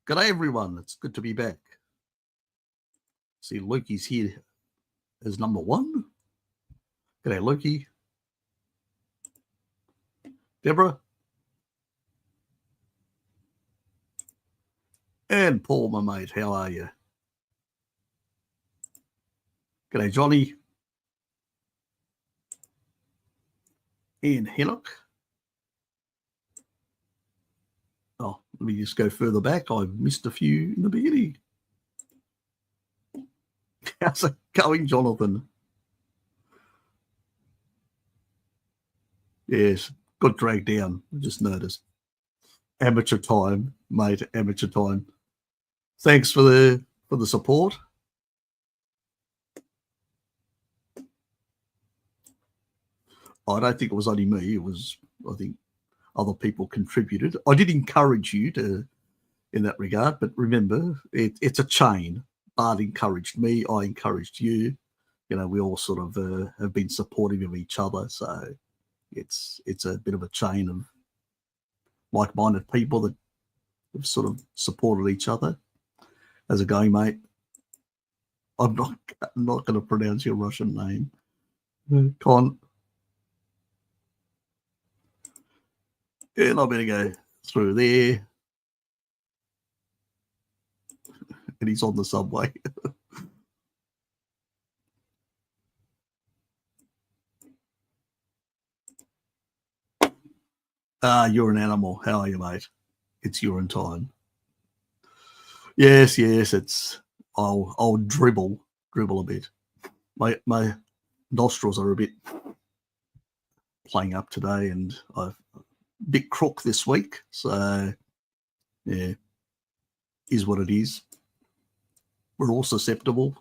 G'day everyone, it's good to be back. See, Loki's here as number one. G'day Loki. Deborah. And Paul, my mate, how are you? G'day Johnny. And Henok. Oh, let me just go further back. I missed a few in the beginning. How's it going, Jonathan? Yes, got dragged down. I just noticed. Amateur time, mate. Amateur time. Thanks for the support. I don't think it was only me. It was, I think, other people contributed. I did encourage you to, in that regard, but remember, it's a chain. Bart encouraged me, I encouraged you. You know, we all sort of have been supportive of each other. So it's a bit of a chain of like-minded people that have sort of supported each other. How's it going, mate? I'm not going to pronounce your Russian name. Con. And I better go through there. And he's on the subway. You're an animal. How are you, mate? It's urine time. Yes, it's I'll dribble a bit. My nostrils are a bit playing up today, and I've a bit crook this week. So yeah, is what it is. We're all susceptible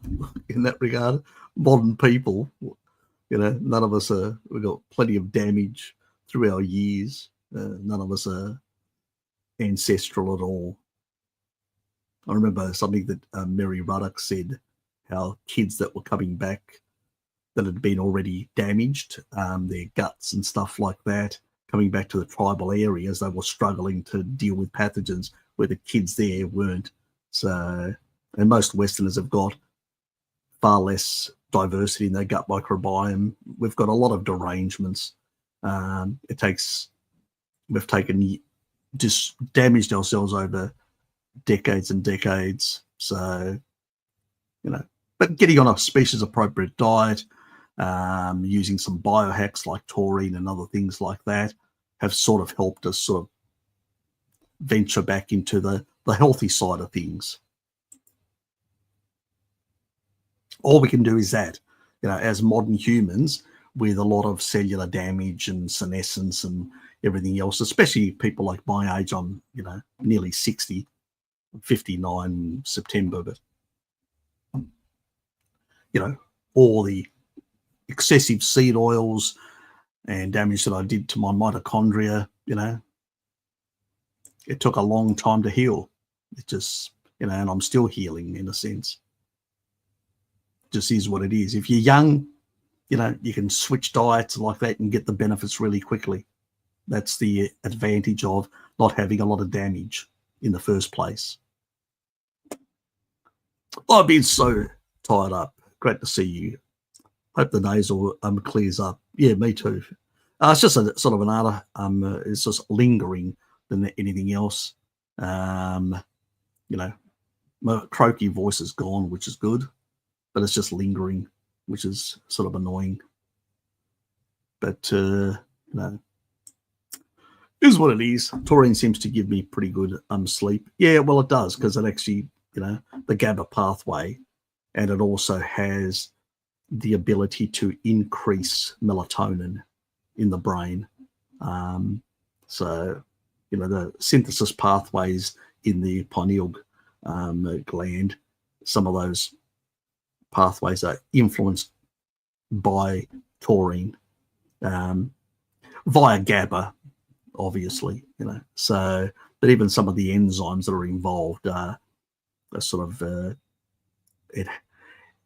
in that regard. Modern people, you know, none of us are. We've got plenty of damage through our years. None of us are ancestral at all. I remember something that Mary Ruddock said, how kids that were coming back that had been already damaged, their guts and stuff like that, coming back to the tribal areas, they were struggling to deal with pathogens where the kids there weren't. So, and most Westerners have got far less diversity in their gut microbiome. We've got a lot of derangements. We've just damaged ourselves over decades and decades. So, you know, but getting on a species appropriate diet, using some biohacks like taurine and other things like that have sort of helped us sort of venture back into the healthy side of things. All we can do is that, you know, as modern humans with a lot of cellular damage and senescence and everything else, especially people like my age. I'm, you know, nearly 60, 59 in September, but, you know, all the excessive seed oils and damage that I did to my mitochondria, you know, it took a long time to heal. It just, you know, and I'm still healing in a sense. Just is what it is. If you're young, you know, you can switch diets like that and get the benefits really quickly. That's the advantage of not having a lot of damage in the first place. I've been so tied up. Great to see you. Hope the nasal clears up. Yeah, me too. It's just a sort of another, it's just lingering than anything else. You know, my croaky voice is gone, which is good, but it's just lingering, which is sort of annoying. But, you know, is what it is. Taurine seems to give me pretty good sleep. Yeah, well, it does, because it actually, you know, the GABA pathway, and it also has the ability to increase melatonin in the brain. So, you know, the synthesis pathways in the pineal gland, some of those pathways are influenced by taurine via GABA, obviously, you know. So, but even some of the enzymes that are involved are sort of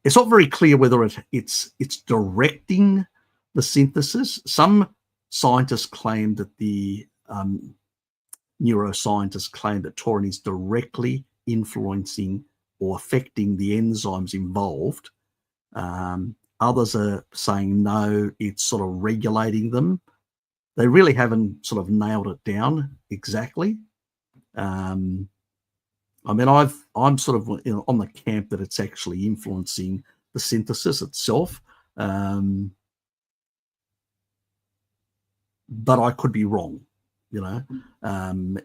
it's not very clear whether it's directing the synthesis. Some scientists claim that the neuroscientists claim that taurine is directly influencing or affecting the enzymes involved. Others are saying no, it's sort of regulating them. They really haven't sort of nailed it down exactly. I mean, I'm sort of on the camp that it's actually influencing the synthesis itself, but I could be wrong.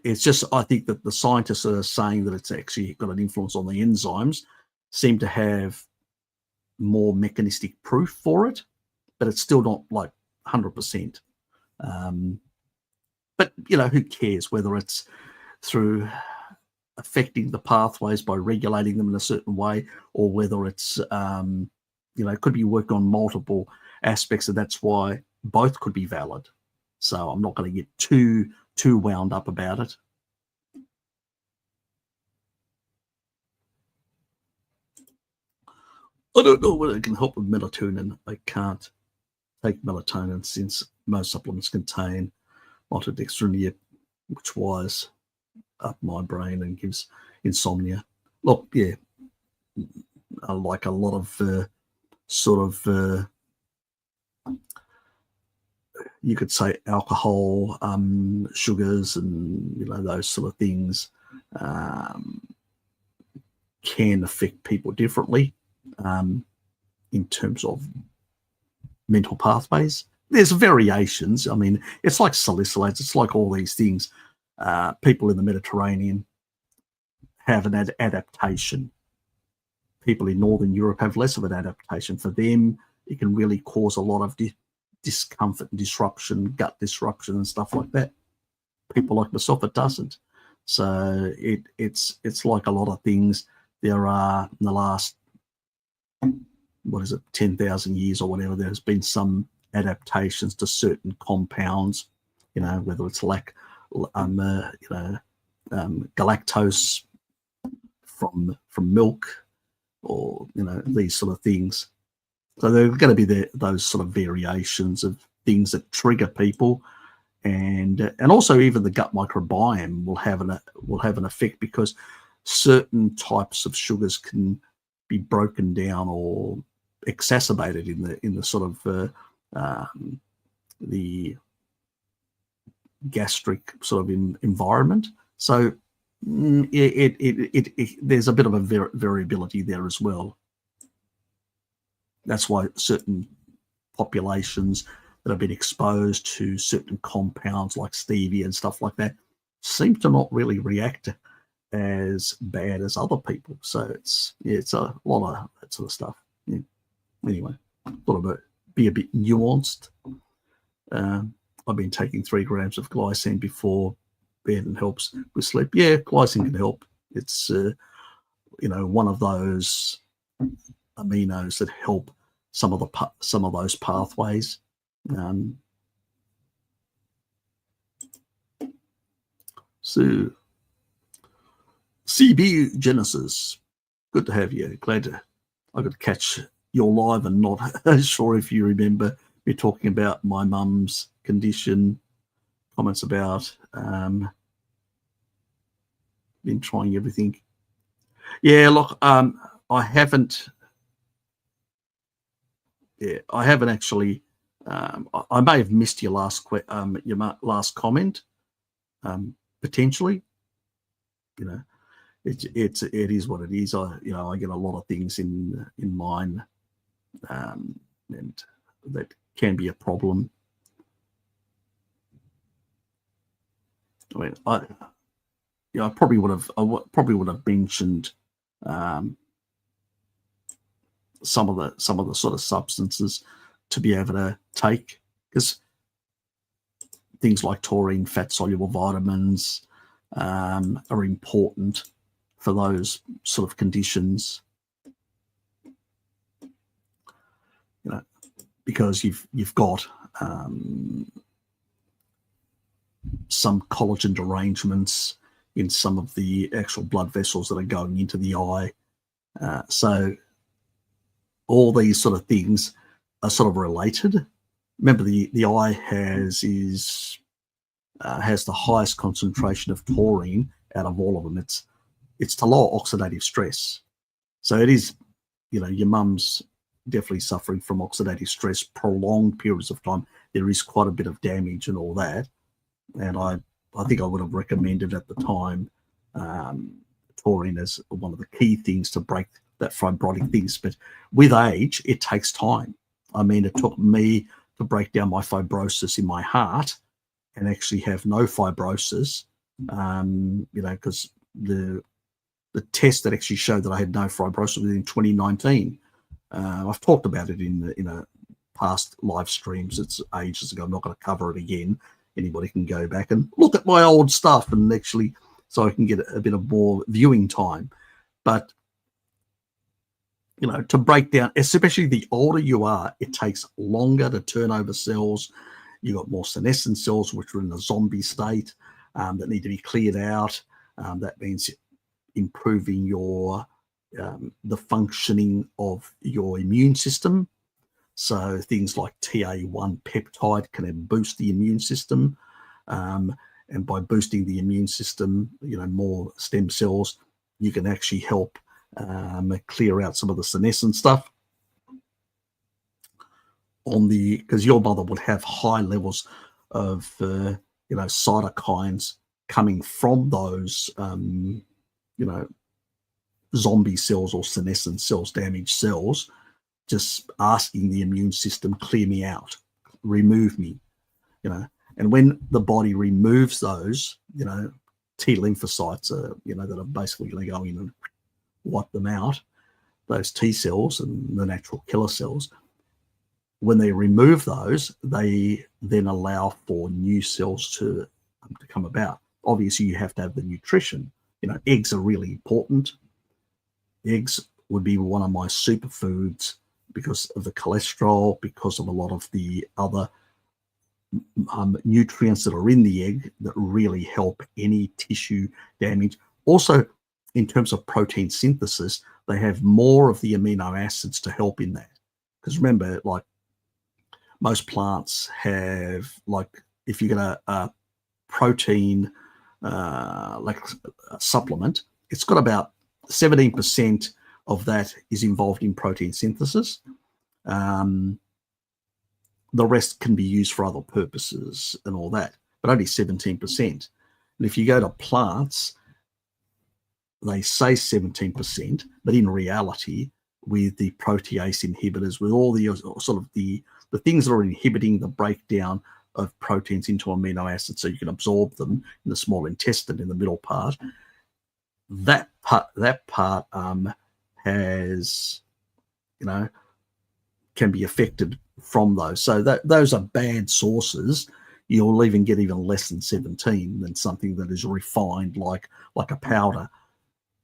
It's just, I think that the scientists that are saying that it's actually got an influence on the enzymes seem to have more mechanistic proof for it, but it's still not like 100%. But who cares whether it's through affecting the pathways by regulating them in a certain way, or whether it's it could be working on multiple aspects, and that's why both could be valid. So I'm not going to get too wound up about it. I don't know whether it can help with melatonin. I can't take melatonin since most supplements contain maltodextrin, which wires up my brain and gives insomnia. Look, yeah, like a lot of you could say alcohol, sugars, and those sort of things can affect people differently in terms of mental pathways. There's variations. I mean, it's like salicylates. It's like all these things. People in the Mediterranean have an adaptation. People in Northern Europe have less of an adaptation. For them, it can really cause a lot of discomfort and disruption, gut disruption and stuff like that. People like myself, it doesn't. So it's like a lot of things. There are, in the last, 10,000 years or whatever, there's been some adaptations to certain compounds, whether it's galactose from milk, or these sort of things. So there are going to be those sort of variations of things that trigger people, and also even the gut microbiome will have an effect, because certain types of sugars can be broken down or exacerbated in the sort of the gastric sort of environment. So there's a bit of a variability there as well. That's why certain populations that have been exposed to certain compounds like stevia and stuff like that seem to not really react as bad as other people. So it's a lot of that sort of stuff. Yeah. Anyway, thought I'd be a bit nuanced. I've been taking 3 grams of glycine before bed and helps with sleep. Yeah, glycine can help. It's one of those aminos that help some of those pathways. So CB Genesis, good to have you. Glad I could catch your live and not sure if you remember me talking about my mum's condition, comments about been trying everything. Yeah, look, I haven't actually. I may have missed your last comment, potentially. It is what it is. I get a lot of things in mine, and that can be a problem. I mean, I probably would have mentioned some of the sort of substances to be able to take, because things like taurine, fat soluble vitamins are important for those sort of conditions. Because you've got some collagen derangements in some of the actual blood vessels that are going into the eye. So all these sort of things are sort of related. Remember, the eye is has the highest concentration of taurine out of all of them. It's to lower oxidative stress. So it is, your mum's definitely suffering from oxidative stress, prolonged periods of time. There is quite a bit of damage and all that. And I think I would have recommended at the time taurine as one of the key things to break that fibrotic things. But with age, it takes time. I mean, it took me to break down my fibrosis in my heart and actually have no fibrosis, because the test that actually showed that I had no fibrosis was in 2019. I've talked about it in past live streams. It's ages ago. I'm not going to cover it again. Anybody can go back and look at my old stuff and actually, so I can get a bit of more viewing time. But, to break down, especially the older you are, it takes longer to turn over cells. You've got more senescent cells, which are in a zombie state, that need to be cleared out. That means improving your the functioning of your immune system. So things like TA1 peptide can boost the immune system. And by boosting the immune system, more stem cells, you can actually help clear out some of the senescent stuff. Because your mother would have high levels of, cytokines coming from those, zombie cells or senescent cells, damaged cells, just asking the immune system, clear me out, remove me, and when the body removes those, T lymphocytes are, that are basically going to go in and wipe them out, those T cells and the natural killer cells. When they remove those, they then allow for new cells to come about. Obviously, you have to have the nutrition. Eggs are really important. Eggs would be one of my superfoods because of the cholesterol, because of a lot of the other nutrients that are in the egg that really help any tissue damage. Also, in terms of protein synthesis, they have more of the amino acids to help in that. Because remember, like most plants have, like if you get a protein like a supplement, it's got about 17% of that is involved in protein synthesis. The rest can be used for other purposes and all that, but only 17%. And if you go to plants, they say 17%, but in reality, with the protease inhibitors, with all the sort of the things that are inhibiting the breakdown of proteins into amino acids so you can absorb them in the small intestine in the middle part, that part has, can be affected from those. So those are bad sources. You'll even get even less than 17 than something that is refined like a powder,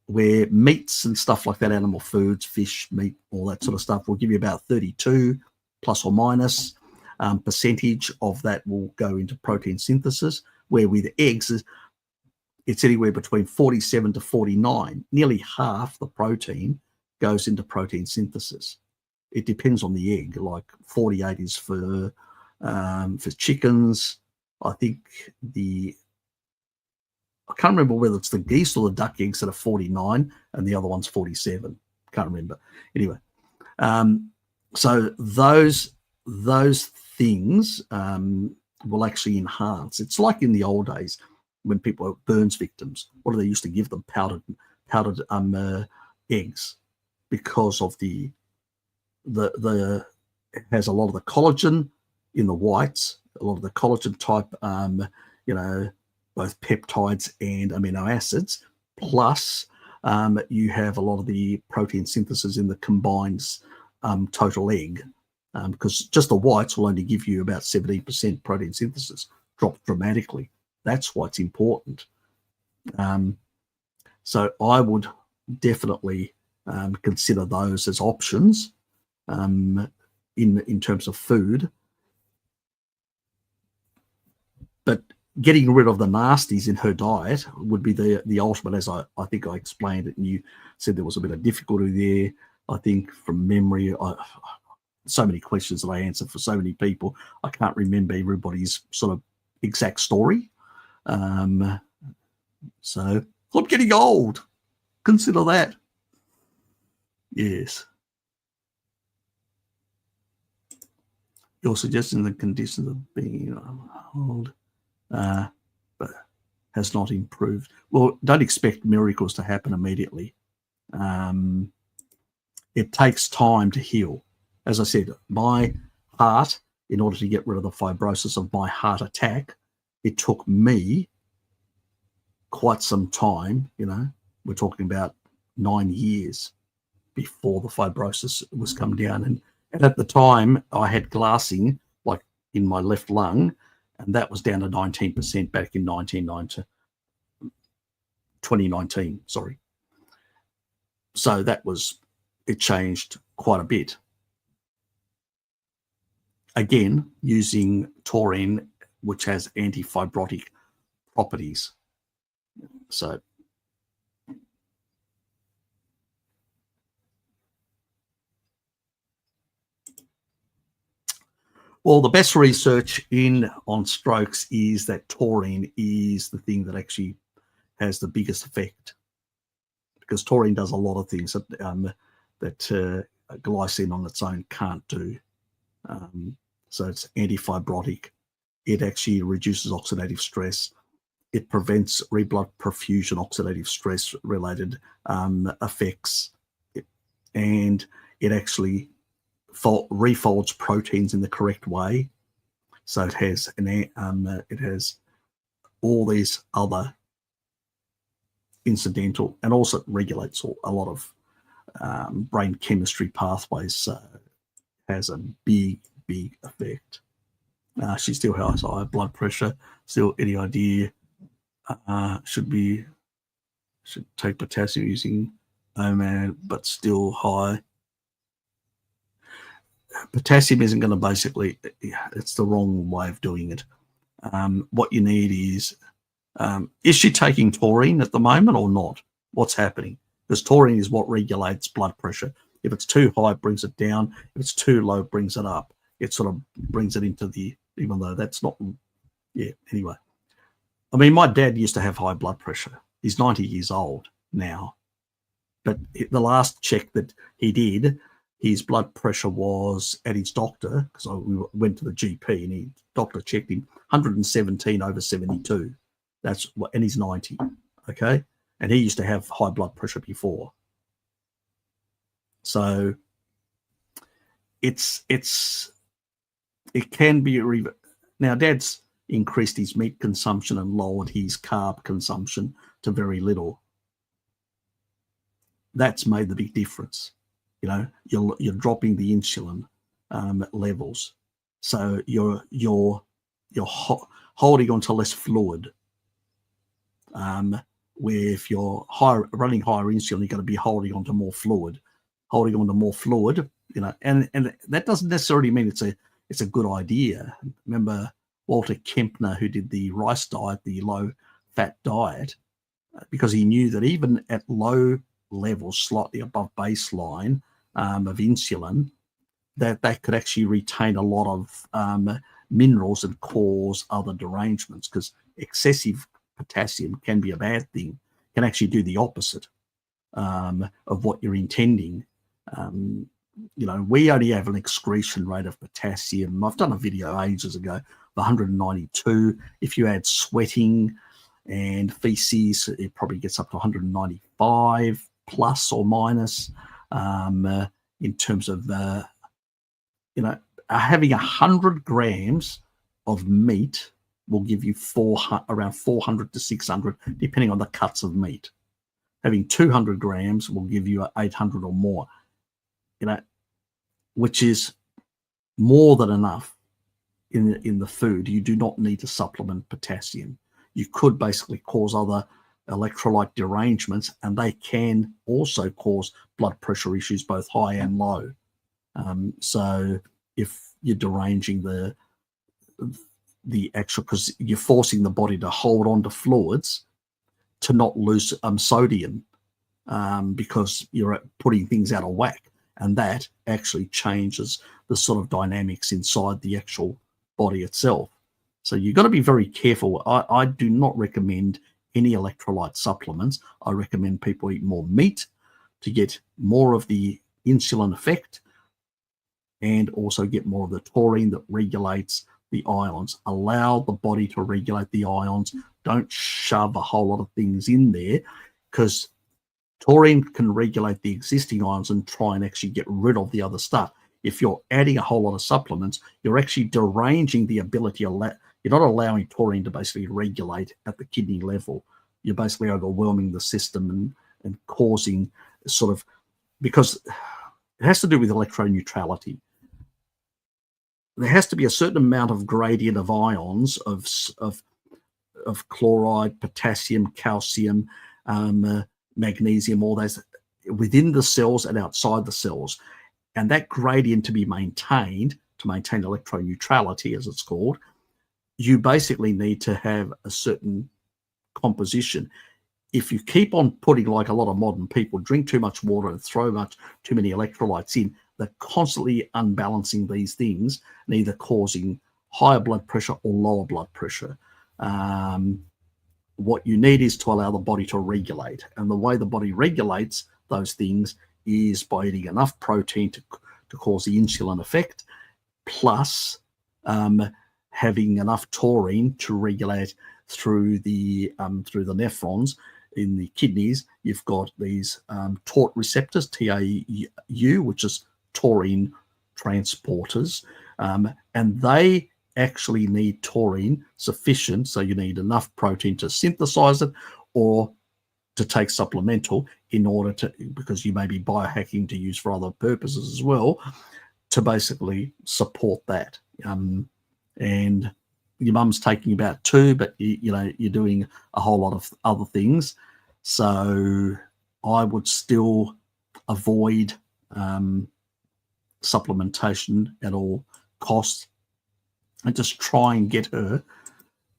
where meats and stuff like that, animal foods, fish, meat, all that sort of stuff will give you about 32 plus or minus percentage of that will go into protein synthesis, where with eggs, it's anywhere between 47 to 49. Nearly half the protein goes into protein synthesis. It depends on the egg. Like 48 is for chickens. I think I can't remember whether it's the geese or the duck eggs that are 49 and the other one's 47. Can't remember. Anyway, so those things will actually enhance. It's like in the old days when people were burns victims. What do they used to give them? Powdered eggs, because of the it has a lot of the collagen in the whites, a lot of the collagen type, both peptides and amino acids, plus you have a lot of the protein synthesis in the combined total egg, because just the whites will only give you about 17% protein synthesis, dropped dramatically. That's why it's important. So I would definitely consider those as options in terms of food. But getting rid of the nasties in her diet would be the ultimate, as I think I explained it, and you said there was a bit of difficulty there. I think from memory, so many questions that I answered for so many people, I can't remember everybody's sort of exact story. So I'm getting old. Consider that. Yes. You're suggesting the conditions of being old, but has not improved. Well, don't expect miracles to happen immediately. It takes time to heal. As I said, my heart, in order to get rid of the fibrosis of my heart attack, it took me quite some time. We're talking about 9 years before the fibrosis was come down. And at the time, I had glassing, like in my left lung, and that was down to 19% back in 2019, sorry. So it changed quite a bit. Again, using taurine, which has anti-fibrotic properties. So well, the best research on strokes is that taurine is the thing that actually has the biggest effect, because taurine does a lot of things that glycine on its own can't do. So it's anti-fibrotic. It actually reduces oxidative stress. It prevents red blood perfusion, oxidative stress related effects, and it actually refolds proteins in the correct way. So it has it has all these other incidental, and also it regulates a lot of brain chemistry pathways. So it has a big effect. She still has high blood pressure. Still, any idea? Should take potassium using OMAD, but still high. Potassium isn't going to it's the wrong way of doing it. What you need is she taking taurine at the moment or not? What's happening? Because taurine is what regulates blood pressure. If it's too high, it brings it down. If it's too low, it brings it up. It sort of brings it into even though that's not, anyway. I mean, my dad used to have high blood pressure. He's 90 years old now. But the last check that he did, his blood pressure was at his doctor, because we went to the GP and the doctor checked him, 117/72. And he's 90, okay? And he used to have high blood pressure before. So it can be now Dad's increased his meat consumption and lowered his carb consumption to very little. That's made the big difference. You're dropping the insulin levels, so you're holding on to less fluid. Where if you're running higher insulin, you're going to be holding on to more fluid. Holding on to more fluid, and that doesn't necessarily mean it's a good idea. Remember Walter Kempner, who did the rice diet, the low-fat diet, because he knew that even at low levels, slightly above baseline of insulin, that they could actually retain a lot of minerals and cause other derangements, because excessive potassium can be a bad thing, can actually do the opposite of what you're intending. We only have an excretion rate of potassium. I've done a video ages ago of 192. If you add sweating and feces, it probably gets up to 195 plus or minus. In terms of having 100 grams of meat will give you around 400 to 600, depending on the cuts of meat. Having 200 grams will give you 800 or more, which is more than enough in the food. You do not need to supplement potassium. You could basically cause other electrolyte derangements, and they can also cause blood pressure issues, both high and low. So if you're deranging the actual, because you're forcing the body to hold on to fluids to not lose sodium, because you're putting things out of whack, and that actually changes the sort of dynamics inside the actual body itself. So you've got to be very careful. I do not recommend any electrolyte supplements. I recommend people eat more meat to get more of the insulin effect and also get more of the taurine that regulates the ions. Allow the body to regulate the ions. Don't shove a whole lot of things in there, because taurine can regulate the existing ions and try and actually get rid of the other stuff. If you're adding a whole lot of supplements, you're actually deranging the ability. You're not allowing taurine to basically regulate at the kidney level. You're basically overwhelming the system and causing sort of, because it has to do with electroneutrality. There has to be a certain amount of gradient of ions of chloride, potassium, calcium, magnesium, all those within the cells and outside the cells. And that gradient to be maintained, to maintain electroneutrality, as it's called, you basically need to have a certain composition. If you keep on putting, like a lot of modern people, drink too much water and throw too many electrolytes in, they're constantly unbalancing these things and either causing higher blood pressure or lower blood pressure. What you need is to allow the body to regulate. And the way the body regulates those things is by eating enough protein to cause the insulin effect, plus having enough taurine to regulate through the nephrons in the kidneys. You've got these TAUR receptors, TAU, which is taurine transporters, and they actually need taurine sufficient, so you need enough protein to synthesize it or to take supplemental in order to, because you may be biohacking to use for other purposes as well, to basically support that. And your mum's taking about 2, but you're doing a whole lot of other things. So I would still avoid supplementation at all costs, and just try and get her.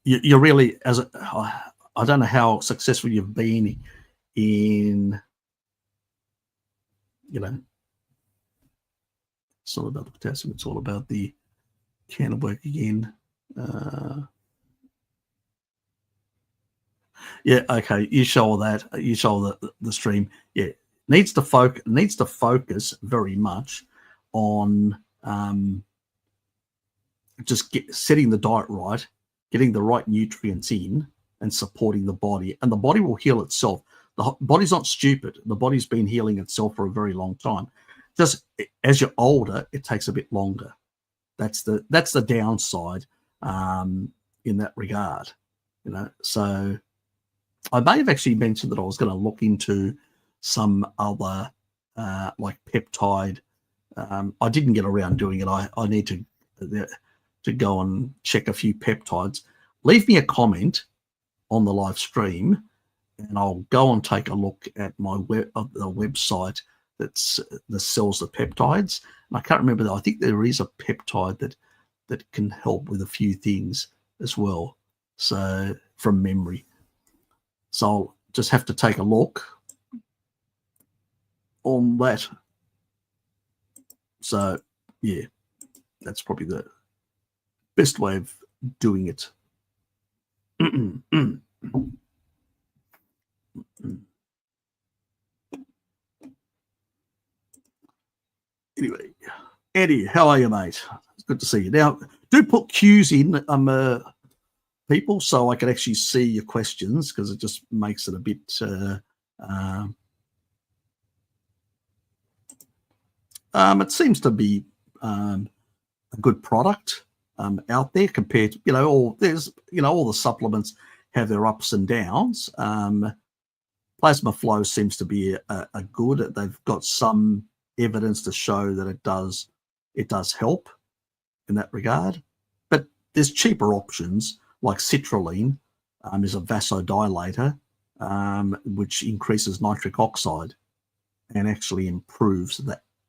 You really, I don't know how successful you've been in, it's not about the potassium, it's all about the can of work again. Yeah, okay, you show all that. You show the stream. Yeah, needs to focus very much on just setting the diet right, getting the right nutrients in, and supporting the body. And the body will heal itself. The body's not stupid. The body's been healing itself for a very long time. Just as you're older, it takes a bit longer. That's the downside in that regard. So I may have actually mentioned that I was going to look into some other like peptide. I didn't get around doing it. I need to go and check a few peptides. Leave me a comment on the live stream, and I'll go and take a look at my the website that sells the peptides. And I can't remember. I think there is a peptide that can help with a few things as well. So from memory, so I'll just have to take a look on that. So yeah, that's probably the best way of doing it. Anyway, Eddie, how are you, mate? It's good to see you. Now, do put cues in, people, so I can actually see your questions, because it just makes it a bit it seems to be a good product out there compared to, all the supplements have their ups and downs. Plasma flow seems to be a good. They've got some evidence to show that it does help in that regard. But there's cheaper options, like citrulline is a vasodilator, which increases nitric oxide and actually improves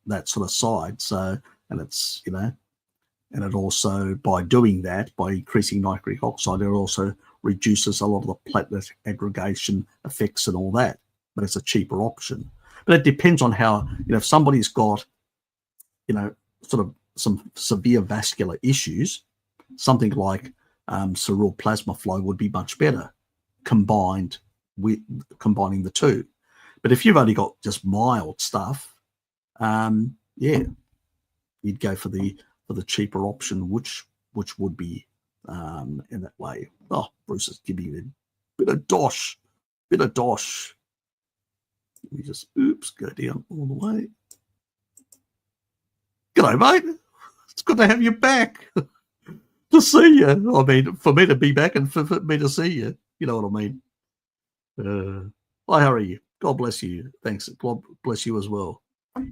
that sort of side. So, and it's, and it also, by doing that, by increasing nitric oxide, it also reduces a lot of the platelet aggregation effects and all that. But it's a cheaper option. But it depends on how, if somebody's got, sort of some severe vascular issues, something like cerebral plasma flow would be much better combining the two. But if you've only got just mild stuff, yeah, you'd go for the cheaper option, which would be in that way. Oh, Bruce is giving me a bit of dosh. Let me just go down all the way. G'day, mate. It's good to have you back. To see you. I mean, for me to be back and for me to see you. You know what I mean? Hi, how are you? God bless you. Thanks. God bless you as well.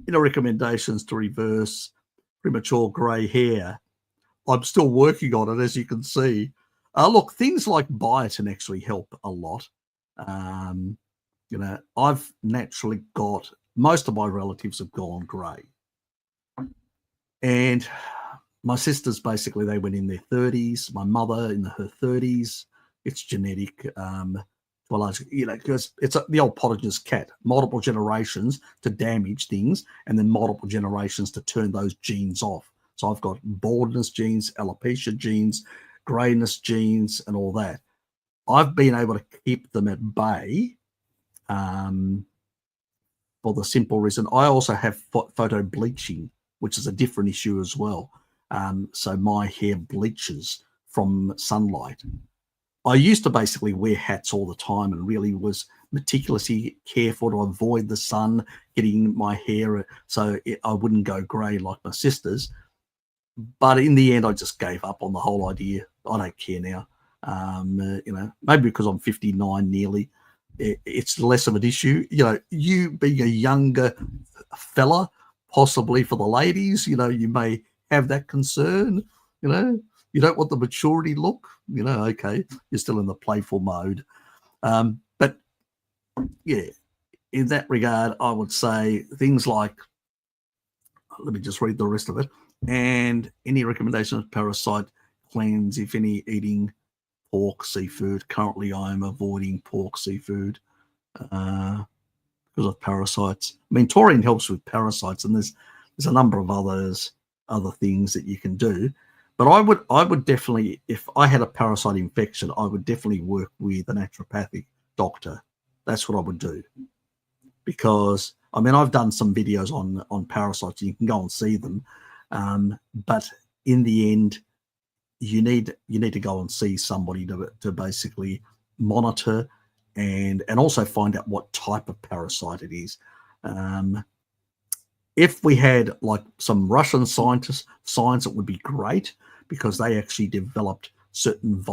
Recommendations to reverse premature grey hair. I'm still working on it, as you can see. Look, things like biotin actually help a lot. I've naturally got, most of my relatives have gone grey. And my sisters, basically, they went in their 30s. My mother in her 30s. It's genetic. Because it's the old Potter's cat. Multiple generations to damage things, and then multiple generations to turn those genes off. So I've got baldness genes, alopecia genes, greyness genes, and all that. I've been able to keep them at bay for the simple reason I also have photo bleaching, which is a different issue as well. So my hair bleaches from sunlight. I used to basically wear hats all the time and really was meticulously careful to avoid the sun getting my hair so I wouldn't go grey like my sisters. But in the end, I just gave up on the whole idea. I don't care now. Maybe because I'm 59 nearly, it's less of an issue. You being a younger fella, possibly for the ladies, you may have that concern, You don't want the maturity look, okay, you're still in the playful mode. But, yeah, in that regard, I would say things like, let me just read the rest of it, and any recommendation of parasite cleanse, if any, eating pork, seafood. Currently, I am avoiding pork, seafood because of parasites. I mean, taurine helps with parasites, and there's a number of other things that you can do. But I would definitely, if I had a parasite infection, I would definitely work with a naturopathic doctor. That's what I would do. Because, I mean, I've done some videos on parasites. You can go and see them. But in the end, you need to go and see somebody to basically monitor and also find out what type of parasite it is. If we had like some Russian science, it would be great because they actually developed certain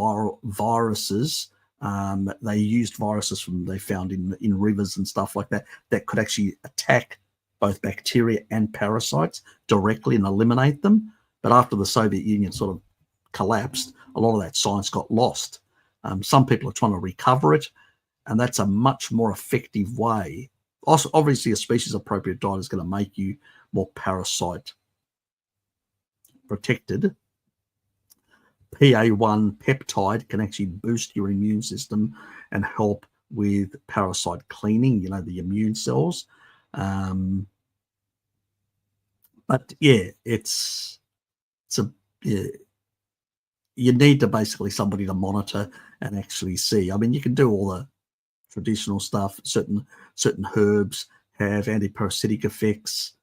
viruses. They used viruses they found in rivers and stuff like that could actually attack both bacteria and parasites directly and eliminate them. But after the Soviet Union sort of collapsed, a lot of that science got lost. Some people are trying to recover it, and that's a much more effective way. Also, obviously, a species-appropriate diet is going to make you more parasite protected. PA1 peptide can actually boost your immune system and help with parasite cleaning, the immune cells. But yeah, you need to basically somebody to monitor and actually see. I mean, you can do all the traditional stuff. Certain herbs have antiparasitic effects,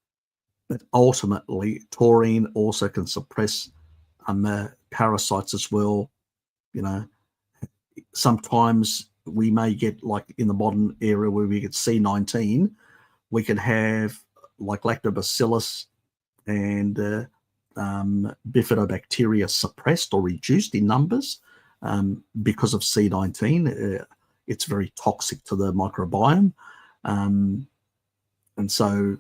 but ultimately taurine also can suppress parasites as well. Sometimes we may get, like in the modern era where we get C19, we can have like lactobacillus and bifidobacteria suppressed or reduced in numbers because of C19. It's very toxic to the microbiome. And so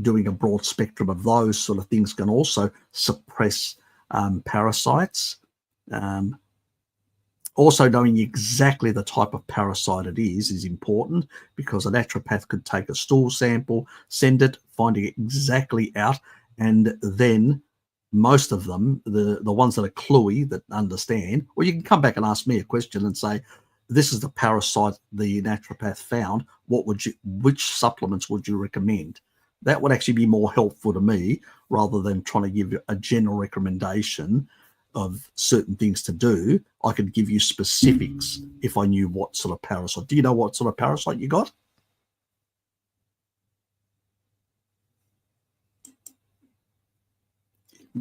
doing a broad spectrum of those sort of things can also suppress parasites. Also knowing exactly the type of parasite it is important, because a naturopath could take a stool sample, send it, finding it exactly out, and then most of them, the ones that are cluey, that understand, or you can come back and ask me a question and say, this is the parasite the naturopath found, which supplements would you recommend? That would actually be more helpful to me rather than trying to give you a general recommendation of certain things to do, I could give you specifics if I knew what sort of parasite. Do you know what sort of parasite you got?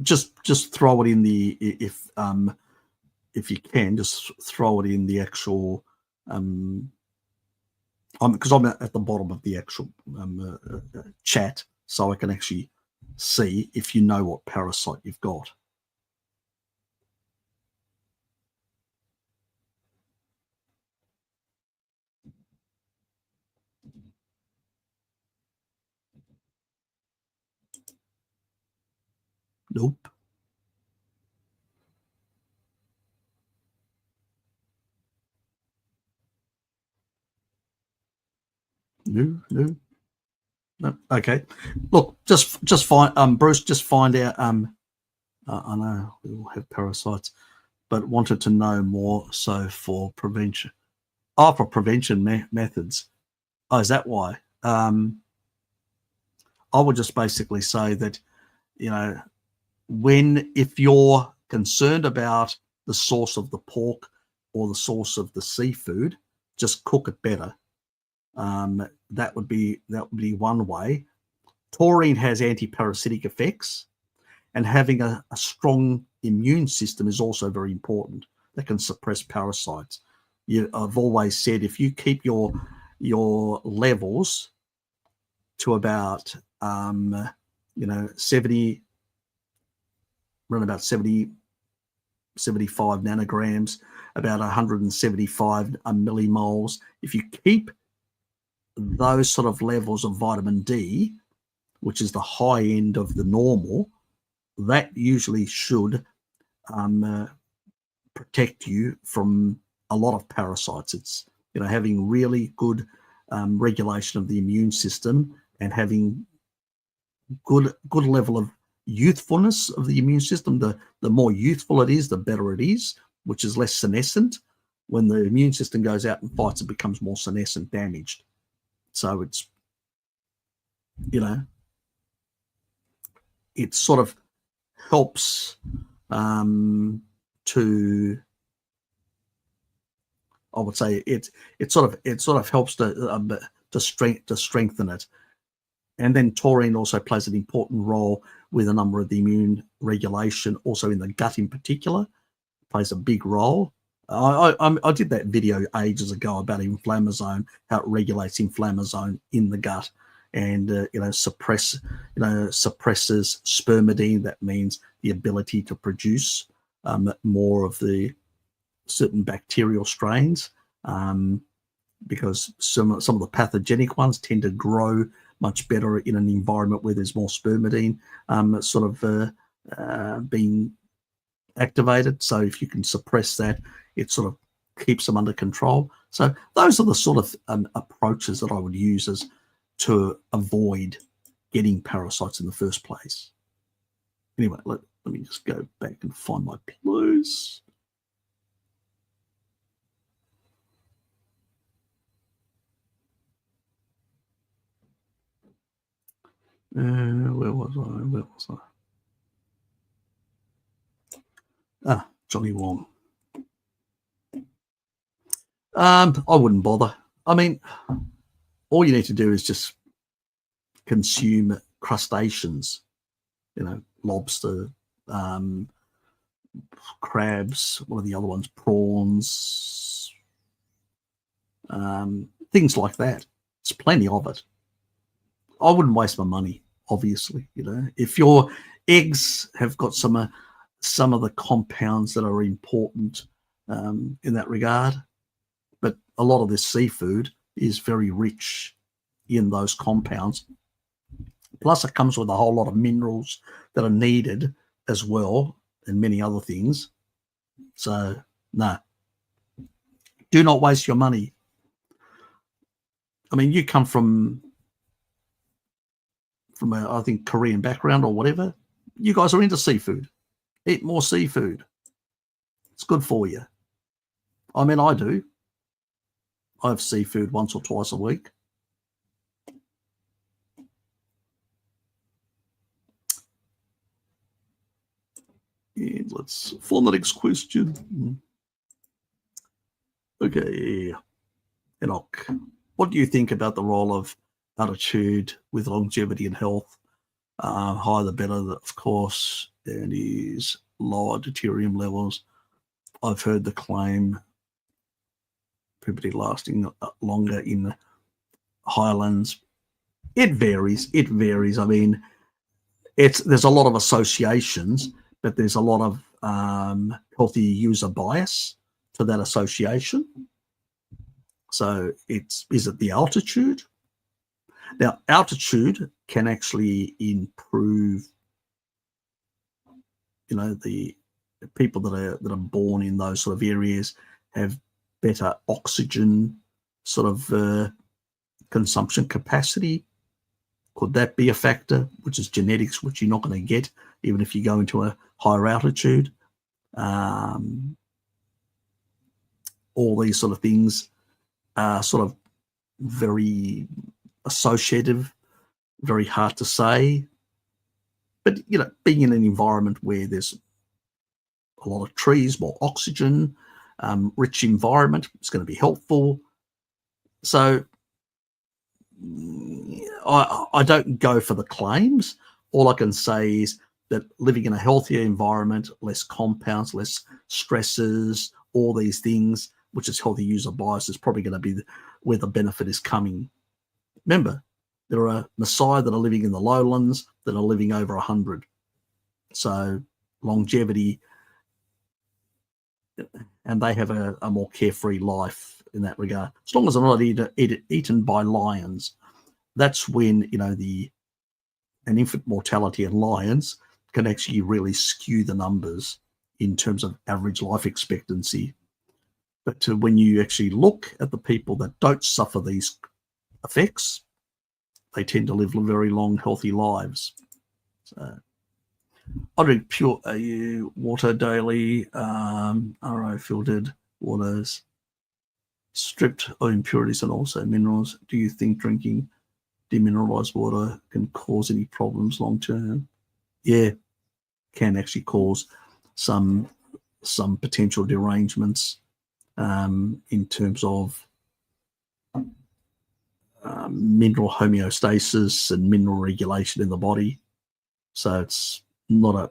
Just throw it in the, if you can, just throw it in the actual, because I'm at the bottom of the actual chat, so I can actually see if you know what parasite you've got. Nope. No. Okay. Look, just find Bruce. Just find out. I know we all have parasites, but wanted to know more. So for prevention, for prevention methods. Oh, is that why? I would just basically say that, if you're concerned about the source of the pork or the source of the seafood, just cook it better. That would be one way. Taurine has anti-parasitic effects, and having a strong immune system is also very important. That can suppress parasites. I've always said, if you keep your levels to about 70, around about 70, 75 nanograms, about 175 millimoles. If you keep those sort of levels of vitamin D, which is the high end of the normal, that usually should protect you from a lot of parasites. It's, having really good regulation of the immune system and having good level of youthfulness of the immune system. The more youthful it is, the better it is, which is less senescent. When the immune system goes out and fights, it becomes more senescent, damaged. So it's, it sort of helps to, I would say it sort of helps to strengthen it. And then taurine also plays an important role with a number of the immune regulation, also in the gut in particular, plays a big role. I did that video ages ago about inflammasome, how it regulates inflammasome in the gut, and suppresses spermidine. That means the ability to produce more of the certain bacterial strains, because some of the pathogenic ones tend to grow much better in an environment where there's more spermidine being activated. So if you can suppress that, it sort of keeps them under control. So those are the sort of approaches that I would use as to avoid getting parasites in the first place. Anyway, let me just go back and find my place. Where was I? Johnny Wong. I wouldn't bother. I mean, all you need to do is just consume crustaceans, lobster, crabs, what are the other ones? Prawns, things like that. There's plenty of it. I wouldn't waste my money, obviously. If your eggs have got some of the compounds that are important in that regard, but a lot of this seafood is very rich in those compounds. Plus, it comes with a whole lot of minerals that are needed as well, and many other things. So, no, do not waste your money. I mean, you come from I think Korean background or whatever. You guys are into seafood. Eat more seafood. It's good for you. I mean, I do. I have seafood once or twice a week. And let's for the next question. Okay, Enoch, what do you think about the role of altitude with longevity and health? Higher the better, of course, and is lower deuterium levels. I've heard the claim puberty lasting longer in the highlands. It varies. It varies. I mean, there's a lot of associations, but there's a lot of healthy user bias to that association. So is it the altitude? Now, altitude can actually improve, the people that are born in those sort of areas have better oxygen sort of consumption capacity. Could that be a factor, which is genetics, which you're not going to get even if you go into a higher altitude? All these sort of things are sort of very associative, very hard to say. But, being in an environment where there's a lot of trees, more oxygen, rich environment, it's going to be helpful. So I don't go for the claims. All I can say is that living in a healthier environment, less compounds, less stresses, all these things, which is healthy user bias, is probably going to be where the benefit is coming. Remember, there are Maasai that are living in the lowlands that are living over 100. So longevity, and they have a more carefree life in that regard. As long as they're not eaten by lions, that's when, an infant mortality in lions can actually really skew the numbers in terms of average life expectancy. But when you actually look at the people that don't suffer these effects, they tend to live very long, healthy lives. So I drink pure water daily, RO filtered waters, stripped of impurities and also minerals. Do you think drinking demineralized water can cause any problems long term? Yeah, can actually cause some potential derangements in terms of mineral homeostasis and mineral regulation in the body. So it's not a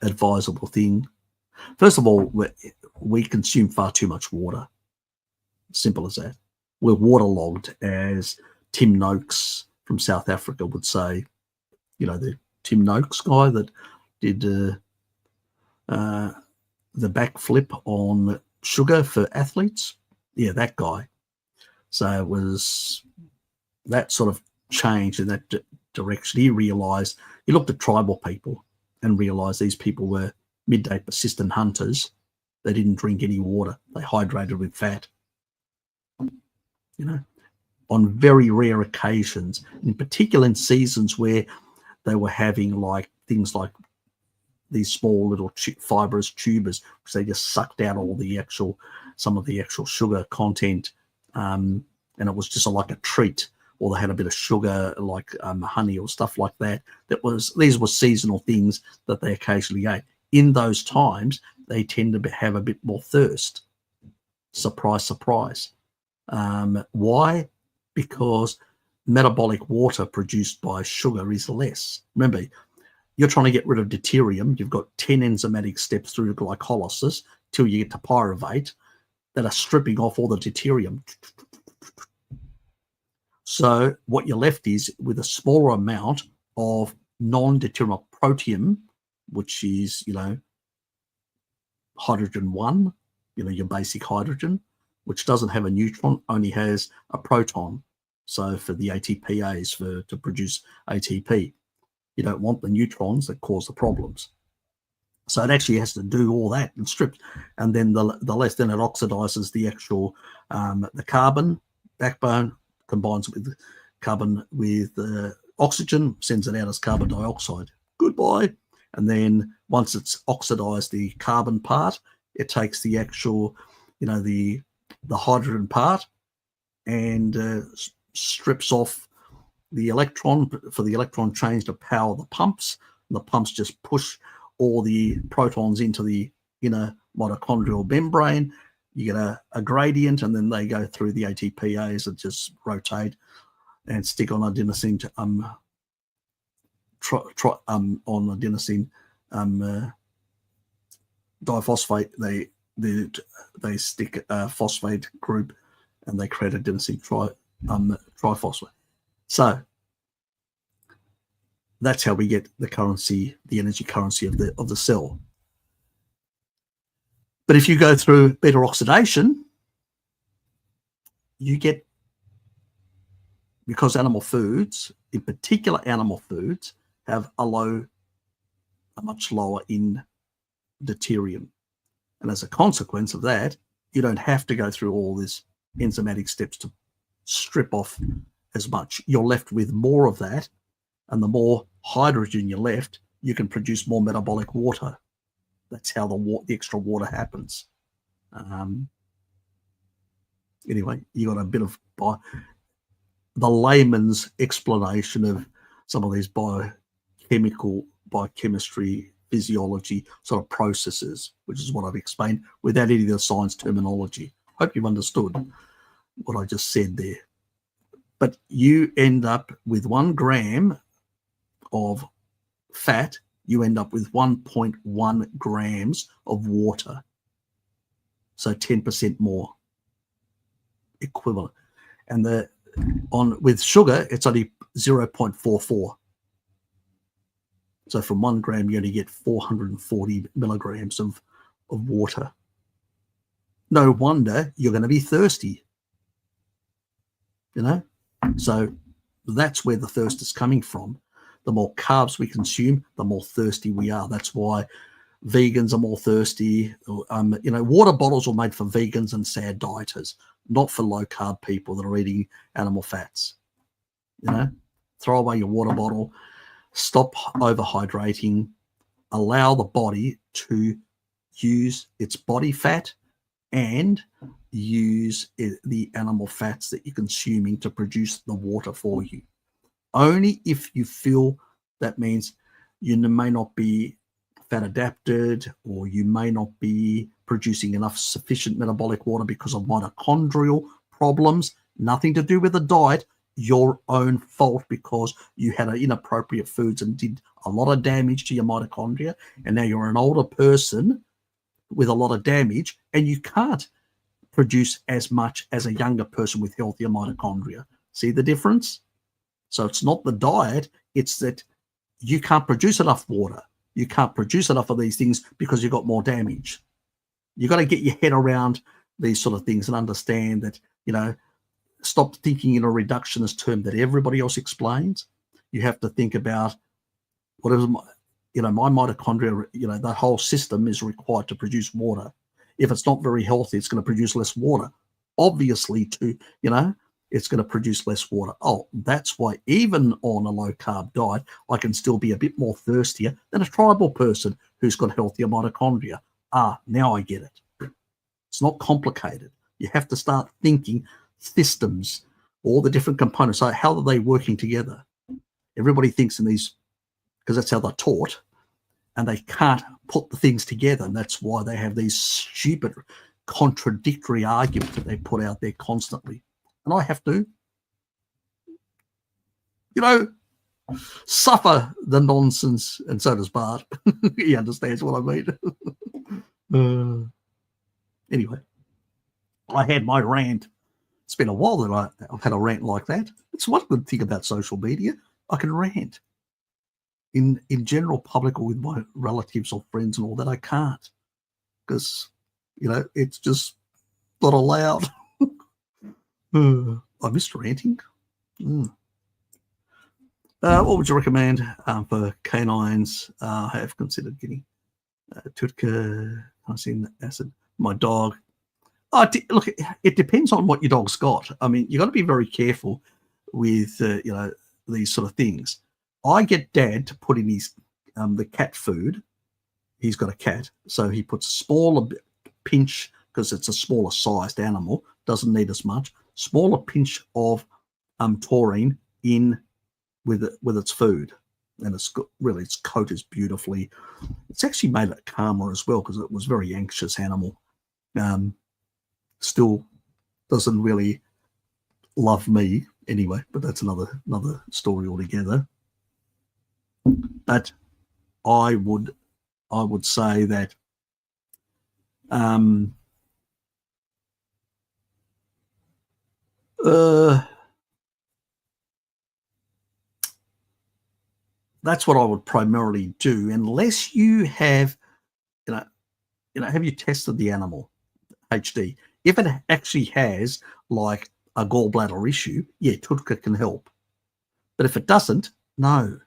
advisable thing. First of all, we consume far too much water. Simple as that. We're waterlogged, as Tim Noakes from South Africa would say. The Tim Noakes guy that did the backflip on sugar for athletes. Yeah, that guy. So it was that sort of change in that direction. He looked at tribal people and realized these people were midday persistent hunters. They didn't drink any water. They hydrated with fat. On very rare occasions, in particular in seasons where they were having things like these small little fibrous tubers, which they just sucked out some of the actual sugar content, and it was just like a treat. Or they had a bit of sugar, like honey or stuff like that. These were seasonal things that they occasionally ate. In those times, they tend to have a bit more thirst. Surprise, surprise. Why? Because metabolic water produced by sugar is less. Remember, you're trying to get rid of deuterium. You've got 10 enzymatic steps through glycolysis till you get to pyruvate that are stripping off all the deuterium. So what you're left is with a smaller amount of non-deuterium protium, which is, hydrogen 1, your basic hydrogen, which doesn't have a neutron, only has a proton. So for the ATPase, to produce ATP, you don't want the neutrons that cause the problems. So it actually has to do all that and strip, and then the less, then it oxidizes the actual the carbon backbone, combines with carbon with oxygen, sends it out as carbon dioxide. Goodbye. And then once it's oxidized the carbon part, it takes the actual, the hydrogen part and strips off the electron for the electron change to power the pumps. And the pumps just push all the protons into the inner mitochondrial membrane. You get a gradient, and then they go through the ATPase that just rotate and stick on adenosine on adenosine diphosphate. They stick a phosphate group, and they create adenosine triphosphate. So that's how we get the currency, the energy currency of the cell. But if you go through beta oxidation, you get, because animal foods, in particular animal foods, have a much lower in deuterium. And as a consequence of that, you don't have to go through all these enzymatic steps to strip off as much. You're left with more of that, and the more hydrogen you're left, you can produce more metabolic water. That's how the extra water happens. Anyway, you got a bit of the layman's explanation of some of these biochemistry, physiology sort of processes, which is what I've explained without any of the science terminology. Hope you've understood what I just said there. But you end up with 1 gram of fat, you end up with 1.1 grams of water. So 10% more equivalent. And with sugar, it's only 0.44. So from 1 gram, you only get 440 milligrams of water. No wonder you're going to be thirsty. So that's where the thirst is coming from. The more carbs we consume, the more thirsty we are. That's why vegans are more thirsty. Water bottles were made for vegans and sad dieters, not for low carb people that are eating animal fats. Throw away your water bottle, stop overhydrating, allow the body to use its body fat and use the animal fats that you're consuming to produce the water for you. Only if you feel that means you may not be fat adapted, or you may not be producing enough sufficient metabolic water because of mitochondrial problems, nothing to do with the diet, your own fault because you had inappropriate foods and did a lot of damage to your mitochondria, and now you're an older person with a lot of damage and you can't produce as much as a younger person with healthier mitochondria. See the difference? So it's not the diet, it's that you can't produce enough water. You can't produce enough of these things because you've got more damage. You got to get your head around these sort of things and understand that, stop thinking in a reductionist term that everybody else explains. You have to think about whatever, my mitochondria, the whole system is required to produce water. If it's not very healthy, it's going to produce less water. Obviously, it's going to produce less water. Oh, that's why even on a low-carb diet, I can still be a bit more thirstier than a tribal person who's got healthier mitochondria. Now I get it. It's not complicated. You have to start thinking systems, all the different components. So how are they working together? Everybody thinks in these, because that's how they're taught, and they can't put the things together. And that's why they have these stupid contradictory arguments that they put out there constantly. And I have to, suffer the nonsense, and so does Bart. He understands what I mean. Anyway, I had my rant. It's been a while that I've had a rant like that. It's one good thing about social media. I can rant. In general public or with my relatives or friends and all that, I can't. Because, it's just not allowed. I missed ranting. What would you recommend for canines? I have considered getting Tutka, acid. My dog. Look, it depends on what your dog's got. I mean, you got to be very careful with these sort of things. I get Dad to put in his the cat food. He's got a cat, so he puts a smaller pinch because it's a smaller sized animal. Doesn't need as much. Smaller pinch of taurine in with its food. and its coat is beautifully. It's actually made it calmer as well because it was a very anxious animal. Still doesn't really love me anyway, but that's another story altogether. But I would say that that's what I would primarily do, unless you have, have you tested the animal, HD? If it actually has like a gallbladder issue, yeah, Tutka can help. But if it doesn't, no,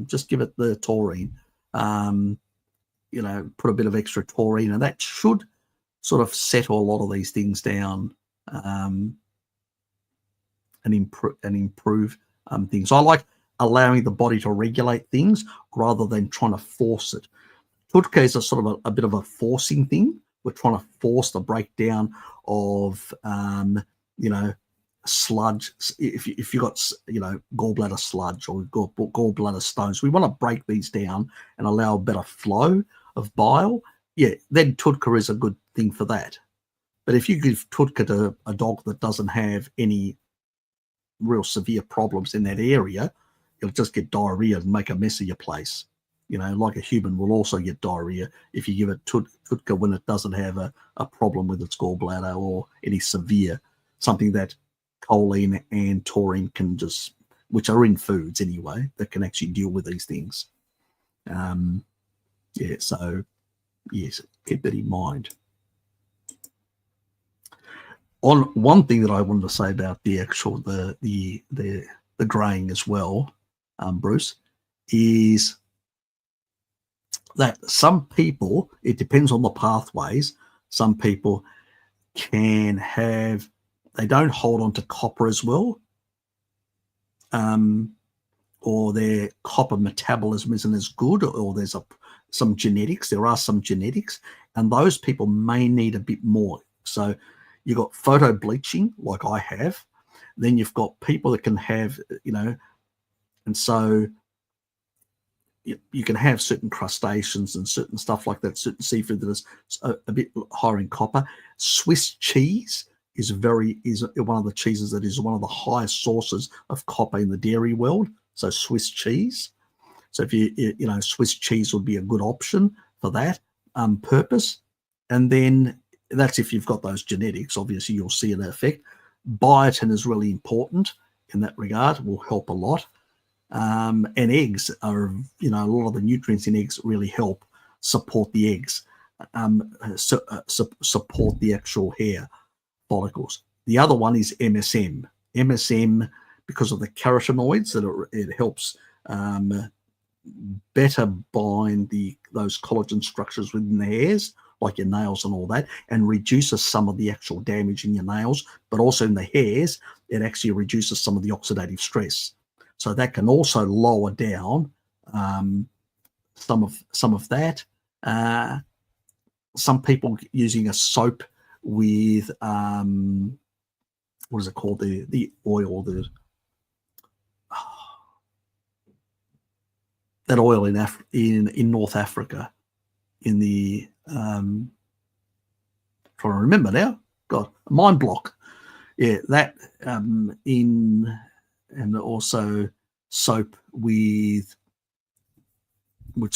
just give it the taurine. Put a bit of extra taurine, and that should sort of settle a lot of these things down and improve things. I like allowing the body to regulate things rather than trying to force it. Tutka is a sort of a bit of a forcing thing. We're trying to force the breakdown of, sludge. If you've got, gallbladder sludge or gallbladder stones, we want to break these down and allow a better flow of bile. Yeah, then Tutka is a good thing for that. But if you give Tutka to a dog that doesn't have any real severe problems in that area, you'll just get diarrhea and make a mess of your place. Like a human will also get diarrhea if you give it Tutka when it doesn't have a problem with its gallbladder or any severe, something that choline and taurine can just, which are in foods anyway, that can actually deal with these things. So yes, keep that in mind. On one thing that I wanted to say about the actual the graying as well, Bruce, is that some people, it depends on the pathways. Some people can have, they don't hold on to copper as well, or their copper metabolism isn't as good, or there's some genetics. There are some genetics, and those people may need a bit more. So you've got photo bleaching, like I have. Then you've got people that can have, and so you can have certain crustaceans and certain stuff like that, certain seafood that is a bit higher in copper. Swiss cheese is one of the cheeses that is one of the highest sources of copper in the dairy world. So Swiss cheese. So if Swiss cheese would be a good option for that purpose. And then that's if you've got those genetics. Obviously, you'll see an effect. Biotin is really important in that regard. It will help a lot. And eggs are, a lot of the nutrients in eggs really help support the eggs, support the actual hair follicles. The other one is MSM. MSM, because of the carotenoids, it helps better bind those collagen structures within the hairs, like your nails and all that, and reduces some of the actual damage in your nails, but also in the hairs, it actually reduces some of the oxidative stress. So that can also lower down some of that. Some people using a soap with what is it called? The oil, that oil in North Africa, in the trying to remember now. God, mind block. Yeah, that and also soap which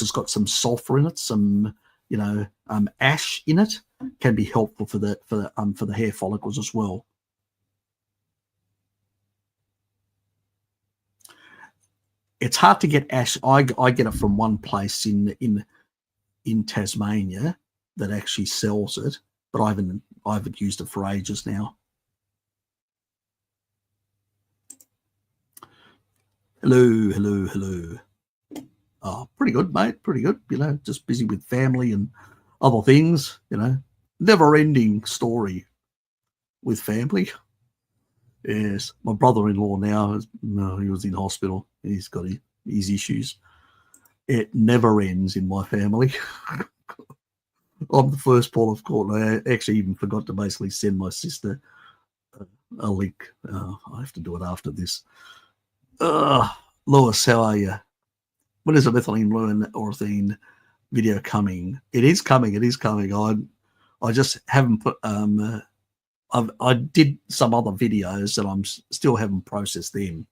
has got some sulfur in it, some ash in it, can be helpful for the hair follicles as well. It's hard to get ash. I get it from one place in Tasmania that actually sells it, but I haven't used it for ages now. Hello. Oh, pretty good, mate. Pretty good. Just busy with family and other things. Never-ending story with family. Yes, my brother-in-law now, he was in hospital. He's got his issues. It never ends in my family. I'm the first port of call. I actually even forgot to basically send my sister a link. I have to do it after this. Lewis, how are you? when is a methylene blue and orthine video coming? It is coming. It is coming. I just haven't put. I did some other videos that I'm still haven't processed them,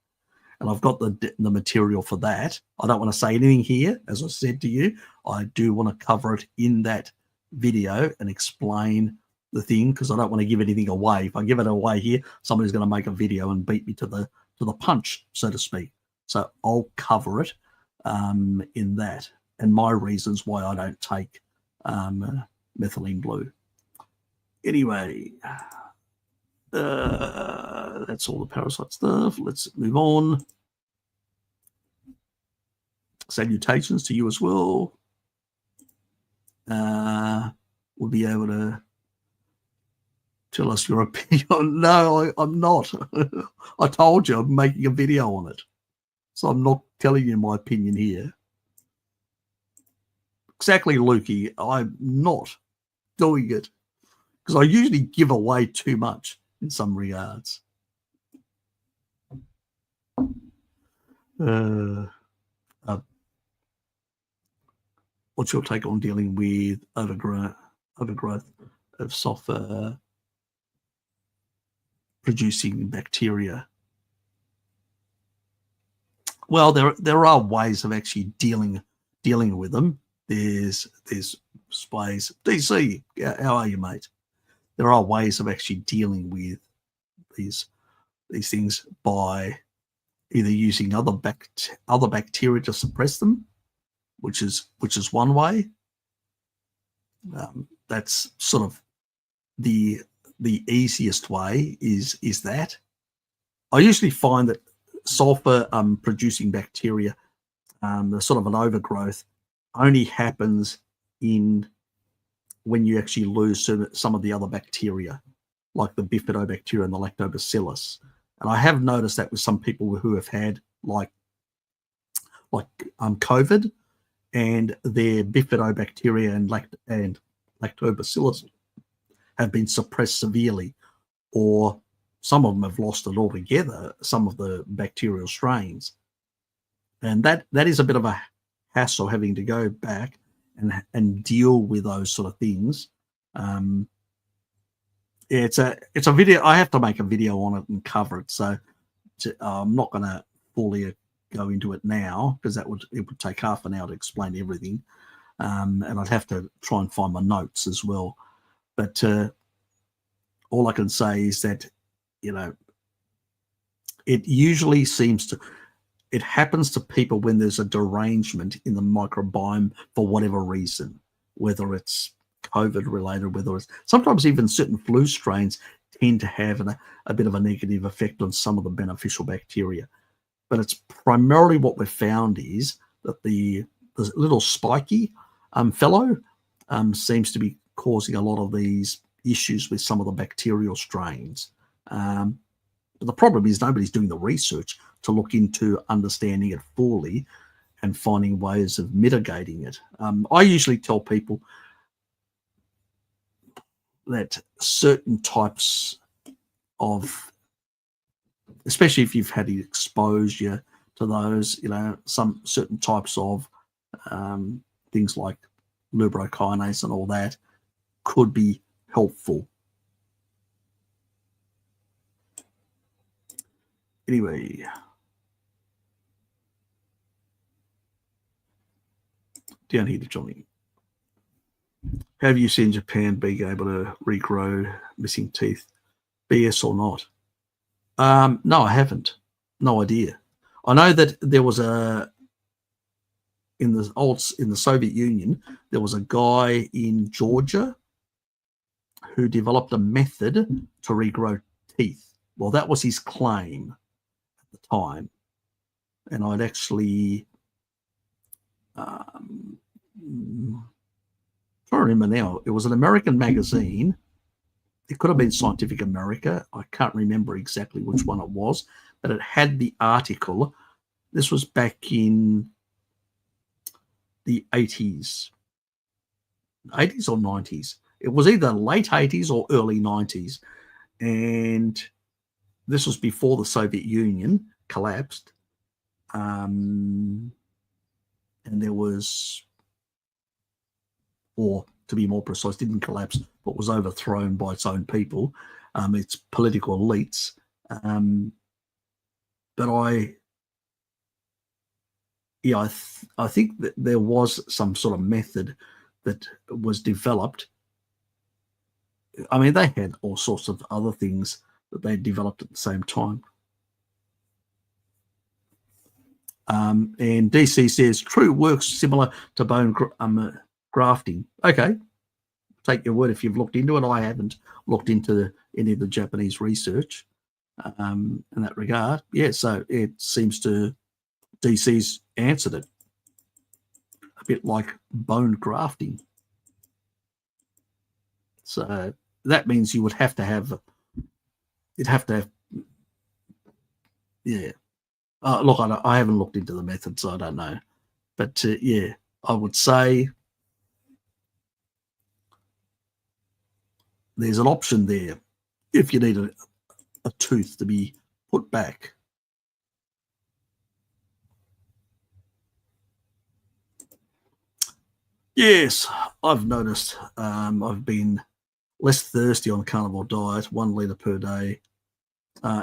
and I've got the material for that. I don't want to say anything here, as I said to you. I do want to cover it in that video and explain the thing, because I don't want to give anything away. If I give it away here, somebody's going to make a video and beat me to the punch, so to speak. So I'll cover it in that, and my reasons why I don't take methylene blue. Anyway, that's all the parasite stuff. Let's move on. Salutations to you as well. We'll be able to tell us your opinion. No, I'm not. I told you I'm making a video on it. So I'm not telling you my opinion here. Exactly, Lukey. I'm not doing it because I usually give away too much in some regards. What's your take on dealing with overgrowth of sulfur producing bacteria? Well, there are ways of actually dealing with them. There's ways. DC, how are you, mate? There are ways of actually dealing with these things by either using other bacteria to suppress them, which is one way. That's sort of the easiest way is that. I usually find that sulfur producing bacteria, the sort of an overgrowth, only happens when you actually lose some of the other bacteria, like the bifidobacteria and the lactobacillus. And I have noticed that with some people who have had like COVID, and their bifidobacteria and lactobacillus have been suppressed severely, or some of them have lost it altogether, some of the bacterial strains. And that is a bit of a hassle, having to go back and deal with those sort of things. It's a video. I have to make a video on it and cover it. So I'm not going to fully go into it now, because it would take half an hour to explain everything. And I'd have to try and find my notes as well. But all I can say is that, it usually it happens to people when there's a derangement in the microbiome for whatever reason, whether it's COVID related, whether it's sometimes even certain flu strains tend to have a bit of a negative effect on some of the beneficial bacteria. But it's primarily what we've found is that the little spiky fellow seems to be causing a lot of these issues with some of the bacterial strains. But the problem is nobody's doing the research to look into understanding it fully and finding ways of mitigating it. I usually tell people that certain types of, especially if you've had exposure to those, some certain types of things like lubricase and all that could be helpful. Anyway, down here to Johnny. Have you seen Japan being able to regrow missing teeth, BS or not? No, I haven't. No idea. I know that there was in the Soviet Union, there was a guy in Georgia who developed a method to regrow teeth. Well, that was his claim at the time. And I'd actually I remember now, it was an American magazine. It could have been Scientific America. I can't remember exactly which one it was, but it had the article. This was back in the 80s or 90s. It was either late 80s or early 90s. And this was before the Soviet Union collapsed. and there was, or to be more precise, didn't collapse, but was overthrown by its own people, its political elites. But I think that there was some sort of method that was developed. I mean, they had all sorts of other things that they developed at the same time. And DC says, true, works similar to bone grafting. Okay, take your word if you've looked into it. I haven't looked into any of the Japanese research in that regard. Yeah, so it seems to, DC's answered it. A bit like bone grafting. So that means you would have to have, yeah. Look, I haven't looked into the method, so I don't know. But yeah, I would say there's an option there if you need a tooth to be put back. Yes, I've noticed I've been less thirsty on the carnivore diet, 1 litre per day.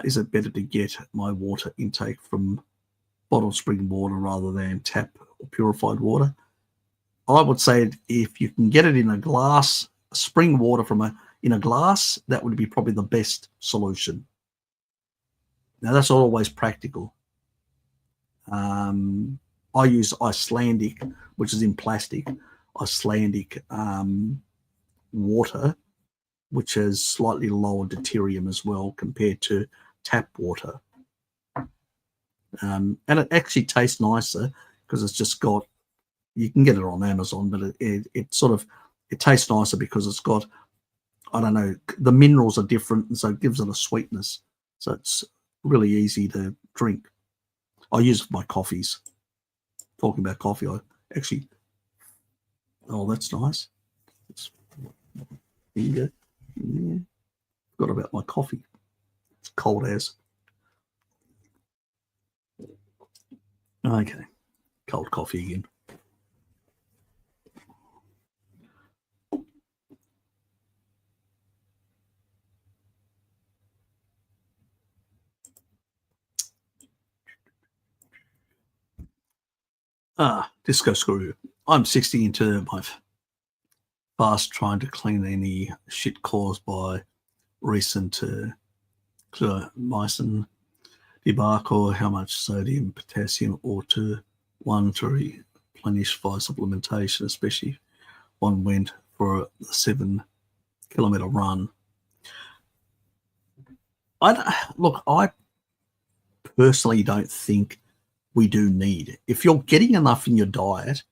Is it better to get my water intake from bottled spring water rather than tap or purified water? I would say if you can get it in a glass, spring water in a glass, that would be probably the best solution. Now, that's not always practical. I use Icelandic, which is in plastic, Icelandic water, which has slightly lower deuterium as well compared to tap water. And it actually tastes nicer because it's just got, you can get it on Amazon, but it tastes nicer because it's got, I don't know, the minerals are different, and so it gives it a sweetness. So it's really easy to drink. I use it for my coffees. Talking about coffee, I actually, oh, that's nice. Here you go. Yeah. Forgot about my coffee. It's cold as. Okay. Cold coffee again. Disco screw. I'm 60 into my fast trying to clean any shit caused by recent clindamycin debacle. How much sodium, potassium ought to replenish via supplementation, especially if one went for a 7-kilometer run. I personally don't think we do need. If you're getting enough in your diet,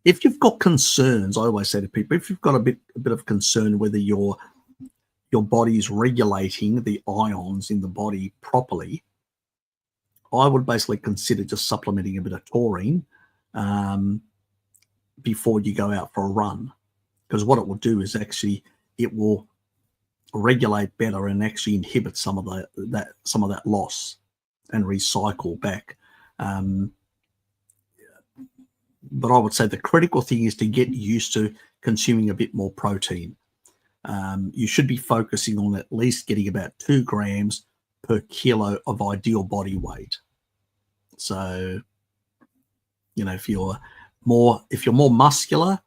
if you've got concerns, I always say to people, if you've got a bit of concern whether your body's regulating the ions in the body properly, I would basically consider just supplementing a bit of taurine before you go out for a run, because what it will do is actually it will regulate better and actually inhibit some of that loss and recycle back. But I would say the critical thing is to get used to consuming a bit more protein. You should be focusing on at least getting about 2 grams per kilo of ideal body weight. So, you know, if you're more muscular,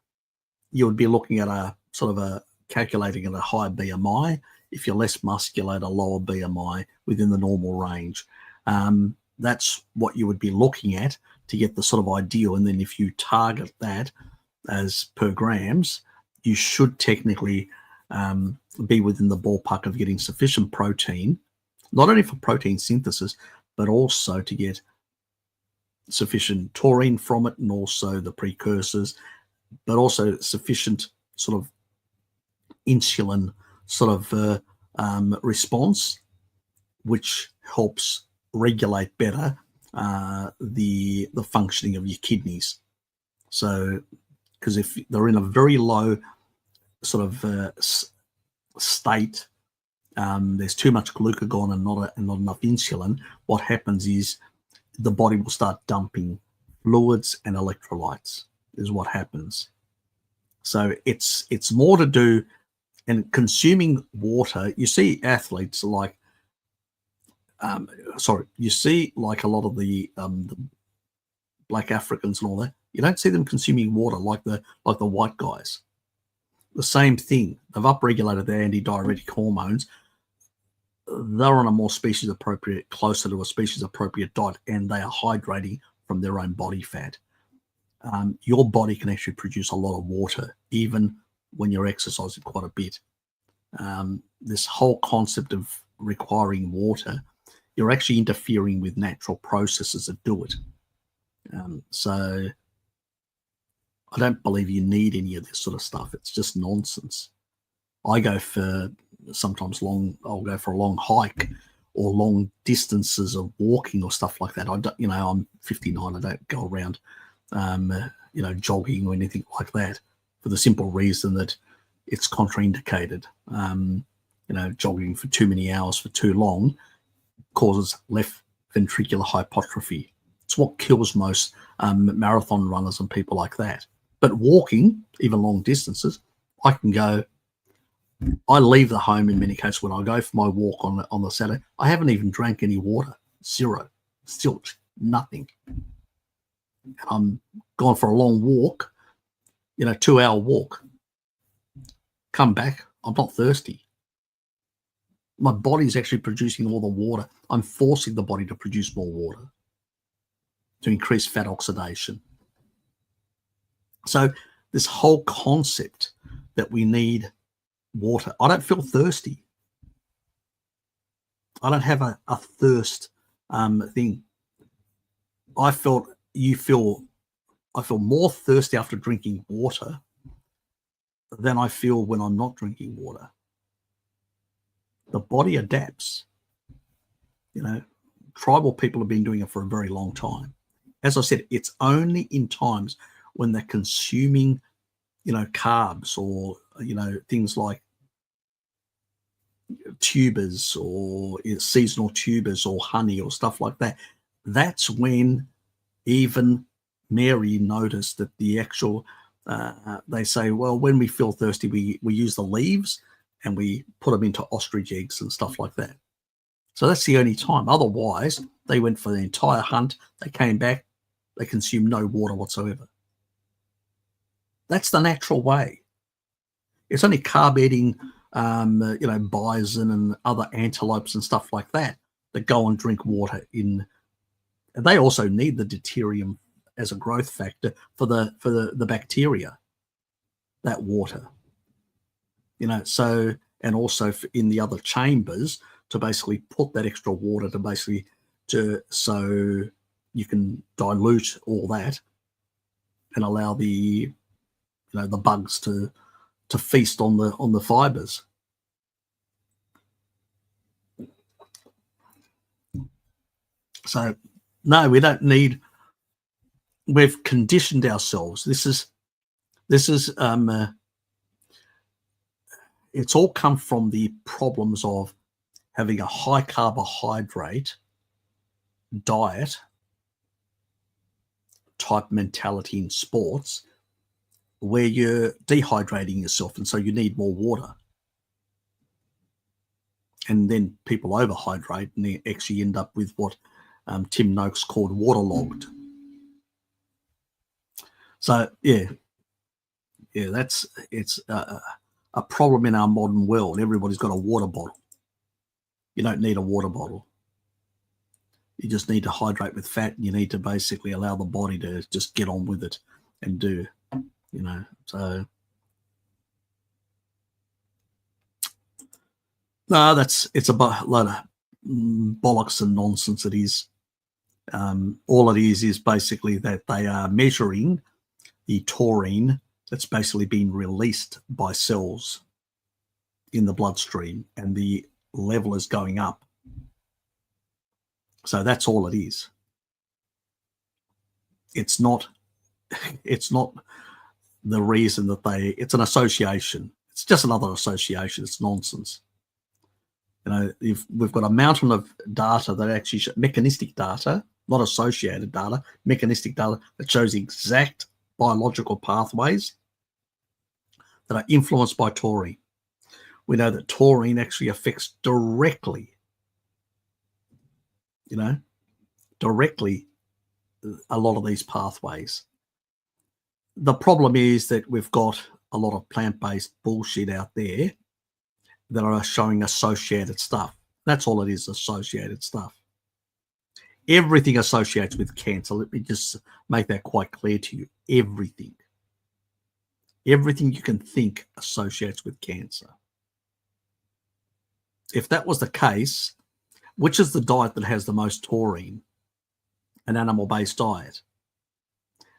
you would be looking at a sort of calculating at a high BMI. If you're less muscular, at a lower BMI within the normal range. That's what you would be looking at to get the sort of ideal. And then if you target that as per grams, you should technically be within the ballpark of getting sufficient protein, not only for protein synthesis, but also to get sufficient taurine from it and also the precursors, but also sufficient sort of insulin sort of response, which helps regulate better the functioning of your kidneys. So, because if they're in a very low sort of state, there's too much glucagon and not enough insulin, what happens is the body will start dumping fluids and electrolytes is what happens. So it's more to do, and consuming water. You see athletes like, you see like a lot of the black Africans and all that. You don't see them consuming water like the white guys. The same thing. They've upregulated their antidiuretic hormones. They're on a more species appropriate, closer to a species appropriate diet, and they are hydrating from their own body fat. Your body can actually produce a lot of water, even when you're exercising quite a bit. This whole concept of requiring water, you're actually interfering with natural processes that do it. So I don't believe you need any of this sort of stuff. It's just nonsense. I go for I'll go for a long hike or long distances of walking or stuff like that. I'm 59. I don't go around, jogging or anything like that, for the simple reason that it's contraindicated. Jogging for too many hours for too long causes left ventricular hypertrophy. It's what kills most marathon runners and people like that. But walking, even long distances, I leave the home in many cases when I go for my walk on the Saturday. I haven't even drank any water. Zero. Zilch. Nothing. And I'm gone for a long walk, 2-hour walk. Come back, I'm not thirsty. My body's actually producing all the water. I'm forcing the body to produce more water to increase fat oxidation. So this whole concept that we need water, I don't feel thirsty. I don't have a thirst thing. I feel more thirsty after drinking water than I feel when I'm not drinking water. The body adapts. Tribal people have been doing it for a very long time. As I said, it's only in times when they're consuming, carbs or, things like tubers or seasonal tubers or honey or stuff like that. That's when even Mary noticed that the actual, they say, well, when we feel thirsty, we use the leaves and we put them into ostrich eggs and stuff like that. So that's the only time. Otherwise, they went for the entire hunt. They came back. They consumed no water whatsoever. That's the natural way. It's only carb-eating, bison and other antelopes and stuff like that go and drink water in. And they also need the deuterium as a growth factor for the bacteria, that water. So, and also in the other chambers to basically put that extra water so you can dilute all that and allow the bugs to feast on the fibers. So no, we don't need. We've conditioned ourselves. This is it's all come from the problems of having a high carbohydrate diet type mentality in sports, where you're dehydrating yourself, and so you need more water. And then people overhydrate, and they actually end up with what Tim Noakes called waterlogged. So it's a problem in our modern world. Everybody's got a water bottle. You don't need a water bottle. You just need to hydrate with fat, and you need to basically allow the body to just get on with it and do, so. No, it's a lot of bollocks and nonsense. It is. All it is basically that they are measuring the taurine that's basically been released by cells in the bloodstream, and the level is going up. So that's all it is. It's not the reason that it's an association. It's just another association. It's nonsense. We've got a mountain of data that actually mechanistic data not associated data, mechanistic data that shows exact biological pathways that are influenced by taurine. We know that taurine actually affects directly, directly a lot of these pathways. The problem is that we've got a lot of plant-based bullshit out there that are showing associated stuff. That's all it is, associated stuff. Everything associates with cancer. Let me just make that quite clear to you. Everything. Everything you can think associates with cancer. If that was the case, which is the diet that has the most taurine? An animal-based diet.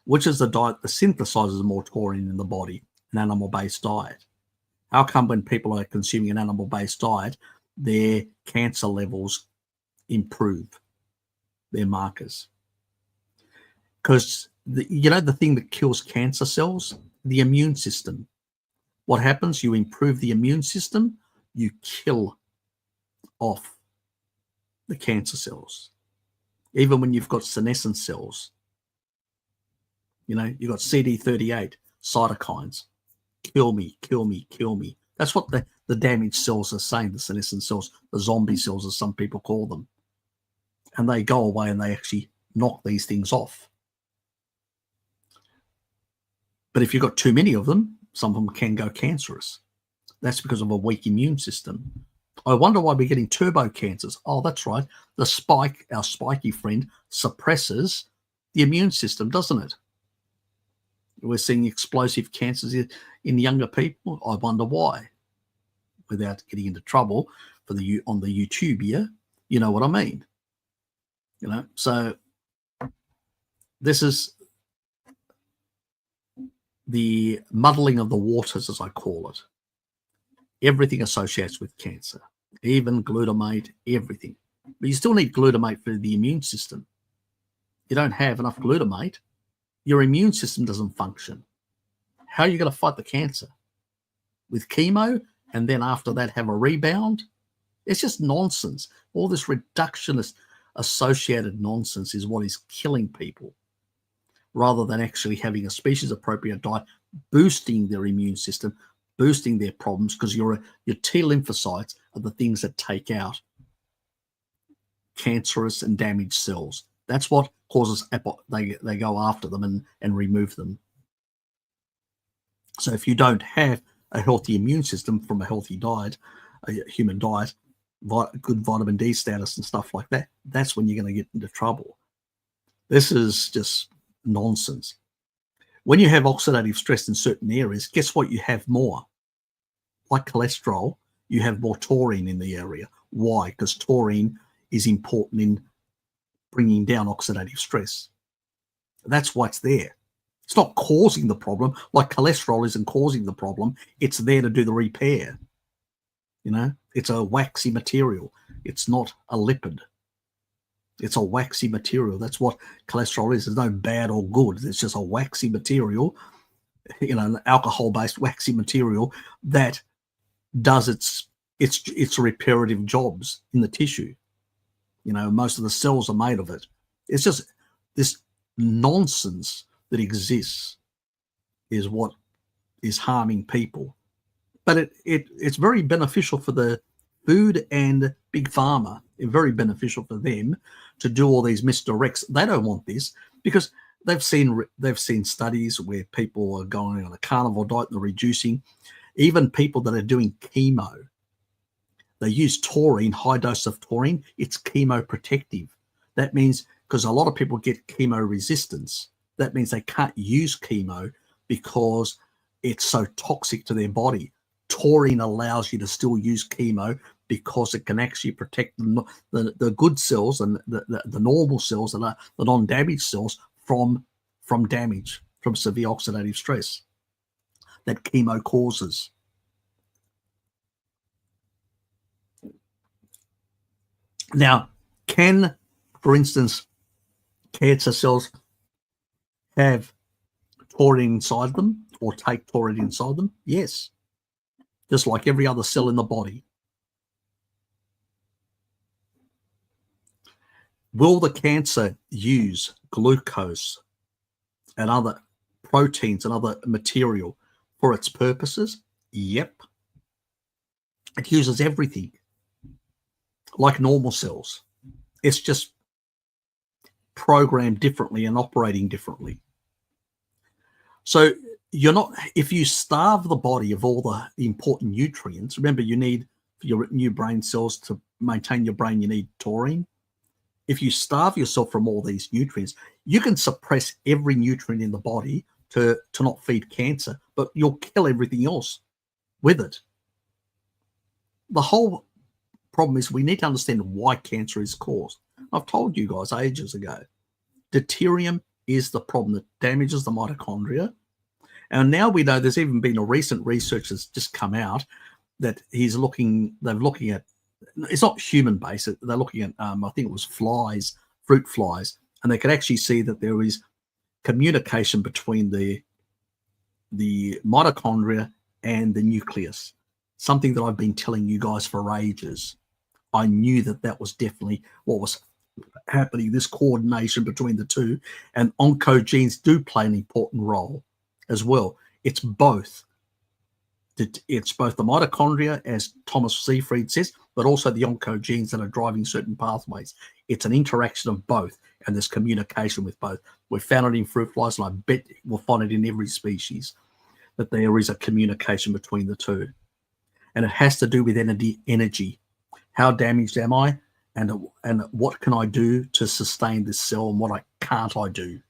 Which is the diet that synthesizes more taurine in the body? An animal-based diet. How come when people are consuming an animal-based diet, their cancer levels improve, their markers? Because, the thing that kills cancer cells? The immune system. What happens? You improve the immune system, you kill off the cancer cells. Even when you've got senescent cells, you've got CD38, cytokines. Kill me, kill me, kill me. That's what the damaged cells are saying, the senescent cells, the zombie cells, as some people call them. And they go away and they actually knock these things off. But if you've got too many of them, some of them can go cancerous. That's because of a weak immune system. I wonder why we're getting turbo cancers. Oh, that's right. The spike, our spiky friend, suppresses the immune system, doesn't it? We're seeing explosive cancers in younger people. I wonder why. Without getting into trouble on the YouTube here, you know what I mean. So this is the muddling of the waters, as I call it. Everything associates with cancer, even glutamate, everything. But you still need glutamate for the immune system. You don't have enough glutamate, your immune system doesn't function. How are you going to fight the cancer? With chemo, and then after that have a rebound? It's just nonsense. All this reductionist associated nonsense is what is killing people, rather than actually having a species-appropriate diet, boosting their immune system, boosting their problems, because your T lymphocytes are the things that take out cancerous and damaged cells. That's what causes they go after them and remove them. So if you don't have a healthy immune system from a healthy diet, a human diet, good vitamin D status and stuff like that, that's when you're going to get into trouble. This is just nonsense. When you have oxidative stress in certain areas, guess what you have more? Like cholesterol, you have more taurine in the area. Why? Because taurine is important in bringing down oxidative stress. That's why it's there. It's not causing the problem. Like cholesterol isn't causing the problem. It's there to do the repair. It's a waxy material. It's not a lipid. It's a waxy material. That's what cholesterol is. There's no bad or good. It's just a waxy material, an alcohol-based waxy material that does its reparative jobs in the tissue. Most of the cells are made of it. It's just this nonsense that exists is what is harming people. But it's very beneficial for the food and big pharma. It's very beneficial for them to do all these misdirects. They don't want this because they've seen studies where people are going on a carnivore diet and they're reducing. Even people that are doing chemo, they use taurine, high dose of taurine. It's chemoprotective. That means, because a lot of people get chemo resistance, that means they can't use chemo because it's so toxic to their body. Taurine allows you to still use chemo because it can actually protect the good cells and the normal cells, the non-damaged cells from damage, from severe oxidative stress that chemo causes. Now, can, for instance, cancer cells have taurine inside them or take taurine inside them? Yes, just like every other cell in the body. Will the cancer use glucose and other proteins and other material for its purposes? Yep. It uses everything like normal cells. It's just programmed differently and operating differently. So you're not, if you starve the body of all the important nutrients, remember you need, for your new brain cells to maintain your brain, you need taurine. If you starve yourself from all these nutrients, you can suppress every nutrient in the body to not feed cancer, but you'll kill everything else with it. The whole problem is we need to understand why cancer is caused. I've told you guys ages ago, deuterium is the problem that damages the mitochondria. And now we know there's even been a recent research that's just come out that they're looking at, it's not human based, they're looking at, I think it was flies, fruit flies, and they could actually see that there is communication between the mitochondria and the nucleus, something that I've been telling you guys for ages. I knew that that was definitely what was happening, this coordination between the two, and oncogenes do play an important role as well. It's both. It's both the mitochondria, as Thomas Seyfried says, but also the oncogenes that are driving certain pathways. It's an interaction of both, and there's communication with both. We've found it in fruit flies, and I bet we'll find it in every species, that there is a communication between the two. And it has to do with energy. How damaged am I? And what can I do to sustain this cell, and what can't I do?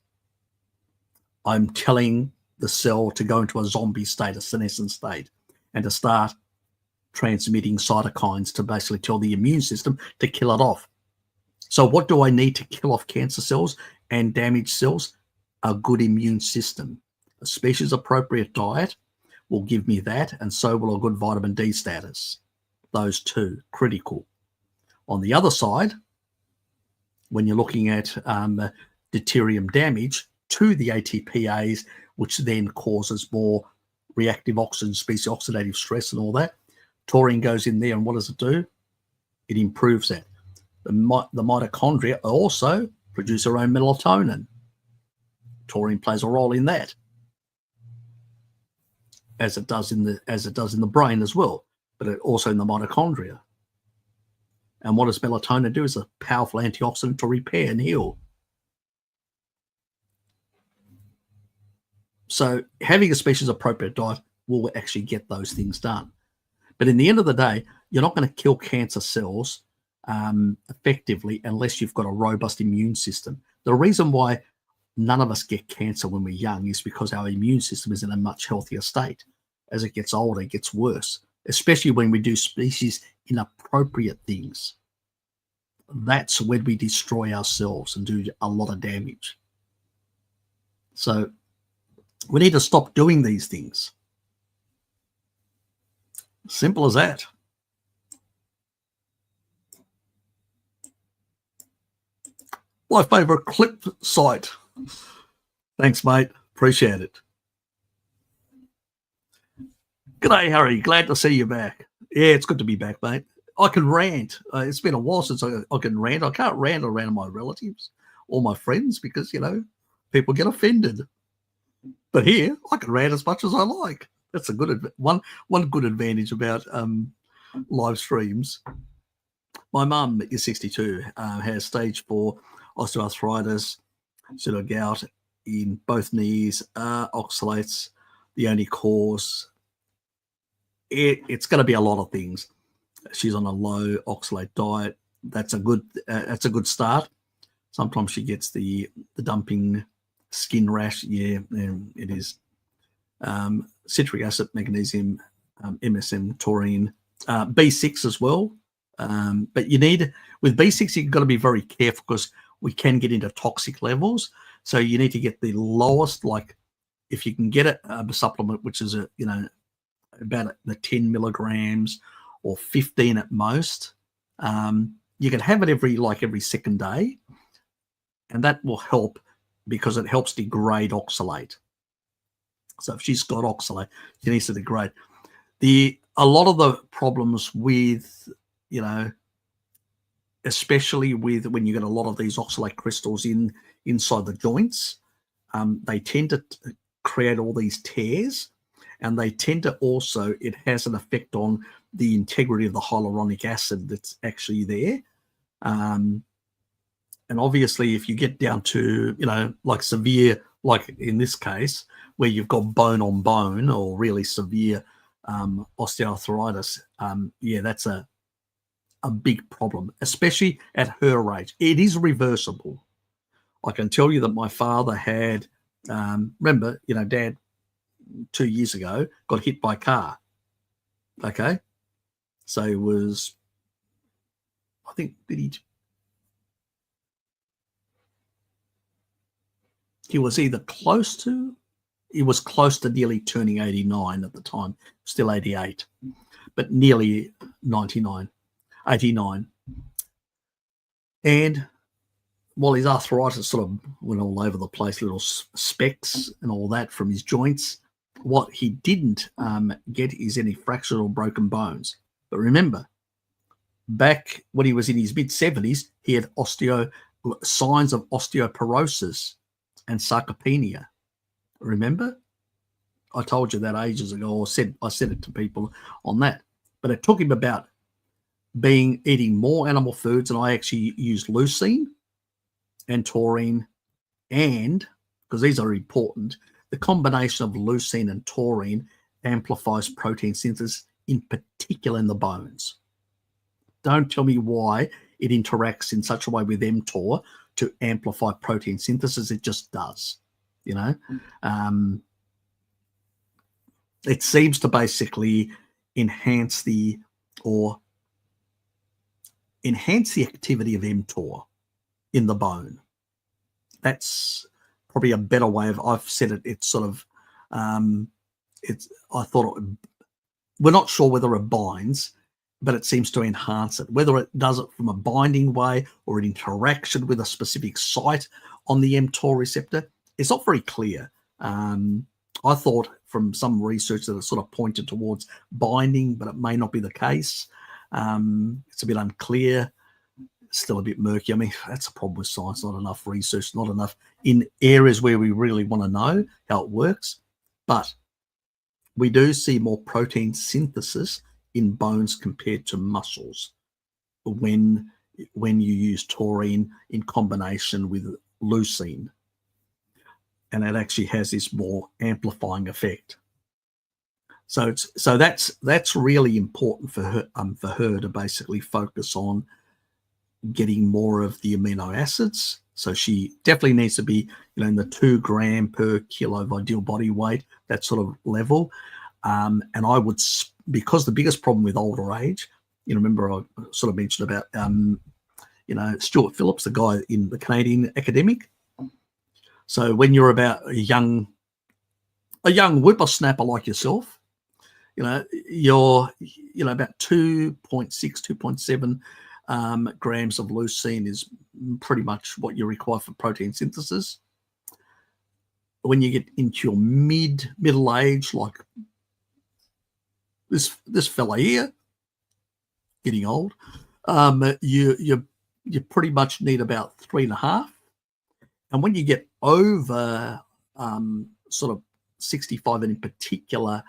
I'm telling the cell to go into a zombie state, a senescent state, and to start transmitting cytokines to basically tell the immune system to kill it off. So what do I need to kill off cancer cells and damaged cells? A good immune system. A species-appropriate diet will give me that, and so will a good vitamin D status. Those two, critical. On the other side, when you're looking at deuterium damage to the ATPase, which then causes more reactive oxygen species, oxidative stress and all that, taurine goes in there, and what does it do? It improves that. The mitochondria also produce their own melatonin. Taurine plays a role in that, as it does in the brain as well, but also in the mitochondria. And what does melatonin do? Is a powerful antioxidant to repair and heal. So having a species-appropriate diet will actually get those things done. But in the end of the day, you're not going to kill cancer cells effectively unless you've got a robust immune system. The reason why none of us get cancer when we're young is because our immune system is in a much healthier state. As it gets older, it gets worse, especially when we do species-inappropriate things. That's when we destroy ourselves and do a lot of damage. So we need to stop doing these things. Simple as that. My favorite clip site. Thanks, mate. Appreciate it. G'day, Harry. Glad to see you back. Yeah, it's good to be back, mate. I can rant. It's been a while since I can rant. I can't rant around my relatives or my friends because, you know, people get offended. But here, I can rant as much as I like. That's a good one good advantage about live streams. My mum is 62, has stage 4 osteoarthritis, pseudogout in both knees, oxalates, the only cause. It's going to be a lot of things. She's on a low oxalate diet. That's a good start. Sometimes she gets the dumping skin rash. Yeah, it is. Citric acid, magnesium, MSM, taurine, B6 as well. But you need, with B6, you've got to be very careful because we can get into toxic levels. So you need to get the lowest, like if you can get a supplement, which is about the 10 milligrams or 15 at most. You can have it every second day, and that will help because it helps degrade oxalate. So if she's got oxalate, she needs to degrade. A lot of the problems with, especially with when you get a lot of these oxalate crystals inside the joints. They tend to create all these tears, and they tend to also, it has an effect on the integrity of the hyaluronic acid that's actually there. And obviously, if you get down to, like severe, like in this case, where you've got bone on bone or really severe osteoarthritis, yeah, that's a big problem, especially at her age. It is reversible. I can tell you that my father had, remember, Dad 2 years ago got hit by a car. Okay. So he was, I think, he was either close to nearly turning 89 at the time, still 88, but nearly 89. And while his arthritis sort of went all over the place, little specks and all that from his joints, what he didn't get is any fractured or broken bones. But remember, back when he was in his mid-70s, he had signs of osteoporosis and sarcopenia. Remember? I told you that ages ago, or I said it to people on that. But it took him about eating more animal foods, and I actually used leucine and taurine, and because these are important, the combination of leucine and taurine amplifies protein synthesis, in particular in the bones. Don't tell me why it interacts in such a way with mTOR to amplify protein synthesis. It just does, It seems to basically enhance the activity of mTOR in the bone. That's probably a better way of, I've said it, it's sort of, we're not sure whether it binds, but it seems to enhance it. Whether it does it from a binding way or an interaction with a specific site on the mTOR receptor, it's not very clear. I thought from some research that it sort of pointed towards binding, but it may not be the case. It's a bit unclear, still a bit murky. I mean, that's a problem with science, not enough research, not enough in areas where we really want to know how it works. But we do see more protein synthesis in bones compared to muscles when you use taurine in combination with leucine. And it actually has this more amplifying effect. So that's really important for her to basically focus on getting more of the amino acids. So she definitely needs to be, in the 2 gram per kilo of ideal body weight, that sort of level. And I would, because the biggest problem with older age, remember I sort of mentioned about, Stuart Phillips, the guy in the Canadian academic. So when you're about a young whippersnapper like yourself, you're, about 2.6, 2.7 grams of leucine is pretty much what you require for protein synthesis. When you get into your middle age, like this fella here, getting old, you pretty much need about 3.5. And when you get over sort of 65, and in particular,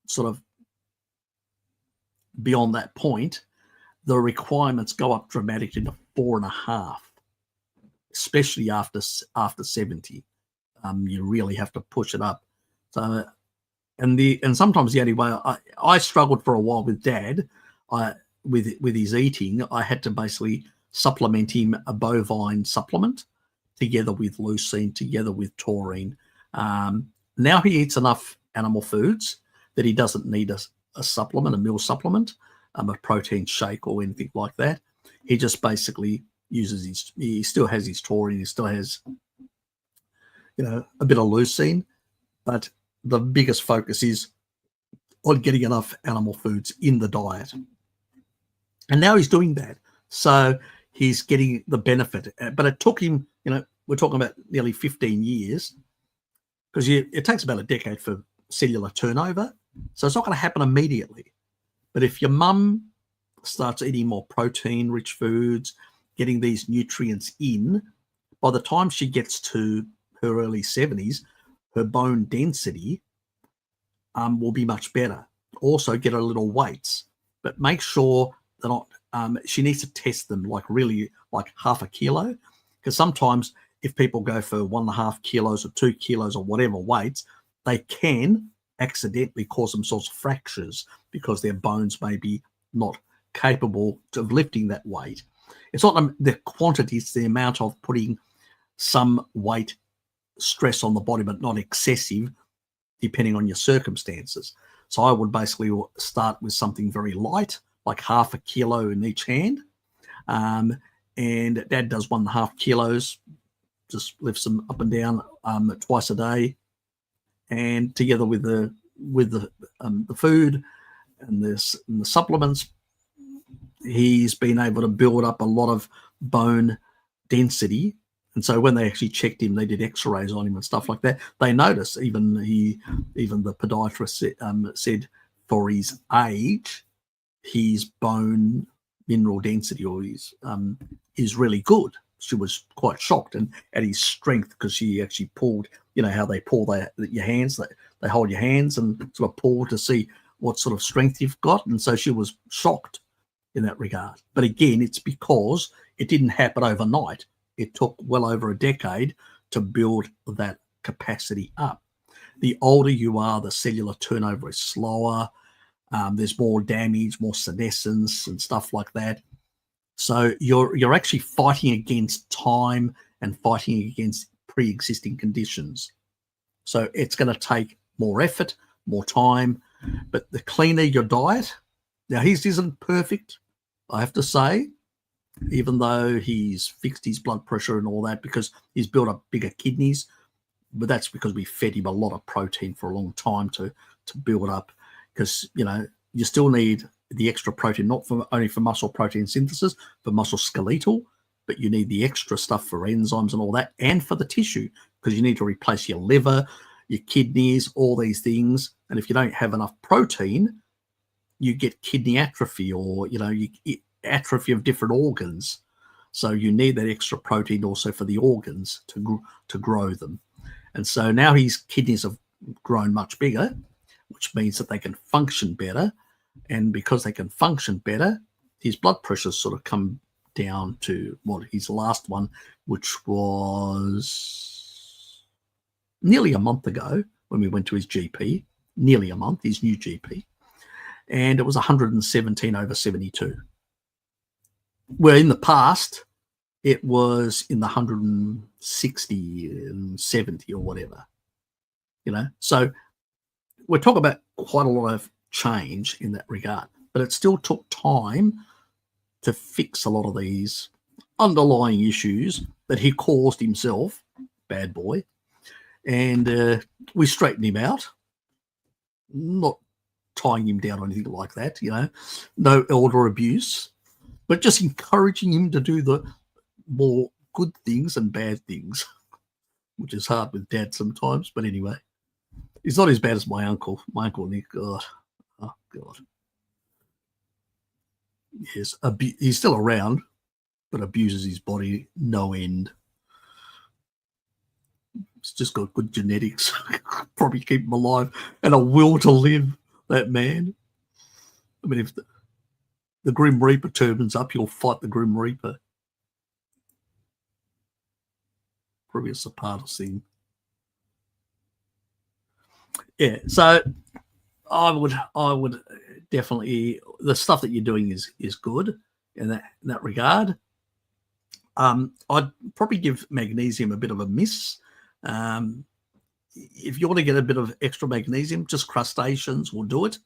sort of beyond that point, the requirements go up dramatically to 4.5, especially after 70. You really have to push it up. So, and sometimes the only way I struggled for a while with Dad, with his eating, I had to basically supplement him a bovine supplement together with leucine, together with taurine. Now he eats enough animal foods that he doesn't need a supplement, a meal supplement, a protein shake or anything like that. He just basically uses he still has his taurine, he still has, a bit of leucine, but the biggest focus is on getting enough animal foods in the diet. And now he's doing that. So he's getting the benefit. But it took him, we're talking about nearly 15 years, because it takes about a decade for cellular turnover. So it's not going to happen immediately. But if your mum starts eating more protein-rich foods, getting these nutrients in, by the time she gets to her early 70s, her bone density will be much better. Also, get her little weights, but make sure they're not. She needs to test them really like half a kilo, because sometimes if people go for 1.5 kilos or 2 kilos or whatever weights, they can accidentally cause themselves fractures because their bones may be not capable of lifting that weight. It's not the quantity, it's the amount of putting some weight stress on the body, but not excessive, depending on your circumstances. So I would basically start with something very light, like half a kilo in each hand. And Dad does 1.5 kilos, just lifts them up and down twice a day. And together with the food and the supplements, he's been able to build up a lot of bone density. And so when they actually checked him, they did x-rays on him and stuff like that, they noticed, even the podiatrist said for his age, his bone mineral density is really good. She was quite shocked, and at his strength, because she actually pulled, how they pull your hands, they hold your hands and sort of pull to see what sort of strength you've got. And so she was shocked in that regard. But again, it's because it didn't happen overnight. It took well over a decade to build that capacity up. The older you are, the cellular turnover is slower. There's more damage, more senescence and stuff like that. So you're actually fighting against time and fighting against pre-existing conditions. So it's going to take more effort, more time. But the cleaner your diet, now his isn't perfect, I have to say, even though he's fixed his blood pressure and all that, because he's built up bigger kidneys. But that's because we fed him a lot of protein for a long time to build up, because, you still need the extra protein, not only for muscle protein synthesis, for muscle skeletal, but you need the extra stuff for enzymes and all that, and for the tissue, because you need to replace your liver, your kidneys, all these things. And if you don't have enough protein, you get kidney atrophy, or, you atrophy of different organs. So you need that extra protein also for the organs to grow them. And so now his kidneys have grown much bigger, which means that they can function better. And because they can function better, his blood pressure's sort of come down to his last one, which was nearly a month ago when we went to his GP, nearly a month, his new GP. And it was 117/72. Where in the past, it was in the 160 and 70 or whatever, So we're talking about quite a lot of change in that regard, but it still took time to fix a lot of these underlying issues that he caused himself, bad boy. And we straightened him out, not tying him down or anything like that, no elder abuse, but just encouraging him to do the more good things and bad things, which is hard with Dad sometimes. But anyway, he's not as bad as my uncle. My uncle Nick, oh God. Yes, he's still around, but abuses his body no end. He's just got good genetics, probably keep him alive, and a will to live, that man. I mean, if the Grim Reaper turns up, you'll fight the Grim Reaper. Probably a Serpanos thing. Yeah, so I would definitely, the stuff that you're doing is good in that regard. I'd probably give magnesium a bit of a miss. If you want to get a bit of extra magnesium, just crustaceans will do it.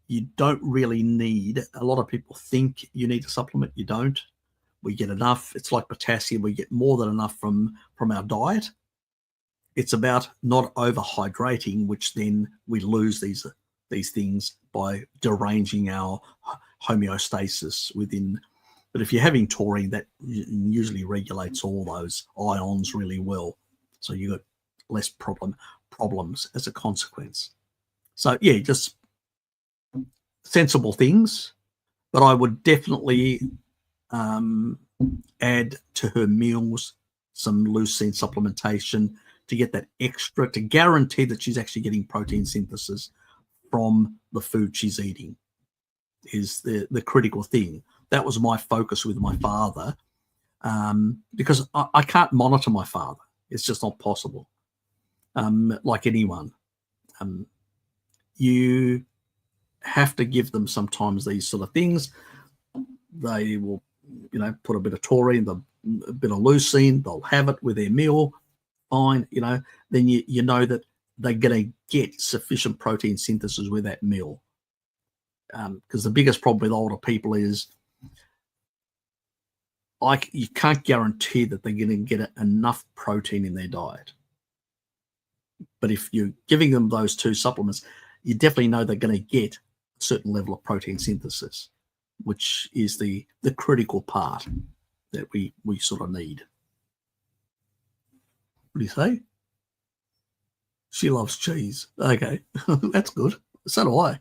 You don't really need, a lot of people think you need a supplement. You don't. We get enough. It's like potassium. We get more than enough from our diet. It's about not overhydrating, which then we lose these things by deranging our homeostasis within. But if you're having taurine, that usually regulates all those ions really well. So you got less problems as a consequence. So yeah, just sensible things, but I would definitely add to her meals some leucine supplementation to get that extra, to guarantee that she's actually getting protein synthesis from the food she's eating, is the critical thing. That was my focus with my father, because I can't monitor my father. It's just not possible. Like anyone, you have to give them sometimes these sort of things. They will, put a bit of taurine, a bit of leucine, they'll have it with their meal, fine, then you know that they're going to get sufficient protein synthesis with that meal. Because the biggest problem with older people is you can't guarantee that they're going to get enough protein in their diet. But if you're giving them those two supplements, you definitely know they're going to get a certain level of protein synthesis, which is the critical part that we sort of need. What do you say? She loves cheese. Okay, that's good. So do I.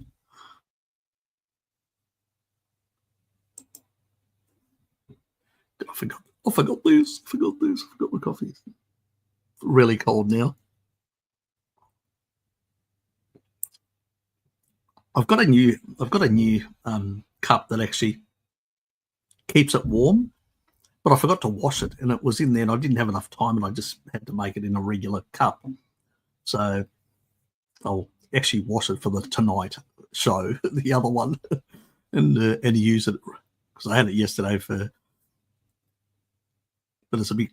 I forgot this. I forgot my coffee. It's really cold now. I've got a new cup that actually keeps it warm, but I forgot to wash it, and it was in there, and I didn't have enough time, and I just had to make it in a regular cup. So I'll actually wash it for the tonight show, the other one, and use it, because I had it yesterday but it's a bit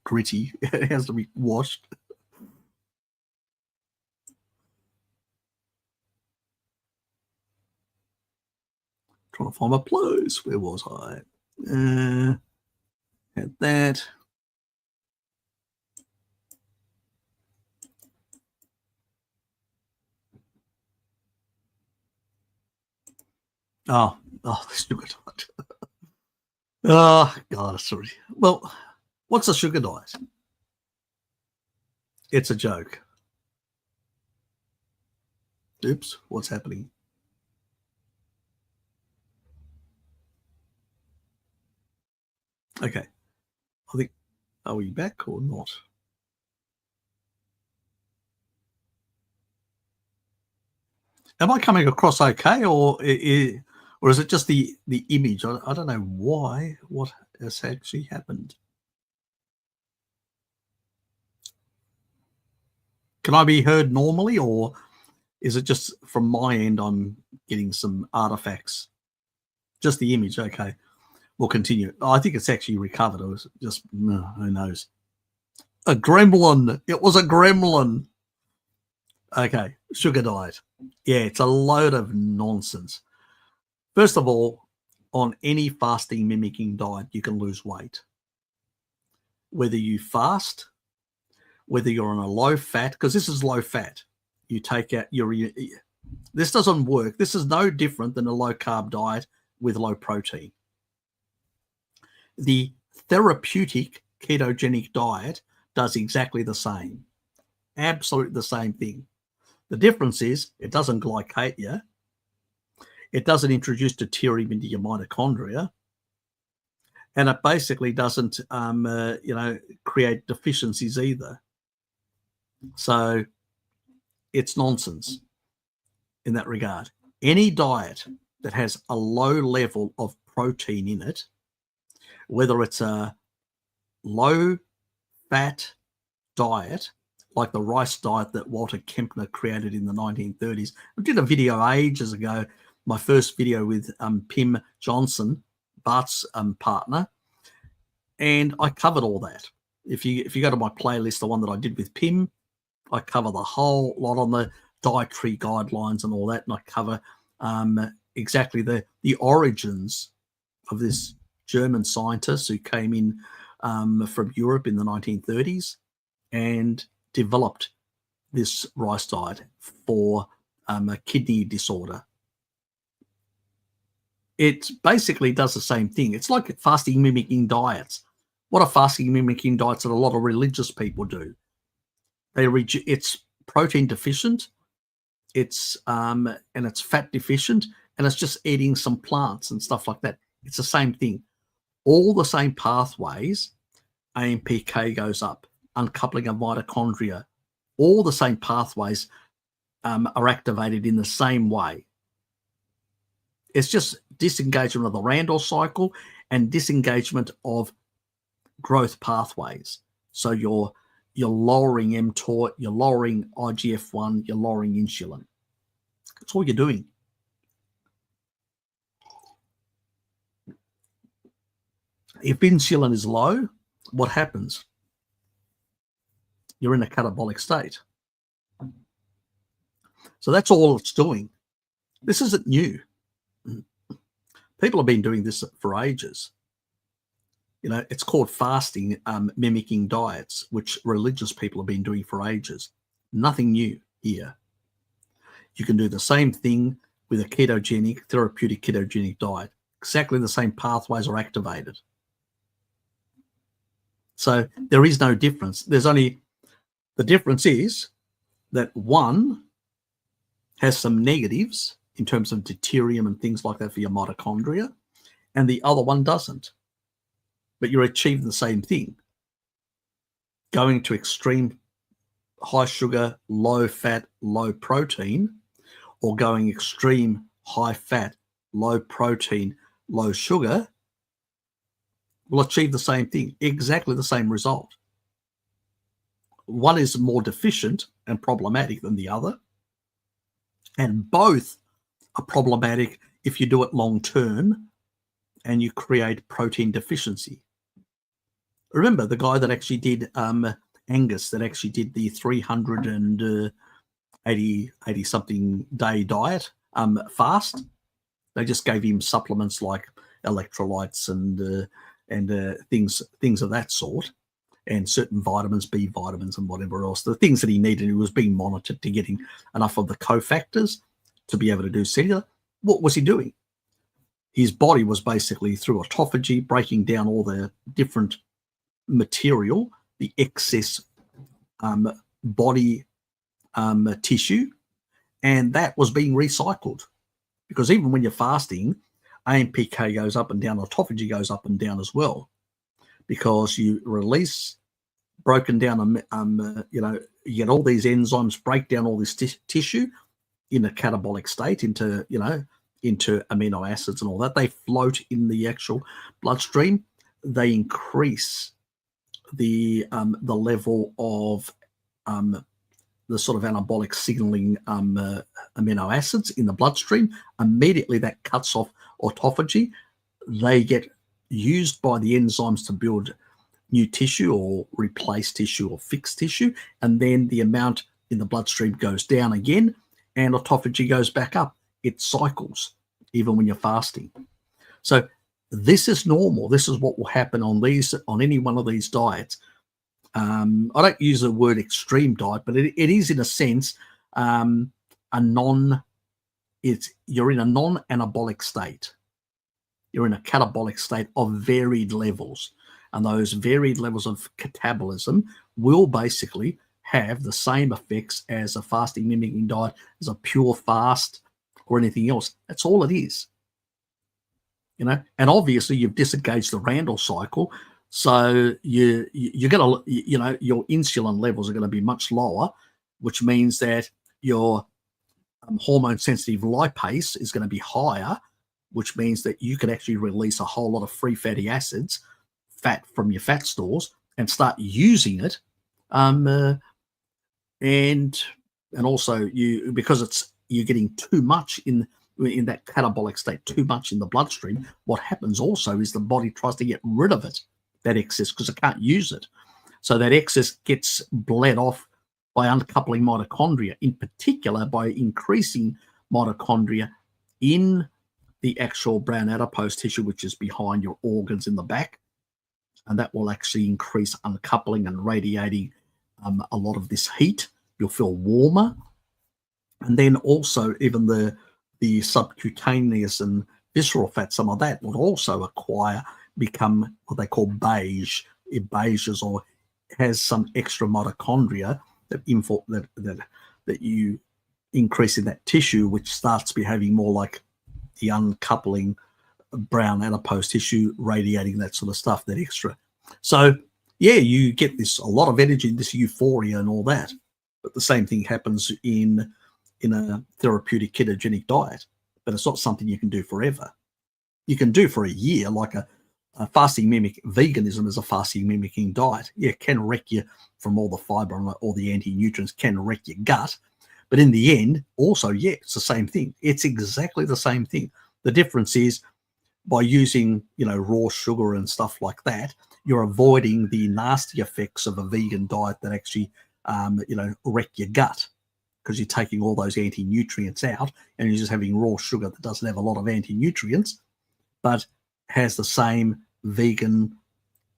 gritty. It has to be washed. Trying to find my place. Where was I? Had that. Oh, the sugar diet. Oh, God, sorry. Well, what's a sugar diet? It's a joke. Oops, what's happening? Okay. I think, are we back or not? Am I coming across okay, or is it just the image? I don't know why. What has actually happened? Can I be heard normally, or is it just from my end I'm getting some artifacts? Just the image, okay. We'll continue. I think it's actually recovered. It was just, who knows. A gremlin. It was a gremlin. Okay, sugar diet. Yeah, it's a load of nonsense. First of all, on any fasting mimicking diet, you can lose weight. Whether you fast, whether you're on a low fat, because this is low fat, you take out this doesn't work. This is no different than a low carb diet with low protein. The therapeutic ketogenic diet does exactly the same. Absolutely the same thing. The difference is it doesn't glycate you. It doesn't introduce deuterium into your mitochondria. And it basically doesn't, create deficiencies either. So it's nonsense in that regard. Any diet that has a low level of protein in it, whether it's a low-fat diet, like the rice diet that Walter Kempner created in the 1930s. I did a video ages ago, my first video with Pim Johnson, Bart's partner, and I covered all that. If you go to my playlist, the one that I did with Pim, I cover the whole lot on the dietary guidelines and all that, and I cover exactly the origins of this German scientist who came in from Europe in the 1930s and developed this rice diet for a kidney disorder. It basically does the same thing. It's like fasting mimicking diets. What are fasting mimicking diets that a lot of religious people do? It's protein deficient, it's and it's fat deficient, and it's just eating some plants and stuff like that. It's the same thing. All the same pathways, AMPK goes up, uncoupling of mitochondria, all the same pathways are activated in the same way. It's just disengagement of the Randall cycle and disengagement of growth pathways. So you're lowering mTOR, you're lowering IGF-1, you're lowering insulin. That's all you're doing. If insulin is low, what happens? You're in a catabolic state. So that's all it's doing. This isn't new. People have been doing this for ages. You know, it's called fasting, mimicking diets, which religious people have been doing for ages. Nothing new here. You can do the same thing with a ketogenic, therapeutic ketogenic diet. Exactly the same pathways are activated. So there is no difference. There's only, the difference is that one has some negatives in terms of deuterium and things like that for your mitochondria, and the other one doesn't. But you're achieving the same thing. Going to extreme high sugar, low fat, low protein, or going extreme high fat, low protein, low sugar will achieve the same thing, exactly the same result. One is more deficient and problematic than the other, and both are problematic if you do it long term and you create protein deficiency. Remember the guy that actually did, Angus, that actually did the 380 something day diet fast. They just gave him supplements like electrolytes and things of that sort, and certain vitamins, B vitamins and whatever else, the things that he needed. He was being monitored to getting enough of the cofactors to be able to do cellular. What was he doing? His body was basically through autophagy, breaking down all the different material, the excess body tissue, and that was being recycled. Because even when you're fasting, AMPK goes up and down, autophagy goes up and down as well, because you release broken down, you know, you get all these enzymes break down all this tissue in a catabolic state into, you know, into amino acids and all that. They float in the actual bloodstream. They increase the level of the sort of anabolic signaling amino acids in the bloodstream. Immediately that cuts off autophagy. They get used by the enzymes to build new tissue or replace tissue or fix tissue, and then the amount in the bloodstream goes down again and autophagy goes back up. It cycles even when you're fasting. So this is normal. This is what will happen on any one of these diets. I don't use the word extreme diet, but it is in a sense you're in a non-anabolic state. You're in a catabolic state of varied levels, and those varied levels of catabolism will basically have the same effects as a fasting mimicking diet, as a pure fast or anything else. That's all it is. You know, and obviously you've disengaged the Randall cycle, so you're going to, you know, your insulin levels are going to be much lower, which means that your hormone sensitive lipase is going to be higher, which means that you can actually release a whole lot of free fatty acids, fat from your fat stores, and start using it. And also because you're getting too much in that catabolic state, too much in the bloodstream. What happens also is the body tries to get rid of it, that excess, because it can't use it. So that excess gets bled off by uncoupling mitochondria, in particular by increasing mitochondria in the actual brown adipose tissue, which is behind your organs in the back. And that will actually increase uncoupling and radiating a lot of this heat. You'll feel warmer. And then also even the subcutaneous and visceral fat, some of that will also become what they call beige. It beiges or has some extra mitochondria that you increase in that tissue, which starts behaving more like the uncoupling brown adipose tissue, radiating that sort of stuff, that extra. So yeah, you get a lot of energy, this euphoria and all that. But the same thing happens in a therapeutic ketogenic diet. But it's not something you can do forever. You can do for a year, like a fasting mimic. Veganism is a fasting mimicking diet. Yeah, it can wreck you from all the fiber and all the anti-nutrients, can wreck your gut. But in the end, also, yeah, it's the same thing. It's exactly the same thing. The difference is by using, raw sugar and stuff like that, you're avoiding the nasty effects of a vegan diet that actually, wreck your gut, because you're taking all those anti-nutrients out and you're just having raw sugar that doesn't have a lot of anti-nutrients, but has the same vegan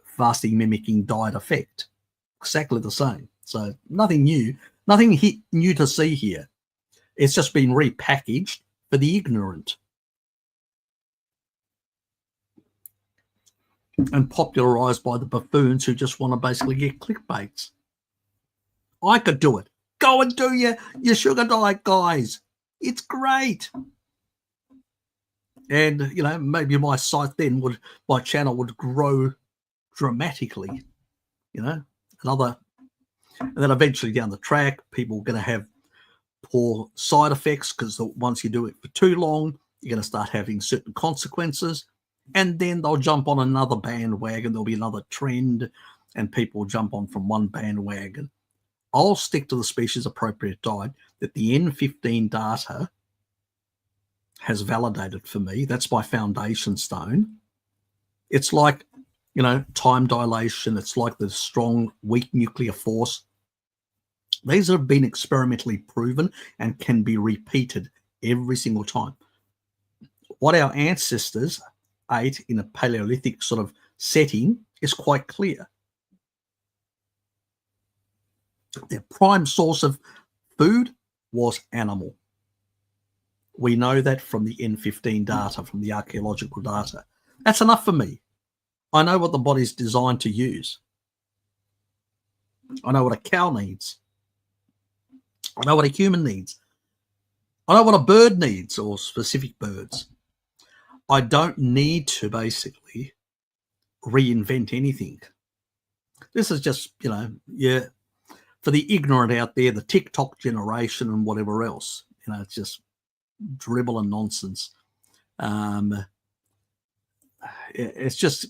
fasting mimicking diet effect. Exactly the same. So nothing new to see here. It's just been repackaged for the ignorant and popularized by the buffoons who just want to basically get clickbaits. I could do it. Go and do your sugar diet, guys. It's great. And, maybe my channel would grow dramatically, and then eventually down the track, people are going to have poor side effects, because once you do it for too long, you're going to start having certain consequences, and then they'll jump on another bandwagon. There'll be another trend, and people will jump on from one bandwagon. I'll stick to the species appropriate diet that the N15 data has validated for me. That's my foundation stone. It's like, time dilation. It's like the strong, weak nuclear force. These have been experimentally proven and can be repeated every single time. What our ancestors ate in a Paleolithic sort of setting is quite clear. Their prime source of food was animal. We know that from the N15 data, from the archaeological data. That's enough for me. I know what the body's designed to use. I know what a cow needs. I know what a human needs. I know what a bird needs, or specific birds. I don't need to basically reinvent anything. This is just, for the ignorant out there, the TikTok generation and whatever else. It's just dribble and nonsense. It's just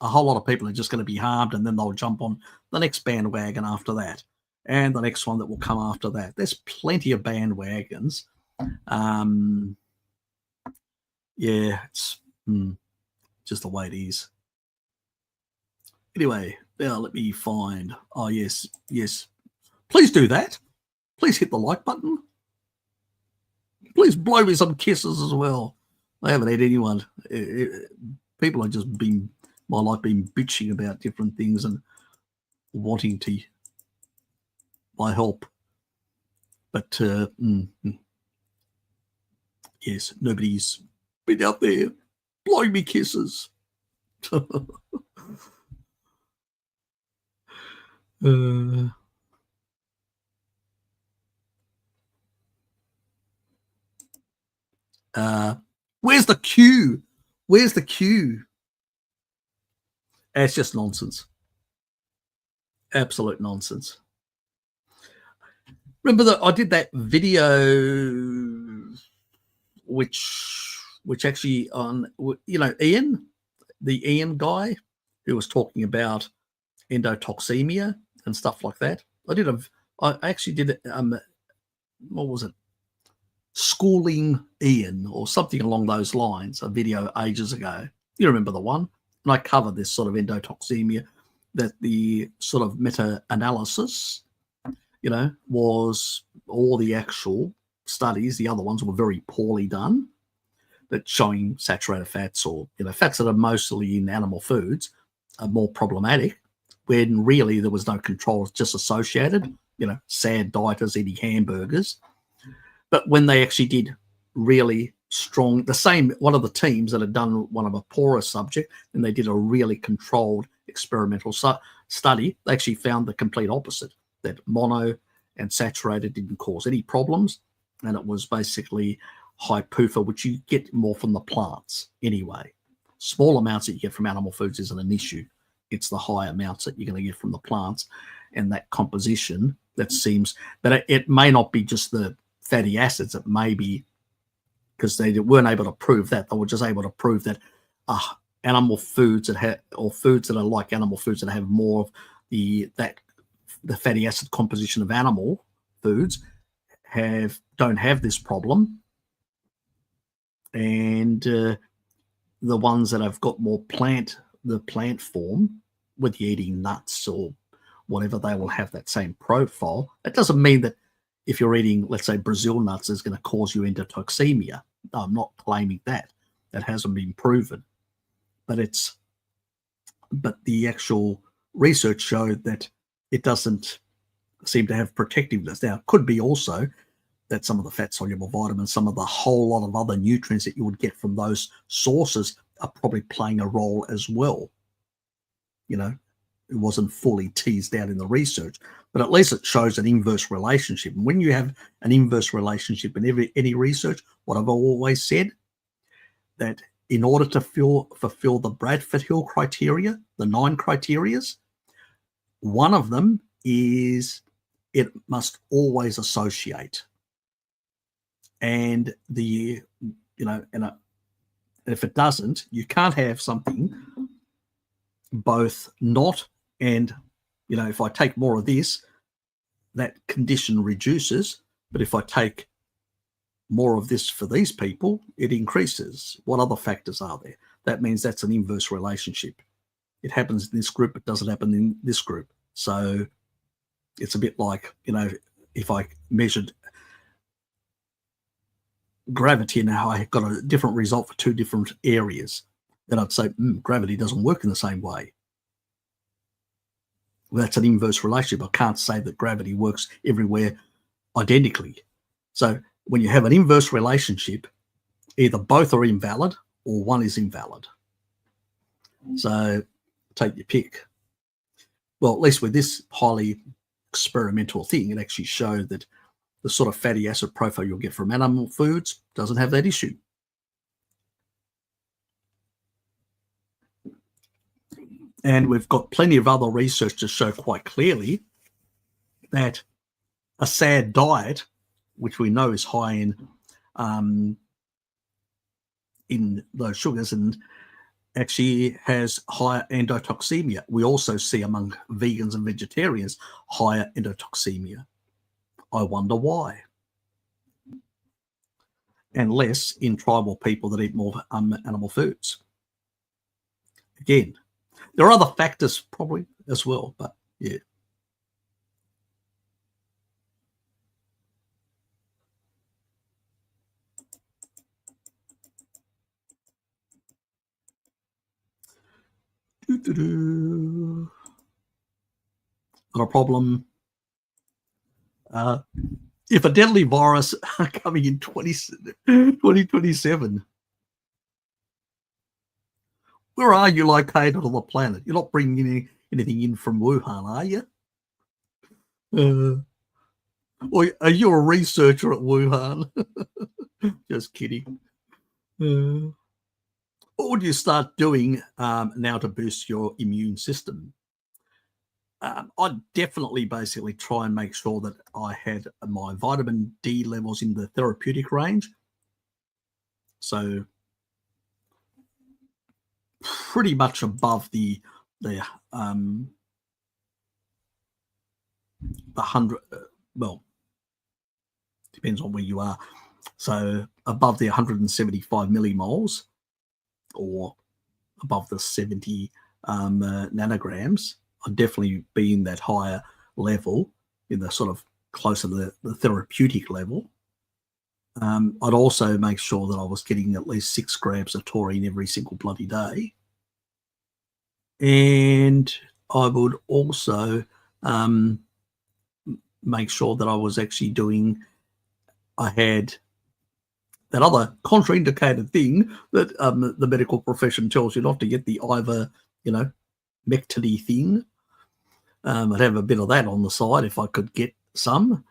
a whole lot of people are just going to be harmed, and then they'll jump on the next bandwagon after that, and the next one that will come after that. There's plenty of bandwagons. It's just the way it is. Anyway, now let me find. Oh, yes. Please do that. Please hit the like button. Please blow me some kisses as well. I haven't had anyone. People have just been, my life, been bitching about different things and wanting my help. But yes, nobody's been out there blowing me kisses. Where's the queue? Where's the queue? It's just nonsense. Absolute nonsense. Remember that I did that video, which actually on, Ian, the Ian guy who was talking about endotoxemia and stuff like that. I actually did what was it? Schooling Ian or something along those lines, a video ages ago. You remember the one? And I covered this sort of endotoxemia, that the sort of meta-analysis, was all the actual studies. The other ones were very poorly done, that showing saturated fats or, fats that are mostly in animal foods are more problematic, when really there was no control. It's just associated, sad dieters eating hamburgers. But when they actually did really strong, one of the teams that had done one of a poorer subject, and they did a really controlled experimental study, they actually found the complete opposite, that mono and saturated didn't cause any problems. And it was basically high PUFA, which you get more from the plants anyway. Small amounts that you get from animal foods isn't an issue. It's the high amounts that you're going to get from the plants and that composition that seems, but it may not be just the fatty acids. It may be because they weren't able to prove that. They were just able to prove that animal foods that have, or foods that are like animal foods that have more of the fatty acid composition of animal foods don't have this problem, and the ones that have got more the plant form, whether you're eating nuts or whatever, they will have that same profile. It doesn't mean that if you're eating, let's say, Brazil nuts, is going to cause you endotoxemia. I'm not claiming that. That hasn't been proven. But the actual research showed that it doesn't seem to have protectiveness. Now, it could be also that some of the fat-soluble vitamins, some of the whole lot of other nutrients that you would get from those sources are probably playing a role as well. You know, it wasn't fully teased out in the research, but at least it shows an inverse relationship. And when you have an inverse relationship in any research, what I've always said, that in order to fulfill the Bradford-Hill criteria, the 9 criterias, one of them is it must always associate. And and if it doesn't, you can't have something both not and, if I take more of this, that condition reduces. But if I take more of this for these people, it increases. What other factors are there? That means that's an inverse relationship. It happens in this group, it doesn't happen in this group. So it's a bit like, if I measured gravity and how I got a different result for 2 different areas, then I'd say gravity doesn't work in the same way. Well, that's an inverse relationship. I can't say that gravity works everywhere identically. So when you have an inverse relationship, either both are invalid or one is invalid. So take your pick. Well, at least with this highly experimental thing, it actually showed that the sort of fatty acid profile you'll get from animal foods doesn't have that issue. And we've got plenty of other research to show quite clearly that a SAD diet, which we know is high in those sugars, and actually has higher endotoxemia. We also see among vegans and vegetarians higher endotoxemia. I wonder why. And less in tribal people that eat more animal foods. Again, there are other factors probably as well, but yeah. Got a problem. If a deadly virus coming in 2027, where are you located on the planet? You're not bringing anything in from Wuhan, are you? Or are you a researcher at Wuhan? Just kidding. What would you start doing now to boost your immune system? I'd definitely basically try and make sure that I had my vitamin D levels in the therapeutic range. So pretty much above the 100, well, depends on where you are. So above the 175 millimoles or above the 70 nanograms. I'd definitely be in that higher level, in the sort of closer to the therapeutic level. I'd also make sure that I was getting at least 6 grams of taurine every single bloody day. And I would also make sure that I was actually I had that other contraindicated thing that the medical profession tells you not to get, the ivermectin thing. I'd have a bit of that on the side if I could get some.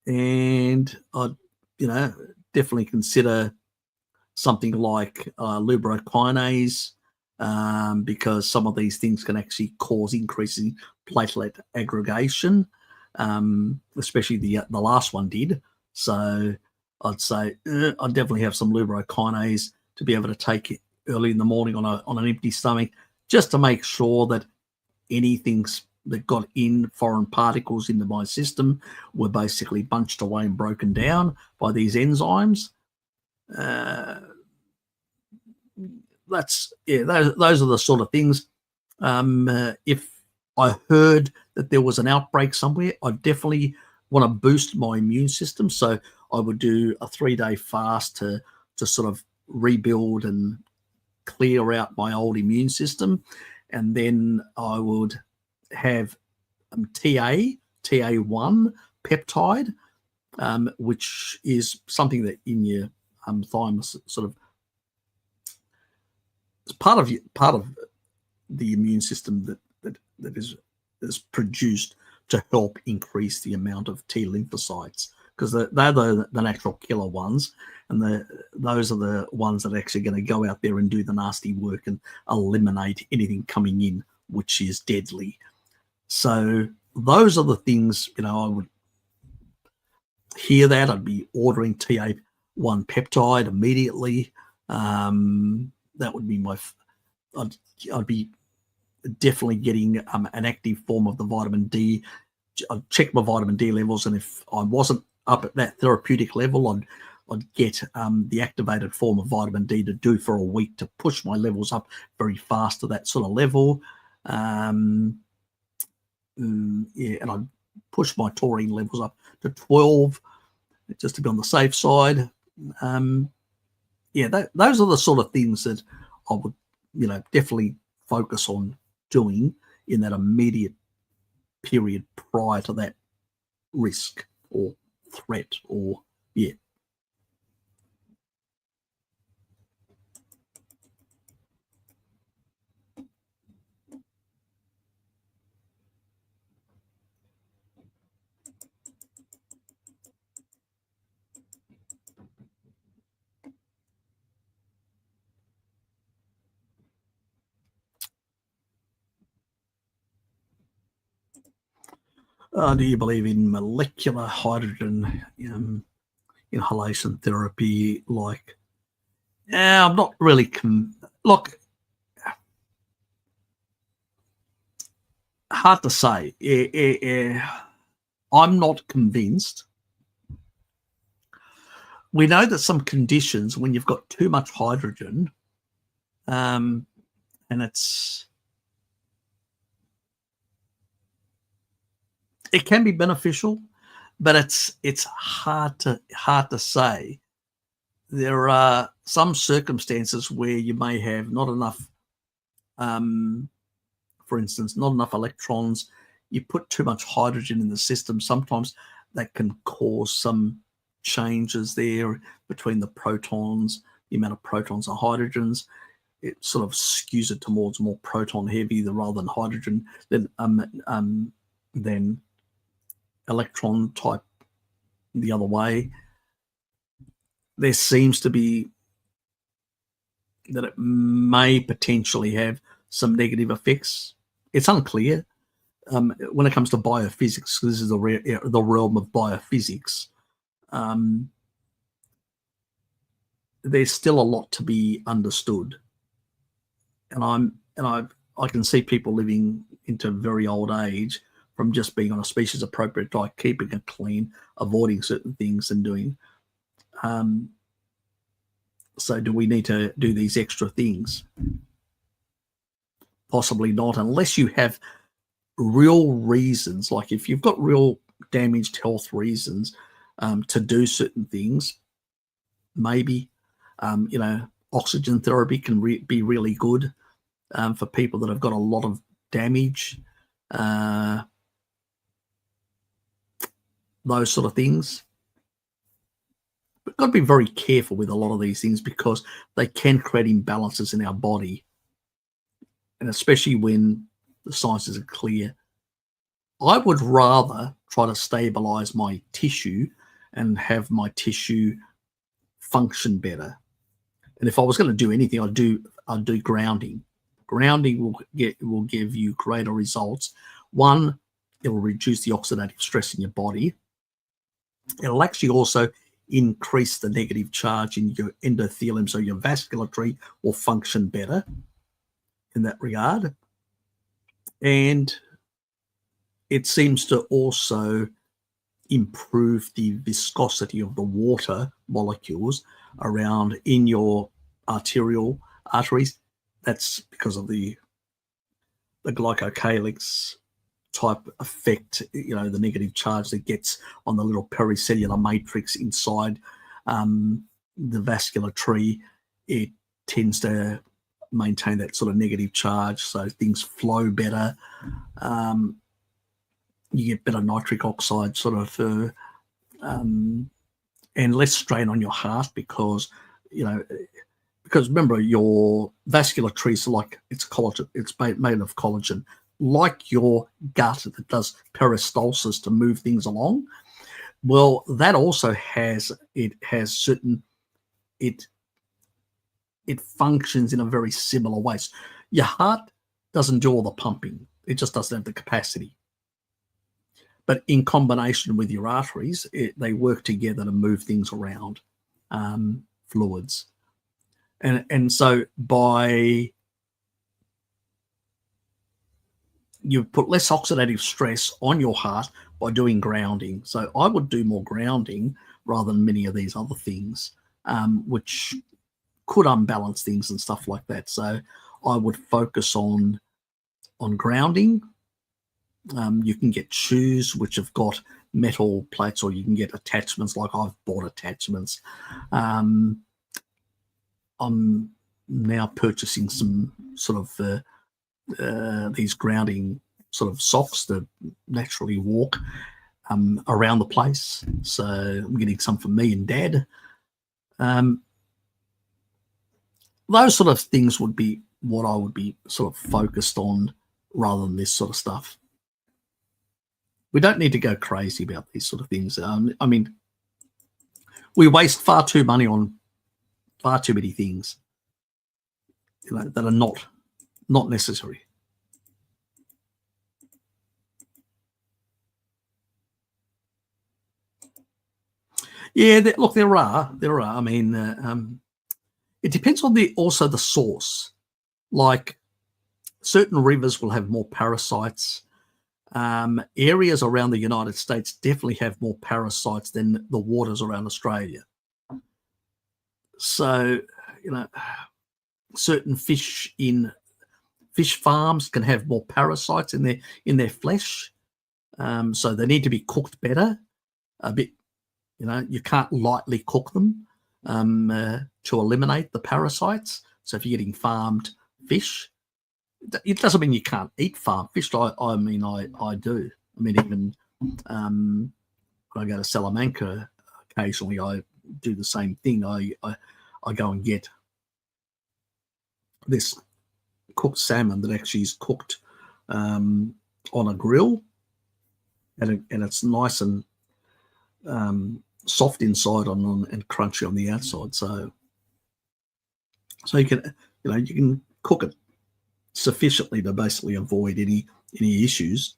And I'd, definitely consider something like lubricase, because some of these things can actually cause increasing platelet aggregation, especially the last one did. So I'd say I'd definitely have some lubricase to be able to take it early in the morning on an empty stomach, just to make sure that anything that got in foreign particles into my system were basically bunched away and broken down by these enzymes. Those are the sort of things. If I heard that there was an outbreak somewhere, I definitely want to boost my immune system. So I would do a 3-day fast to sort of rebuild and clear out my old immune system. And then I would have TA1 peptide, which is something that in your thymus sort of, it's part of the immune system that is produced to help increase the amount of T lymphocytes, because they're the natural killer ones, and those are the ones that are actually going to go out there and do the nasty work and eliminate anything coming in which is deadly. So those are the things, I would hear that, I'd be ordering TA1 peptide immediately. That would be I'd be definitely getting an active form of the vitamin D. I'd check my vitamin D levels, and if I wasn't up at that therapeutic level, I'd get the activated form of vitamin D to do for a week to push my levels up very fast to that sort of level. And I'd push my taurine levels up to 12 just to be on the safe side. Those are the sort of things that I would, definitely focus on doing in that immediate period prior to that risk or threat or. Do you believe in molecular hydrogen inhalation therapy? I'm not really look, hard to say. I'm not convinced. We know that some conditions, when you've got too much hydrogen, and it can be beneficial, but it's hard to say. There are some circumstances where you may have not enough, for instance, not enough electrons. You put too much hydrogen in the system. Sometimes that can cause some changes there between the protons, the amount of protons and hydrogens. It sort of skews it towards more proton heavy rather than hydrogen than electron type the other way. There seems to be that it may potentially have some negative effects. It's unclear. When it comes to biophysics, this is the realm of biophysics. There's still a lot to be understood, and I can see people living into very old age from just being on a species appropriate diet, keeping it clean, avoiding certain things and doing. So do we need to do these extra things? Possibly not, unless you have real reasons. Like if you've got real damaged health reasons to do certain things, maybe, oxygen therapy can be really good for people that have got a lot of damage. Those sort of things. But got to be very careful with a lot of these things because they can create imbalances in our body. And especially when the science isn't clear. I would rather try to stabilize my tissue and have my tissue function better. And if I was going to do anything, I'd do grounding. Grounding will give you greater results. One, it will reduce the oxidative stress in your body. It'll actually also increase the negative charge in your endothelium, so your vascular tree will function better in that regard. And it seems to also improve the viscosity of the water molecules around in your arteries. That's because of the glycocalyx type effect, the negative charge that gets on the little pericellular matrix inside the vascular tree. It tends to maintain that sort of negative charge, so things flow better. You get better nitric oxide and less strain on your heart because remember, your vascular trees are like, it's collagen, it's made of collagen, like your gut that does peristalsis to move things along. Well, that also it functions in a very similar way. So your heart doesn't do all the pumping, it just doesn't have the capacity. But in combination with your arteries, they work together to move things around, fluids. And so you put less oxidative stress on your heart by doing grounding. So I would do more grounding rather than many of these other things, which could unbalance things and stuff like that. So I would focus on grounding. You can get shoes which have got metal plates, or you can get attachments, like I've bought attachments. I'm now purchasing some sort of these grounding sort of socks that naturally walk around the place. So I'm getting some for me and Dad. Those sort of things would be what I would be sort of focused on rather than this sort of stuff. We don't need to go crazy about these sort of things. I mean, we waste far too money on far too many things, that are not necessary. Yeah, look, there are. I mean, it depends on also the source. Like, certain rivers will have more parasites. Areas around the United States definitely have more parasites than the waters around Australia. So, certain fish in fish farms can have more parasites in their flesh. So they need to be cooked better a bit. You can't lightly cook them to eliminate the parasites. So if you're getting farmed fish, it doesn't mean you can't eat farm fish. I mean, I do. I mean, even when I go to Salamanca, occasionally I do the same thing. I go and get this cooked salmon that actually is cooked on a grill, and it's nice and soft inside and crunchy on the outside. So you can cook it sufficiently to basically avoid any issues.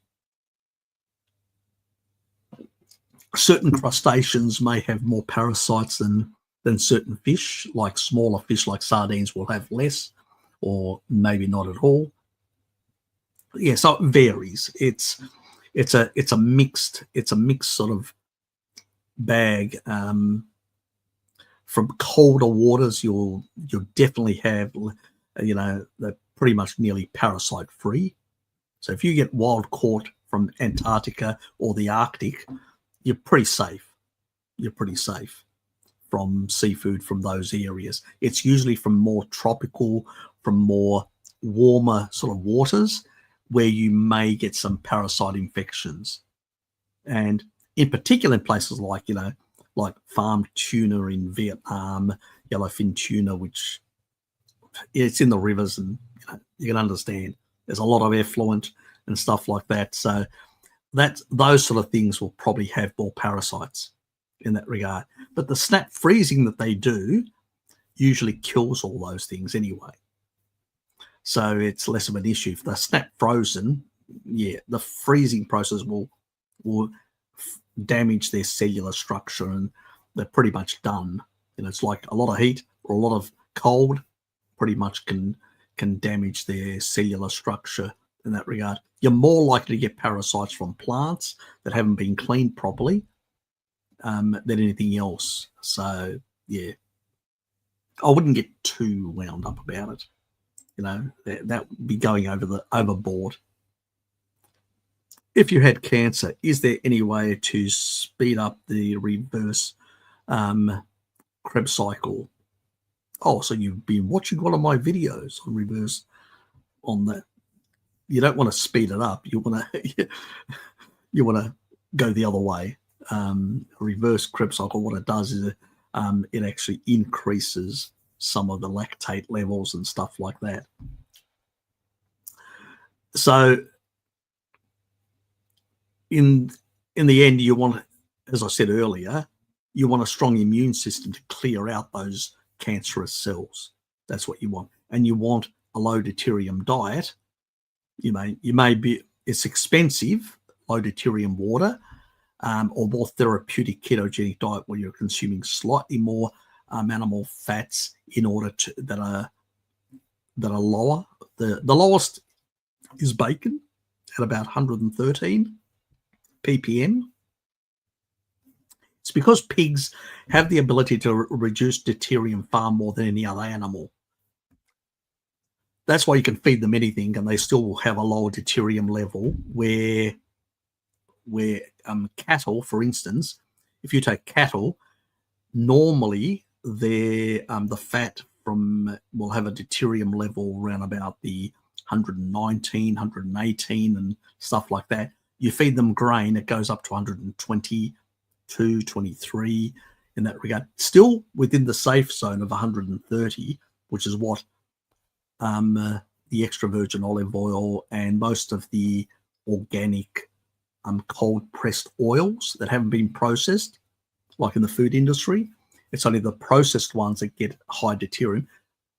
Certain crustaceans may have more parasites than certain fish. Like smaller fish like sardines will have less, or maybe not at all. Yeah, so it varies. It's a mixed sort of bag. From colder waters, you'll definitely have, they're pretty much nearly parasite free. So if you get wild caught from Antarctica or the Arctic, you're pretty safe. You're pretty safe from seafood from those areas. It's usually from more tropical, from more warmer sort of waters where you may get some parasite infections. And in particular in places like, like farmed tuna in Vietnam, yellowfin tuna, which it's in the rivers, and you can understand there's a lot of effluent and stuff like that. So those sort of things will probably have more parasites in that regard. But the snap freezing that they do usually kills all those things anyway. So it's less of an issue. If they're snap frozen, yeah, the freezing process will damage their cellular structure, and they're pretty much done. It's like a lot of heat or a lot of cold pretty much can damage their cellular structure in that regard. You're more likely to get parasites from plants that haven't been cleaned properly than anything else. So yeah, I wouldn't get too wound up about it. That would be going overboard. If you had cancer, is there any way to speed up the reverse Krebs cycle? Oh, so you've been watching one of my videos on reverse on that. You don't want to speed it up. You want to go the other way. Reverse Krebs cycle, what it does is it actually increases some of the lactate levels and stuff like that. So in the end, you want, as I said earlier, you want a strong immune system to clear out those cancerous cells. That's what you want. And you want a low deuterium diet. It's expensive, low deuterium water, or more therapeutic ketogenic diet where you're consuming slightly more animal fats in order to that are lower. The lowest is bacon at about 113 ppm. It's because pigs have the ability to reduce deuterium far more than any other animal. That's why you can feed them anything and they still have a lower deuterium level, where cattle, for instance, if you take cattle, normally the fat will have a deuterium level around about the 119, 118 and stuff like that. You feed them grain, it goes up to 122, 23 in that regard. Still within the safe zone of 130, which is what the extra virgin olive oil and most of the organic cold pressed oils that haven't been processed, like in the food industry. It's only the processed ones that get high deuterium.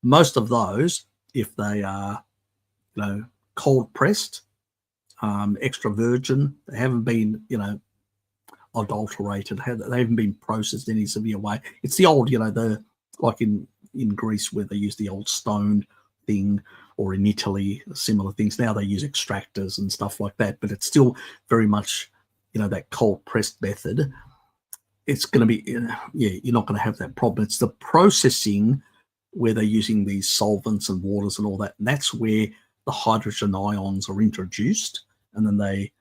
Most of those, if they are cold pressed, extra virgin, they haven't been adulterated, they haven't been processed in any severe way. It's the old, like in Greece where they use the old stoned thing, or in Italy, similar things. Now they use extractors and stuff like that, but it's still very much, that cold pressed method. It's going to be, you're not going to have that problem. It's the processing where they're using these solvents and waters and all that. And that's where the hydrogen ions are introduced, and then they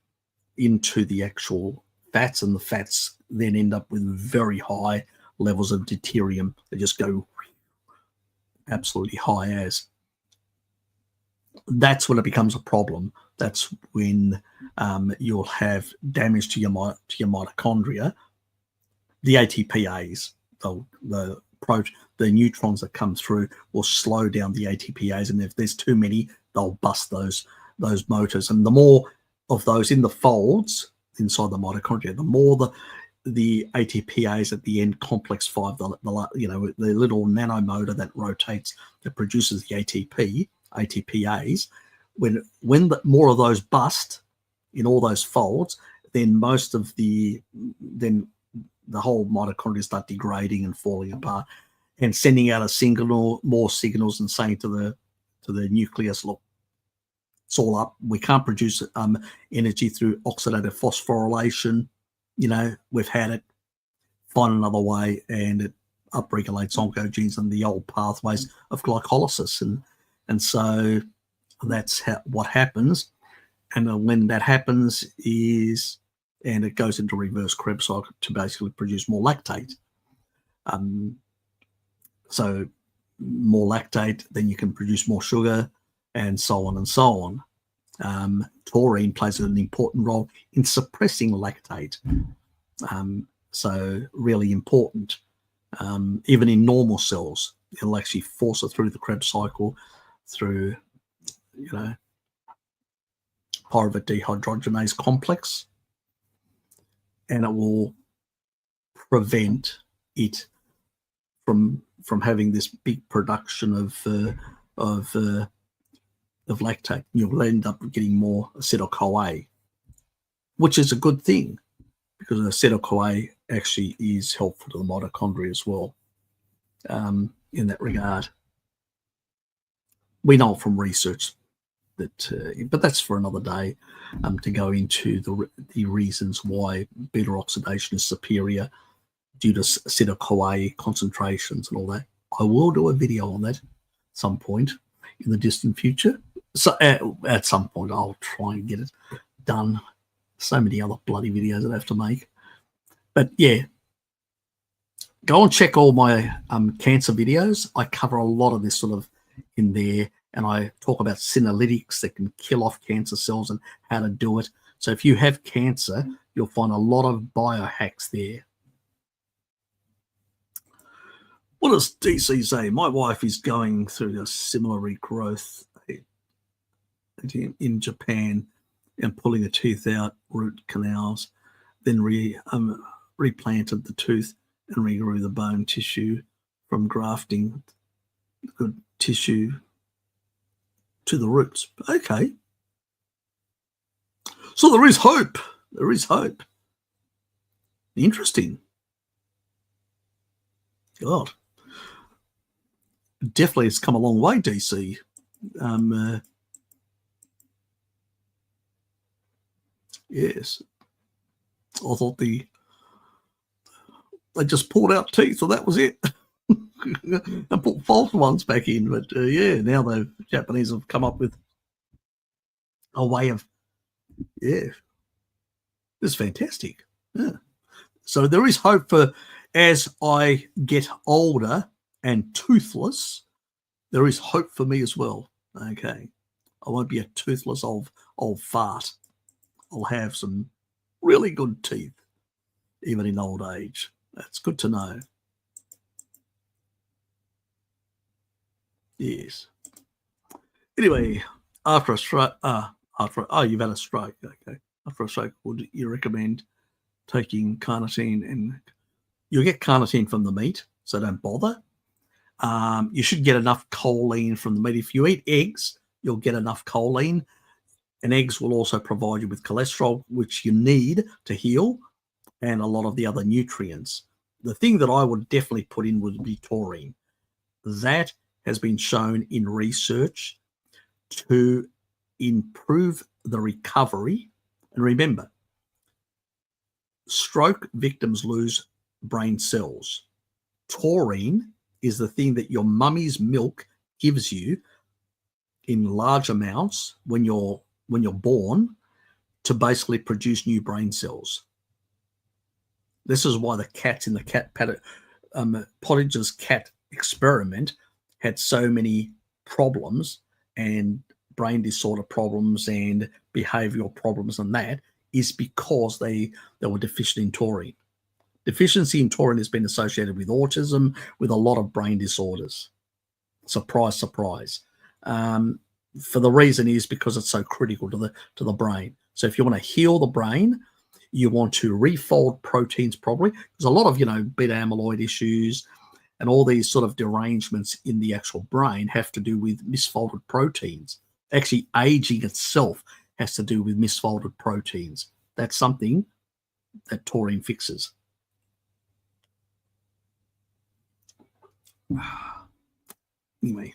into the actual fats, and the fats then end up with very high levels of deuterium. They just go absolutely high as. That's when it becomes a problem. That's when you'll have damage to your mitochondria. The ATPase, the neutrons that come through will slow down the ATPase, and if there's too many, they'll bust those motors. And the more of those in the folds inside the mitochondria, the more the ATPase at the end, complex 5, the little nanomotor that rotates, that produces the ATPase, when more of those bust in all those folds, then the whole mitochondria start degrading and falling apart, and sending out more signals and saying to the nucleus, look, it's all up. We can't produce energy through oxidative phosphorylation. We've had it. Find another way, and it upregulates oncogenes and the old pathways of glycolysis, and so that's what happens. And when that happens and it goes into reverse Krebs cycle to basically produce more lactate. So more lactate, then you can produce more sugar, and so on and so on. Taurine plays an important role in suppressing lactate. So really important. Even in normal cells, it'll actually force it through the Krebs cycle through, pyruvate dehydrogenase complex, and it will prevent it from having this big production of lactate. You'll end up getting more acetyl-CoA, which is a good thing because acetyl-CoA actually is helpful to the mitochondria as well. In that regard, we know from research that, but that's for another day, to go into the reasons why beta oxidation is superior due to acetyl-CoA concentrations and all that. I will do a video on that at some point in the distant future. So at some point I'll try and get it done. So many other bloody videos I have to make. But yeah, go and check all my cancer videos. I cover a lot of this sort of in there, and I talk about senolytics that can kill off cancer cells and how to do it. So if you have cancer, you'll find a lot of biohacks there. What does DC say? My wife is going through a similar regrowth in Japan and pulling a tooth out, root canals, then replanted the tooth and regrew the bone tissue from grafting good tissue to the roots. Okay. So there is hope. There is hope. Interesting. God. Definitely it's come a long way, DC. Yes. I thought they just pulled out teeth, so that was it. And put false ones back in. But yeah, now the Japanese have come up with a way of, yeah, it's fantastic. Yeah. So there is hope for, as I get older and toothless, there is hope for me as well. Okay. I won't be a toothless old fart. I'll have some really good teeth, even in old age. That's good to know. Yes. Anyway, after a stroke, you've had a stroke. Okay. After a stroke, would you recommend taking carnitine? And you'll get carnitine from the meat, so don't bother. You should get enough choline from the meat. If you eat eggs, you'll get enough choline. And eggs will also provide you with cholesterol, which you need to heal, and a lot of the other nutrients. The thing that I would definitely put in would be taurine. That has been shown in research to improve the recovery. And remember, stroke victims lose brain cells. Taurine is the thing that your mummy's milk gives you in large amounts when you're born to basically produce new brain cells. This is why the cats in the Pottage's cat experiment had so many problems and brain disorder problems and behavioral problems, and that is because they were deficient in taurine. Deficiency in taurine has been associated with autism, with a lot of brain disorders. Surprise, surprise. For the reason is because it's so critical to the brain. So if you want to heal the brain, you want to refold proteins properly. There's a lot of, beta amyloid issues and all these sort of derangements in the actual brain have to do with misfolded proteins. Actually, aging itself has to do with misfolded proteins. That's something that taurine fixes. Anyway.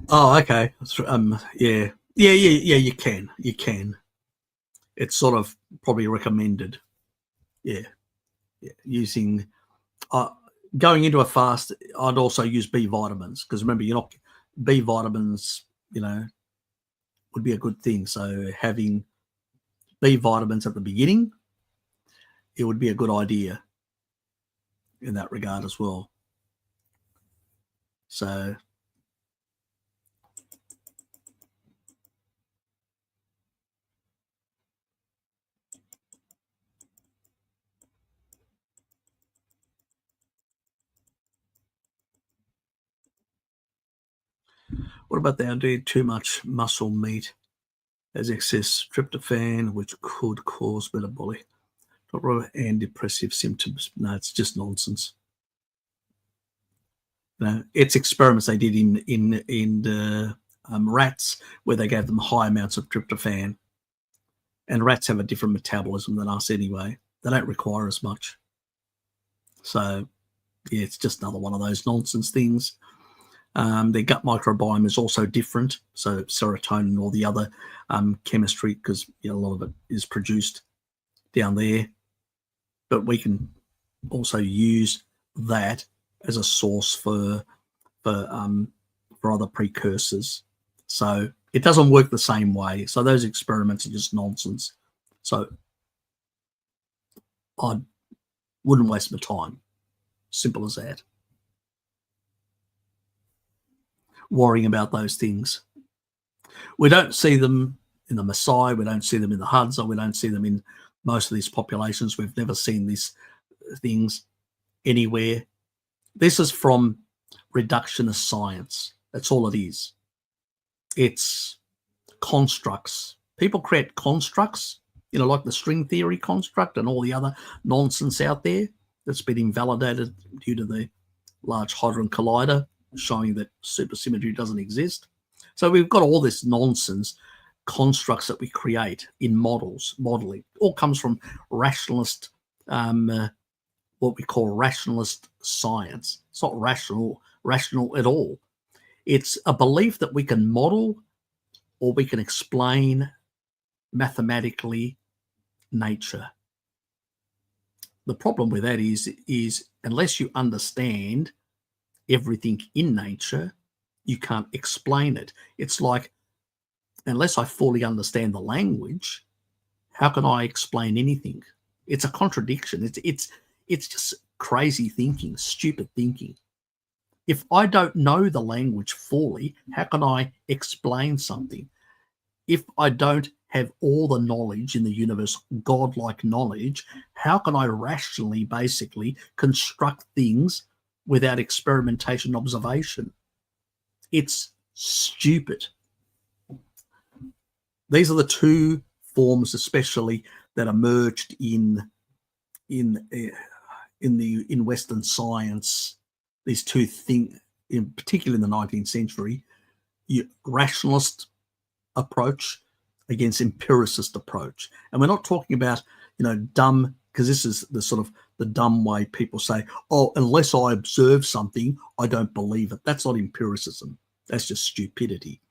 Oh, okay. Yeah. You can. It's sort of probably recommended. Yeah. Using, going into a fast, I'd also use B vitamins because remember, B vitamins, would be a good thing. So having B vitamins at the beginning, it would be a good idea in that regard as well. So. What about they do too much muscle meat as excess tryptophan, which could cause metabolic and depressive symptoms? No, it's just nonsense. No, it's experiments they did in rats where they gave them high amounts of tryptophan, and rats have a different metabolism than us anyway. They don't require as much. So, yeah, it's just another one of those nonsense things. Their gut microbiome is also different. So serotonin and all the other chemistry, because a lot of it is produced down there. But we can also use that as a source for other precursors. So it doesn't work the same way. So those experiments are just nonsense. So I wouldn't waste my time. Simple as that. Worrying about those things. We don't see them in the Maasai, we don't see them in the Hadza, we don't see them in most of these populations. We've never seen these things anywhere. This is from reductionist science. That's all it is. It's constructs. People create constructs, like the string theory construct and all the other nonsense out there that's been invalidated due to the Large Hadron Collider showing that supersymmetry doesn't exist. So we've got all this nonsense constructs that we create in modeling. All comes from rationalist, what we call rationalist science. It's not rational at all. It's a belief that we can model or we can explain mathematically nature. The problem with that is unless you understand everything in nature, you can't explain it. It's like, unless I fully understand the language, how can I explain anything? It's a contradiction. It's just crazy thinking, stupid thinking. If I don't know the language fully, how can I explain something? If I don't have all the knowledge in the universe, godlike knowledge, how can I rationally basically construct things without experimentation observation? It's stupid. These are the two forms, especially, that emerged in Western science. These two things, in particular in the 19th century, rationalist approach against empiricist approach. And we're not talking about, dumb, because this is the sort of the dumb way people say, oh, unless I observe something, I don't believe it. That's not empiricism. That's just stupidity.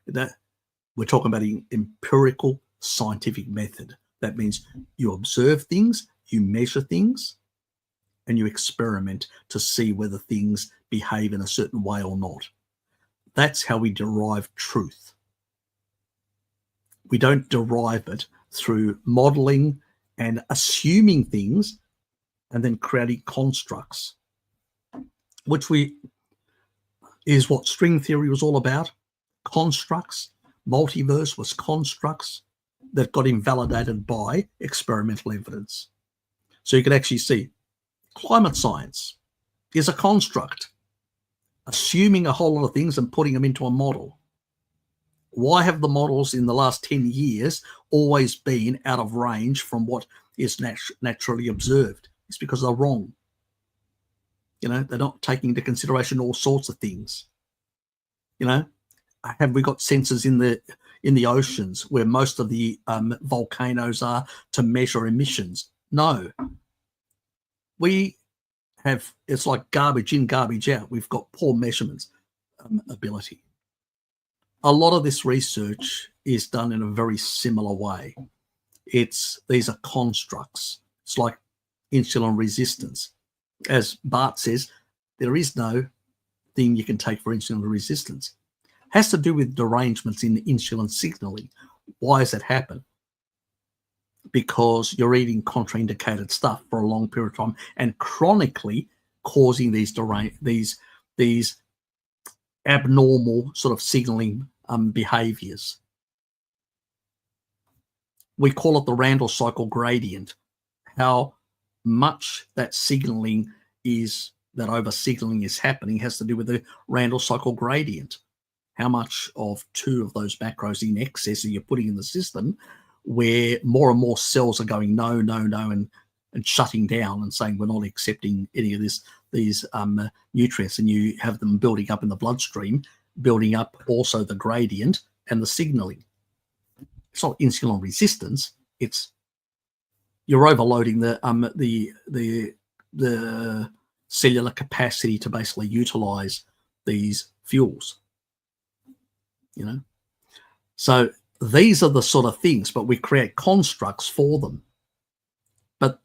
We're talking about an empirical scientific method. That means you observe things, you measure things, and you experiment to see whether things behave in a certain way or not. That's how we derive truth. We don't derive it through modeling and assuming things and then creating constructs, which is what string theory was all about. Constructs. Multiverse was constructs that got invalidated by experimental evidence. So you can actually see climate science is a construct, assuming a whole lot of things and putting them into a model. Why have the models in the last 10 years always been out of range from what is naturally observed? It's because they're wrong. They're not taking into consideration all sorts of things. Have we got sensors in the oceans where most of the volcanoes are to measure emissions? No. We have, it's like garbage in, garbage out. We've got poor measurements ability. A lot of this research is done in a very similar way. These are constructs. It's like insulin resistance. As Bart says, there is no thing you can take for insulin resistance. It has to do with derangements in insulin signaling. Why does that happen? Because you're eating contraindicated stuff for a long period of time and chronically causing these abnormal sort of signaling behaviors. We call it the Randle cycle gradient. How much that signaling is, that over signaling is happening, has to do with the Randle cycle gradient. how much of 2 of those macros in excess are you putting in the system, where more and more cells are going no, and shutting down and saying we're not accepting any of these nutrients, and you have them building up in the bloodstream, building up also the gradient and the signaling. It's not insulin resistance; it's you're overloading the cellular capacity to basically utilize these fuels. So these are the sort of things, but we create constructs for them. But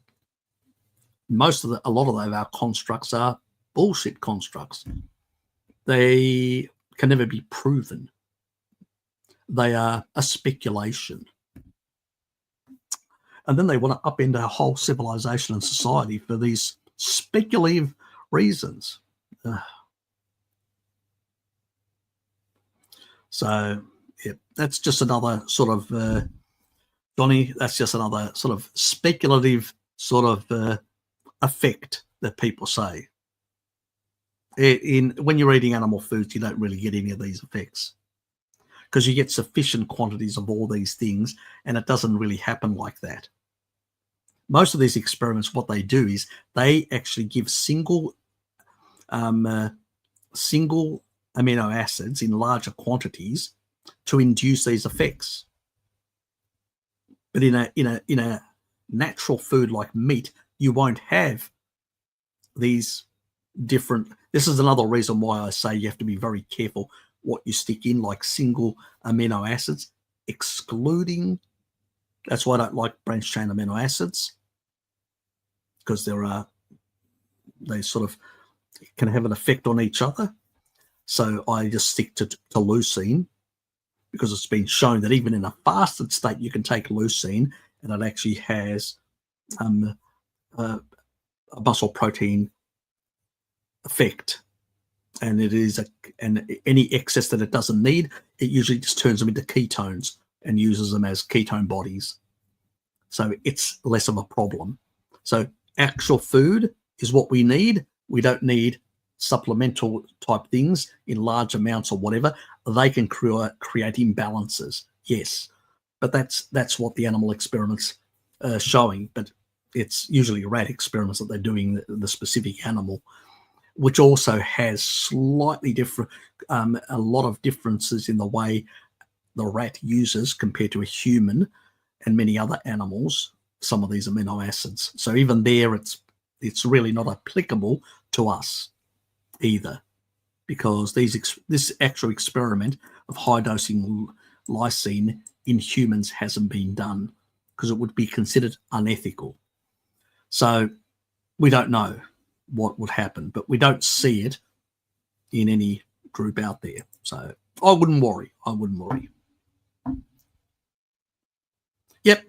a lot of our constructs are bullshit constructs. They can never be proven. They are a speculation. And then they want to upend our whole civilization and society for these speculative reasons. So, yeah, that's just another sort of, Johnny, that's just another sort of speculative sort of effect that people say. When you're eating animal foods, you don't really get any of these effects because you get sufficient quantities of all these things, and it doesn't really happen like that. Most of these experiments, what they do is they actually give single amino acids in larger quantities to induce these effects. But in a natural food like meat, you won't have these different. This is another reason why I say you have to be very careful what you stick in, like single amino acids, excluding. That's why I don't like branched chain amino acids, because they sort of can have an effect on each other. So I just stick to leucine, because it's been shown that even in a fasted state you can take leucine and it actually has a muscle protein effect, and any excess that it doesn't need, it usually just turns them into ketones and uses them as ketone bodies. So it's less of a problem. So actual food is what we need. We don't need supplemental type things in large amounts or whatever. They can create imbalances, yes, but that's what the animal experiments are showing. But it's usually rat experiments that they're doing the specific animal, which also has slightly different, a lot of differences in the way the rat uses compared to a human and many other animals some of these amino acids. So even there, it's really not applicable to us either, because this actual experiment of high dosing lysine in humans hasn't been done because it would be considered unethical. So we don't know what would happen, but we don't see it in any group out there. So I wouldn't worry. Yep.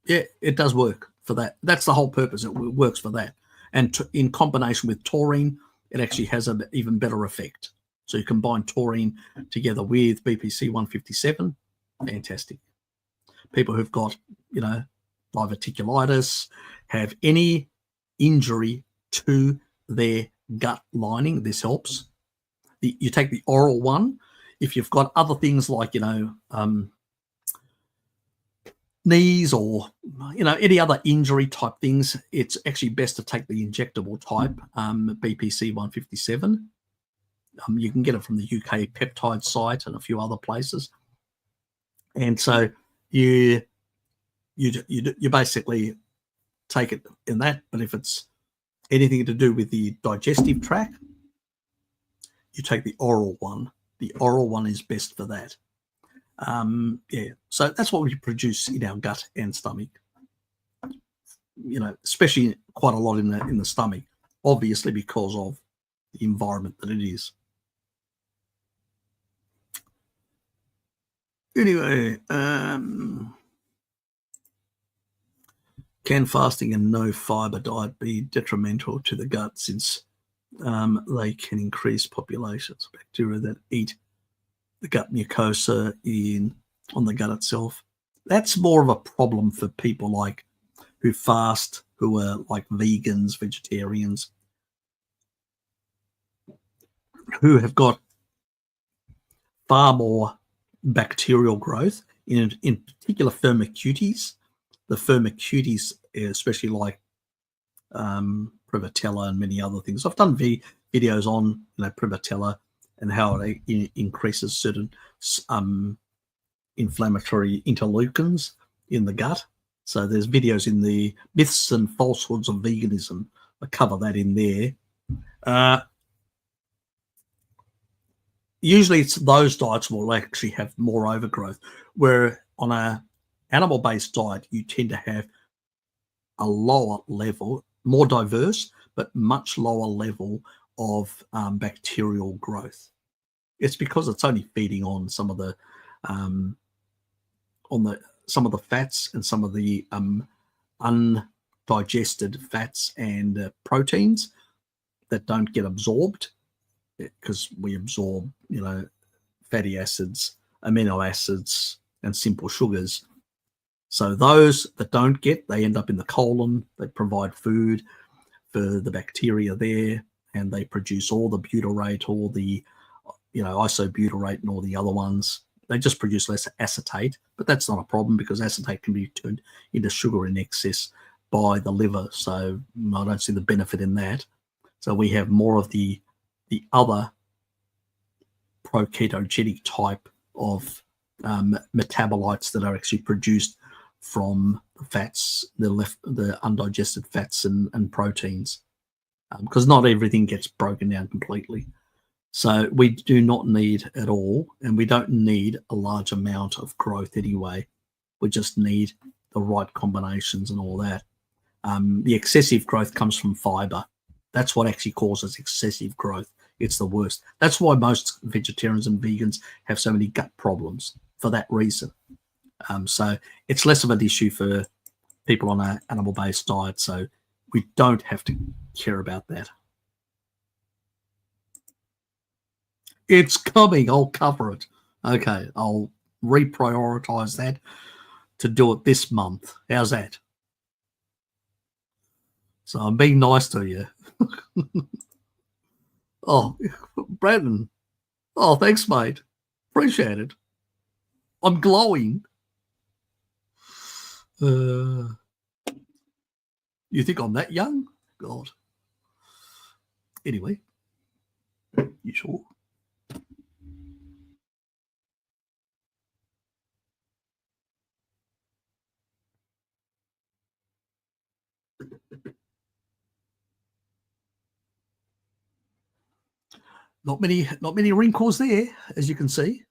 Yeah, it does work for that. That's the whole purpose. It works for that. And in combination with taurine, it actually has an even better effect. So you combine taurine together with BPC 157, fantastic. People who've got, diverticulitis, have any injury to their gut lining, this helps. You take the oral one. If you've got other things like, knees or, any other injury type things, it's actually best to take the injectable type, BPC 157. You can get it from the UK peptide site and a few other places. And so you basically take it in that, but if it's anything to do with the digestive tract, you take the oral one. The oral one is best for that. So that's what we produce in our gut and stomach, especially quite a lot in the stomach, obviously because of the environment that it is. Anyway, can fasting and no fiber diet be detrimental to the gut, since they can increase populations of bacteria that eat the gut mucosa on the gut itself? That's more of a problem for people like who fast, who are like vegans, vegetarians, who have got far more bacterial growth, in particular firmicutes. The firmicutes, especially like Prevotella and many other things. I've done videos on Prevotella and how it increases certain inflammatory interleukins in the gut. So there's videos in the Myths and Falsehoods of Veganism. I cover that in there. Usually it's those diets will actually have more overgrowth, where on a animal-based diet you tend to have a lower level, more diverse, but much lower level of bacterial growth. It's because it's only feeding on some of the fats and some of the undigested fats and proteins that don't get absorbed, because we absorb, fatty acids, amino acids, and simple sugars. So those that don't get, they end up in the colon. They provide food for the bacteria there, and they produce all the butyrate, all the, isobutyrate and all the other ones. They just produce less acetate, but that's not a problem because acetate can be turned into sugar in excess by the liver. So I don't see the benefit in that. So we have more of the other pro-ketogenic type of metabolites that are actually produced from the fats, the undigested fats and proteins, because not everything gets broken down completely. So we do not need at all, and we don't need a large amount of growth anyway. We just need the right combinations and all that. The excessive growth comes from fiber. That's what actually causes excessive growth. It's the worst. That's why most vegetarians and vegans have so many gut problems, for that reason. So it's less of an issue for people on an animal-based diet, so we don't have to care about that. It's coming. I'll cover it. Okay, I'll reprioritize that to do it this month. How's that? So I'm being nice to you. Oh, Brandon. Oh, thanks, mate. Appreciate it. I'm glowing. You think I'm that young? God. Anyway, you sure? Not many wrinkles there, as you can see.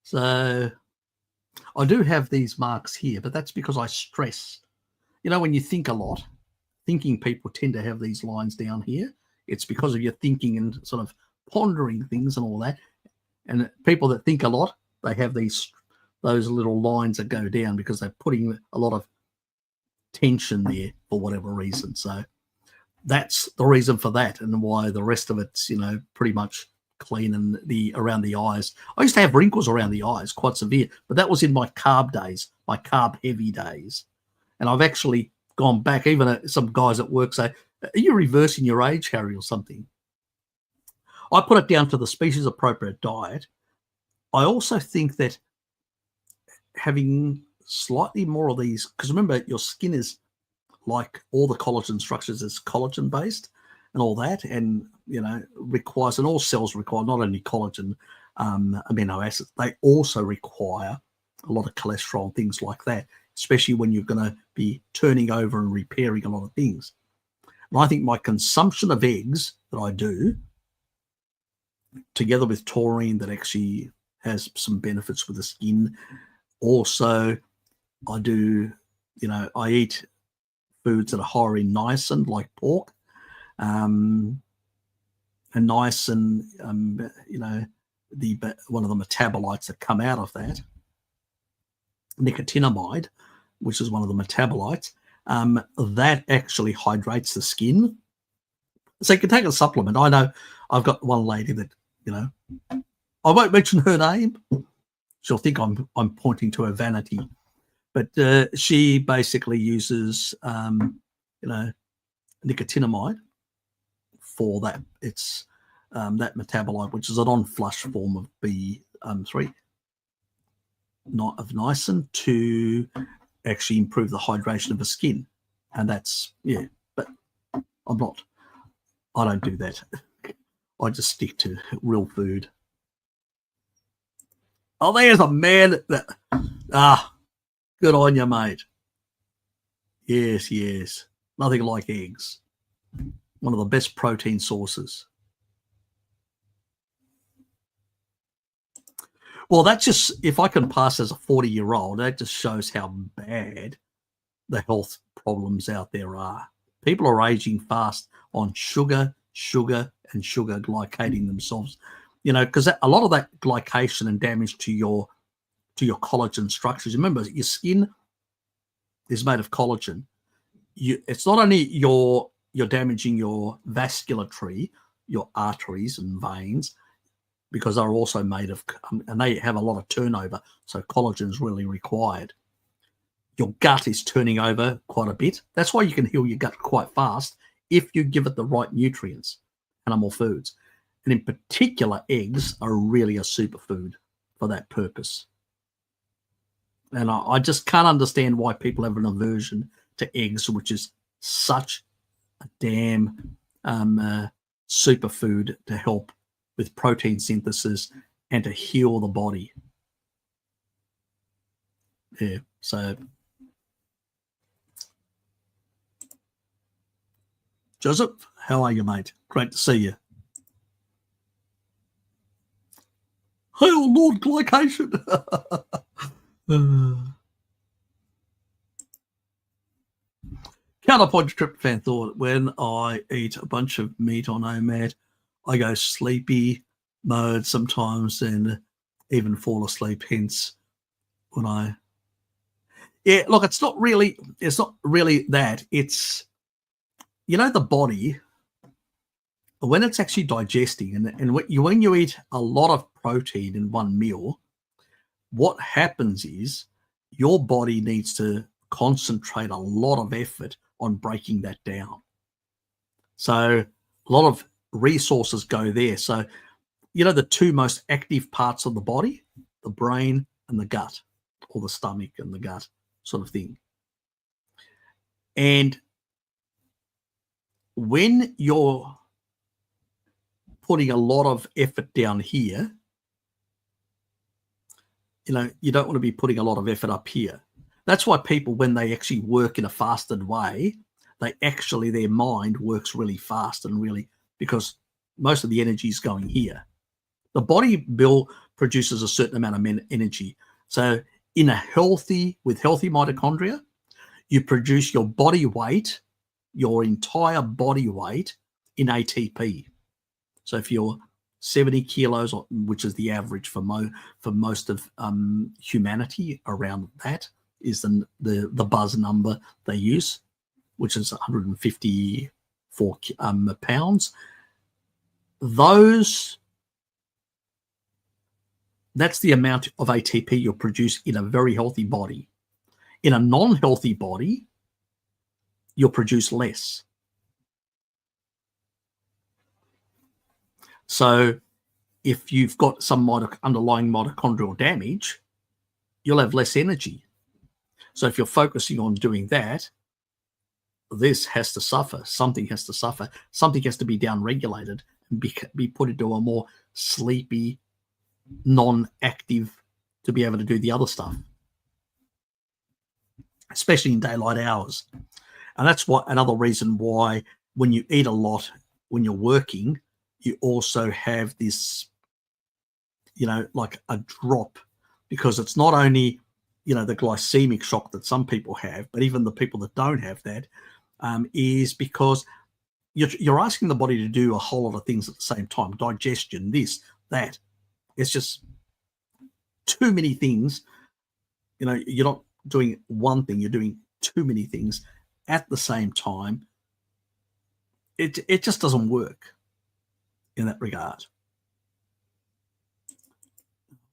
So I do have these marks here, but that's because I stress. When you think a lot, thinking people tend to have these lines down here. It's because of your thinking and sort of pondering things and all that. And people that think a lot, they have those little lines that go down because they're putting a lot of tension there for whatever reason. So that's the reason for that, and why the rest of it's, pretty much clean, and around the eyes. I used to have wrinkles around the eyes, quite severe, but that was in my carb days, my carb heavy days. And I've actually gone back. Even some guys at work say, "Are you reversing your age, Harry, or something?" I put it down to the species appropriate diet. I also think that having slightly more of these, because remember, your skin is, like all the collagen structures, is collagen based and all that, and requires, and all cells require not only collagen, amino acids, they also require a lot of cholesterol and things like that, especially when you're going to be turning over and repairing a lot of things. And I think my consumption of eggs that I do, together with taurine, that actually has some benefits with the skin. Also, I do, I eat foods that are higher in niacin, like pork, and niacin, one of the metabolites that come out of that, nicotinamide, which is one of the metabolites, that actually hydrates the skin. So you can take a supplement. I know I've got one lady that, I won't mention her name. She'll think I'm pointing to her vanity. But she basically uses, nicotinamide for that. It's that metabolite, which is a non-flush form of B3, not of niacin, to actually improve the hydration of the skin. And that's, yeah, but I don't do that. I just stick to real food. Oh, there's a man that, good on you, mate. Yes, yes. Nothing like eggs. One of the best protein sources. Well, that's just, if I can pass as a 40-year-old, that just shows how bad the health problems out there are. People are aging fast on sugar, and sugar, glycating themselves. You know, because a lot of that glycation and damage to your collagen structures. Remember, your skin is made of collagen. It's not only you're damaging your vascular tree, your arteries and veins, because they're also made of, and they have a lot of turnover, so collagen is really required. Your gut is turning over quite a bit. That's why you can heal your gut quite fast if you give it the right nutrients, animal foods. And in particular, eggs are really a superfood for that purpose. And I just can't understand why people have an aversion to eggs, which is such a damn superfood to help with protein synthesis and to heal the body. Yeah, so Joseph, how are you, mate? Great to see you. Hail Lord Glycation. Counterpoint tryptophan thought, when I eat a bunch of meat on OMAD, I go sleepy mode sometimes and even fall asleep. Hence, when look, it's not really that. It's, you know, the body, when it's actually digesting, and when you eat a lot of protein in one meal, what happens is your body needs to concentrate a lot of effort on breaking that down. So a lot of resources go there. So, you know, the two most active parts of the body, the brain and the gut, or the stomach and the gut sort of thing. And when you're putting a lot of effort down here, you know, you don't want to be putting a lot of effort up here. That's why people, when they actually work in a fasted way, their mind works really fast and really, because most of the energy is going here. The body produces a certain amount of energy. So with healthy mitochondria, you produce your body weight, your entire body weight in ATP. So if you're 70 kilos, which is the average for most of humanity, around that is the buzz number they use, which is 154 pounds. That's the amount of ATP you'll produce in a very healthy body. In a non-healthy body, you'll produce less. So if you've got some underlying mitochondrial damage, you'll have less energy. So if you're focusing on doing that, this has to suffer. Something has to suffer. Something has to be down-regulated and be put into a more sleepy, non-active, to be able to do the other stuff, especially in daylight hours. And that's another reason why when you eat a lot, when you're working, you also have this, you know, like a drop, because it's not only, you know, the glycemic shock that some people have, but even the people that don't have that, is because you're asking the body to do a whole lot of things at the same time. Digestion, this, that. It's just too many things. You know, you're not doing one thing, you're doing too many things at the same time. It just doesn't work in that regard.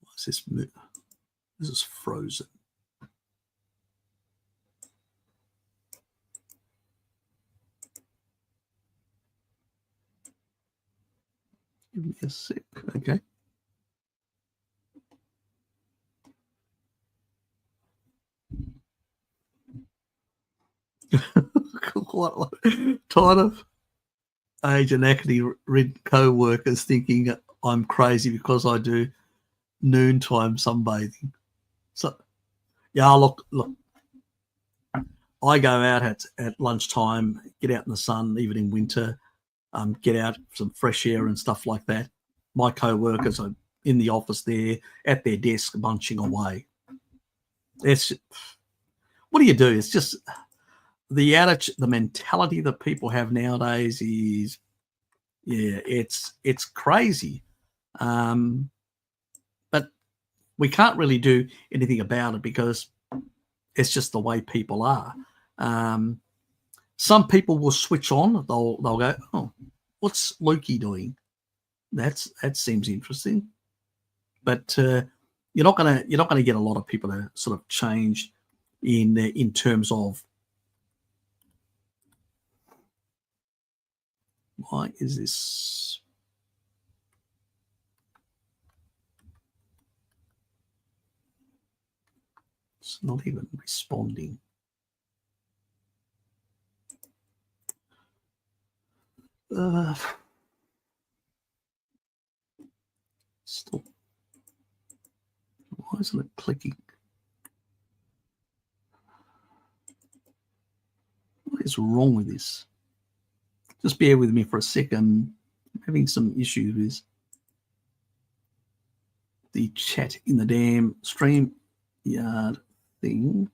What's this? This is frozen. Give me a sec. Okay. What tired of age and acne-rid co-workers thinking I'm crazy because I do noontime sunbathing. So yeah, look, I go out at lunchtime, get out in the sun, even in winter, get out some fresh air and stuff like that. My co-workers are in the office there at their desk munching away. It's what do you do? It's just the attitude, the mentality that people have nowadays is, yeah, it's crazy. But we can't really do anything about it because it's just the way people are. Some people will switch on. They'll go, oh, what's Lukey doing? That seems interesting. But you're not gonna get a lot of people to sort of change in terms of why is this? It's not even responding. Still, why isn't it clicking? What is wrong with this? Just bear with me for a second. I'm having some issues with the chat in the damn stream yard thing.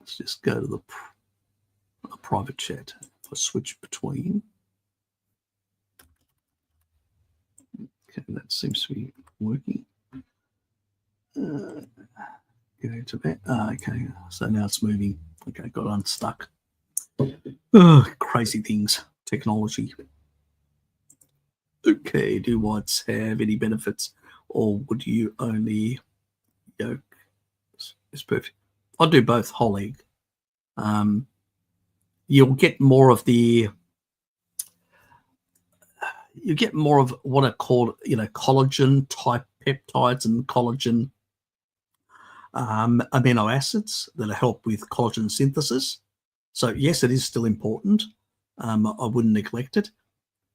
Let's just go to the private chat. If I switch between. Okay, that seems to be working. Get into that. Okay, so now it's moving. Okay, got unstuck. Crazy things, technology. Okay, do whites have any benefits, or would you only yolk? It's perfect. I'll do both whole egg. You'll get more of the. You get more of what are called, collagen type peptides and collagen amino acids that help with collagen synthesis. So yes, it is still important. I wouldn't neglect it,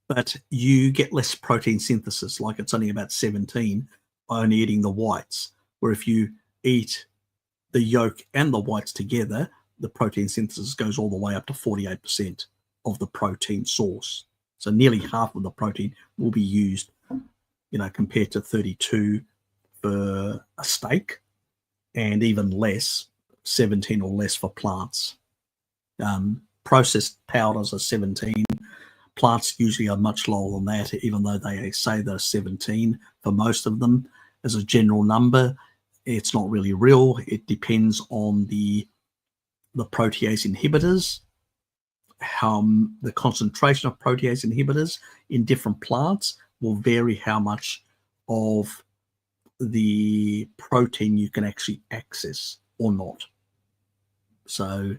but you get less protein synthesis. Like it's only about 17 by only eating the whites. Where if you eat the yolk and the whites together, the protein synthesis goes all the way up to 48% of the protein source. So nearly half of the protein will be used, compared to 32 for a steak, and even less, 17 or less for plants. Processed powders are 17. Plants usually are much lower than that, even though they say they're 17 for most of them. As a general number, it's not really real. It depends on the protease inhibitors, how the concentration of protease inhibitors in different plants will vary how much of the protein you can actually access or not. So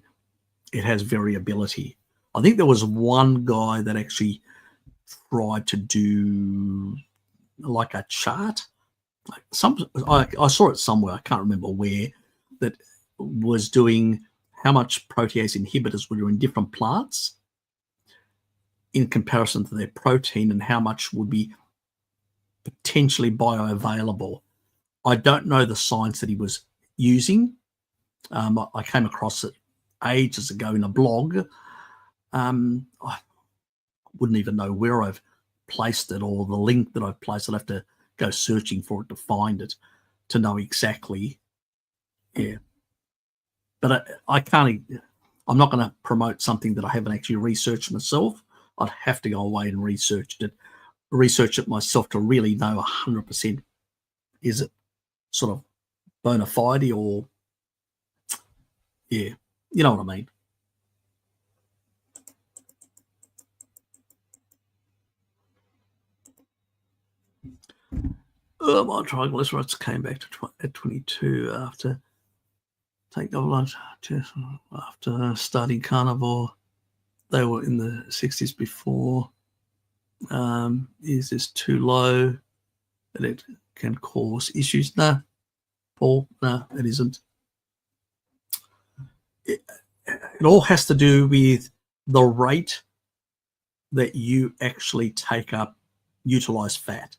it has variability. I think there was one guy that actually tried to do like a chart. I saw it somewhere, I can't remember where, that was doing how much protease inhibitors were in different plants in comparison to their protein and how much would be potentially bioavailable. I don't know the science that he was using. I came across it ages ago in a blog. I wouldn't even know where I've placed it or the link that I've placed. I'd have to go searching for it to find it to know exactly. Yeah. But I'm not going to promote something that I haven't actually researched myself. I'd have to go away and research it myself to really know 100% is it sort of bona fide or, yeah, you know what I mean. My triglycerides came back to at 22 after take the blood test after starting Carnivore. They were in the 60s before. Is this too low that it can cause issues? No, Paul, no, it isn't. It all has to do with the rate that you actually utilize fat.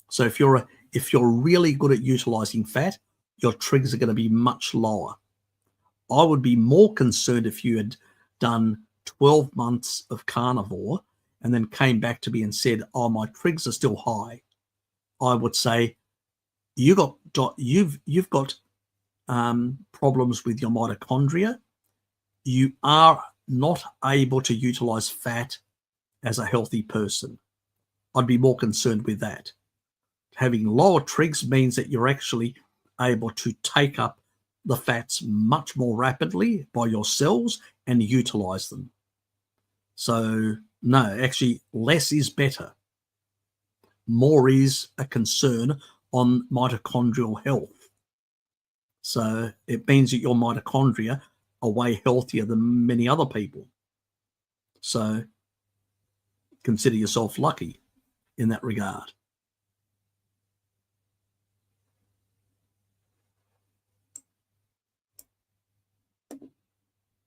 So if you're really good at utilizing fat, your triggers are going to be much lower. I would be more concerned if you had done 12 months of Carnivore and then came back to me and said, "Oh, my triggers are still high." I would say you've got problems with your mitochondria. You are not able to utilize fat as a healthy person. I'd be more concerned with that. Having lower trigs means that you're actually able to take up the fats much more rapidly by your cells and utilize them. So no, actually less is better. More is a concern on mitochondrial health. So it means that your mitochondria are way healthier than many other people. So consider yourself lucky in that regard.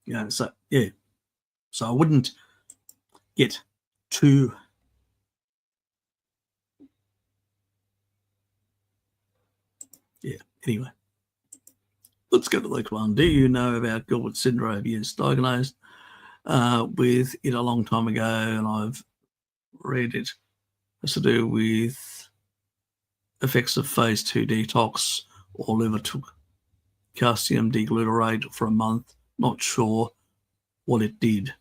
Yeah, so yeah. So I wouldn't get too anyway. Let's go to the next one. Do you know about Gilbert syndrome? Yes, diagnosed with it a long time ago, and I've read it. It has to do with effects of phase 2 detox or liver took calcium deglutarate for a month. Not sure what it did.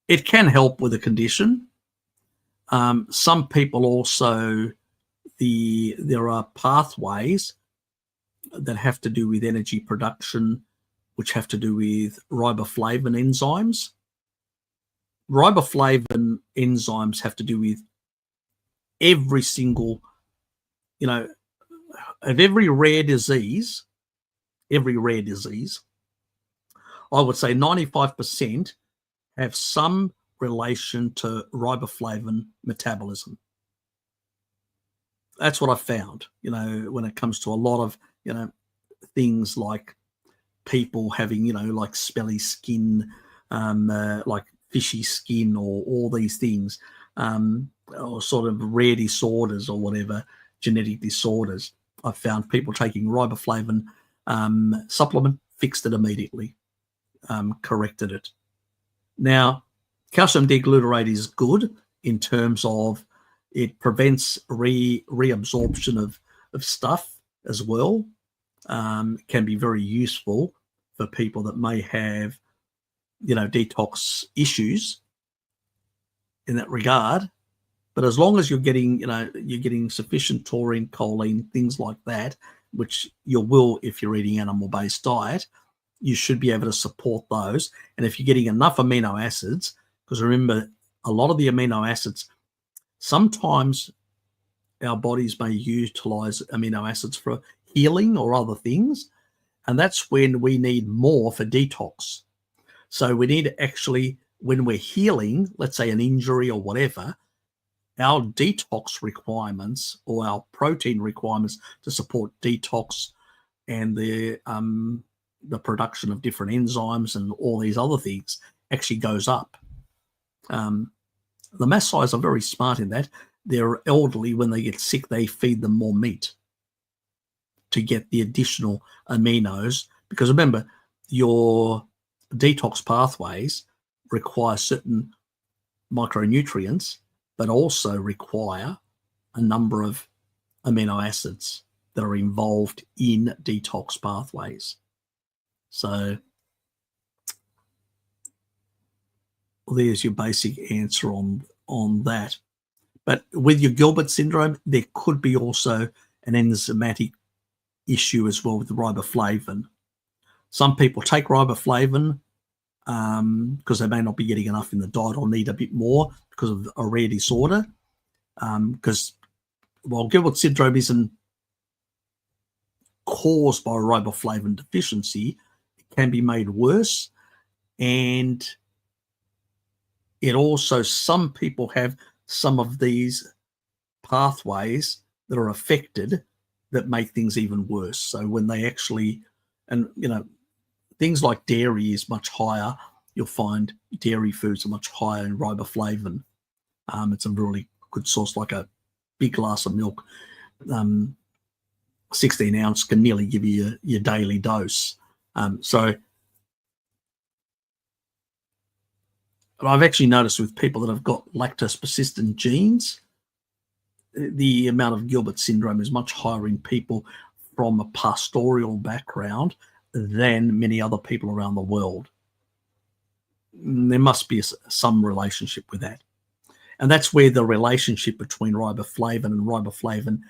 It can help with a condition. Some people also, there are pathways that have to do with energy production, which have to do with riboflavin enzymes. Riboflavin enzymes have to do with every single, of every rare disease, I would say 95% have some relation to riboflavin metabolism. That's what I found, when it comes to a lot of, things like people having, like smelly skin, like fishy skin, or all these things, or sort of rare disorders or whatever, genetic disorders. I found people taking riboflavin supplement, fixed it immediately, corrected it. Now, calcium deglutarate is good in terms of it prevents reabsorption of stuff as well. Can be very useful for people that may have, detox issues in that regard. But as long as you're getting sufficient taurine, choline, things like that, which you will if you're eating animal-based diet, you should be able to support those. And if you're getting enough amino acids, because remember, a lot of the amino acids, sometimes our bodies may utilize amino acids for healing or other things, and that's when we need more for detox. So we need to actually, when we're healing, let's say an injury or whatever, our detox requirements or our protein requirements to support detox and the production of different enzymes and all these other things actually goes up. The Maasais are very smart in that. They're elderly. When they get sick, they feed them more meat to get the additional aminos, because remember, your detox pathways require certain micronutrients, but also require a number of amino acids that are involved in detox pathways. So there's your basic answer on that. But with your Gilbert syndrome, there could be also an enzymatic issue as well with the riboflavin. Some people take riboflavin because they may not be getting enough in the diet or need a bit more because of a rare disorder. Because while Gilbert syndrome isn't caused by riboflavin deficiency, it can be made worse. And it also, some people have some of these pathways that are affected that make things even worse. So when they actually, and things like dairy is much higher. You'll find dairy foods are much higher in riboflavin. It's a really good source, like a big glass of milk, 16 ounce can nearly give you your daily dose. So I've actually noticed with people that have got lactose persistent genes, the amount of Gilbert syndrome is much higher in people from a pastoral background than many other people around the world. There must be some relationship with that. And that's where the relationship between riboflavin and riboflavin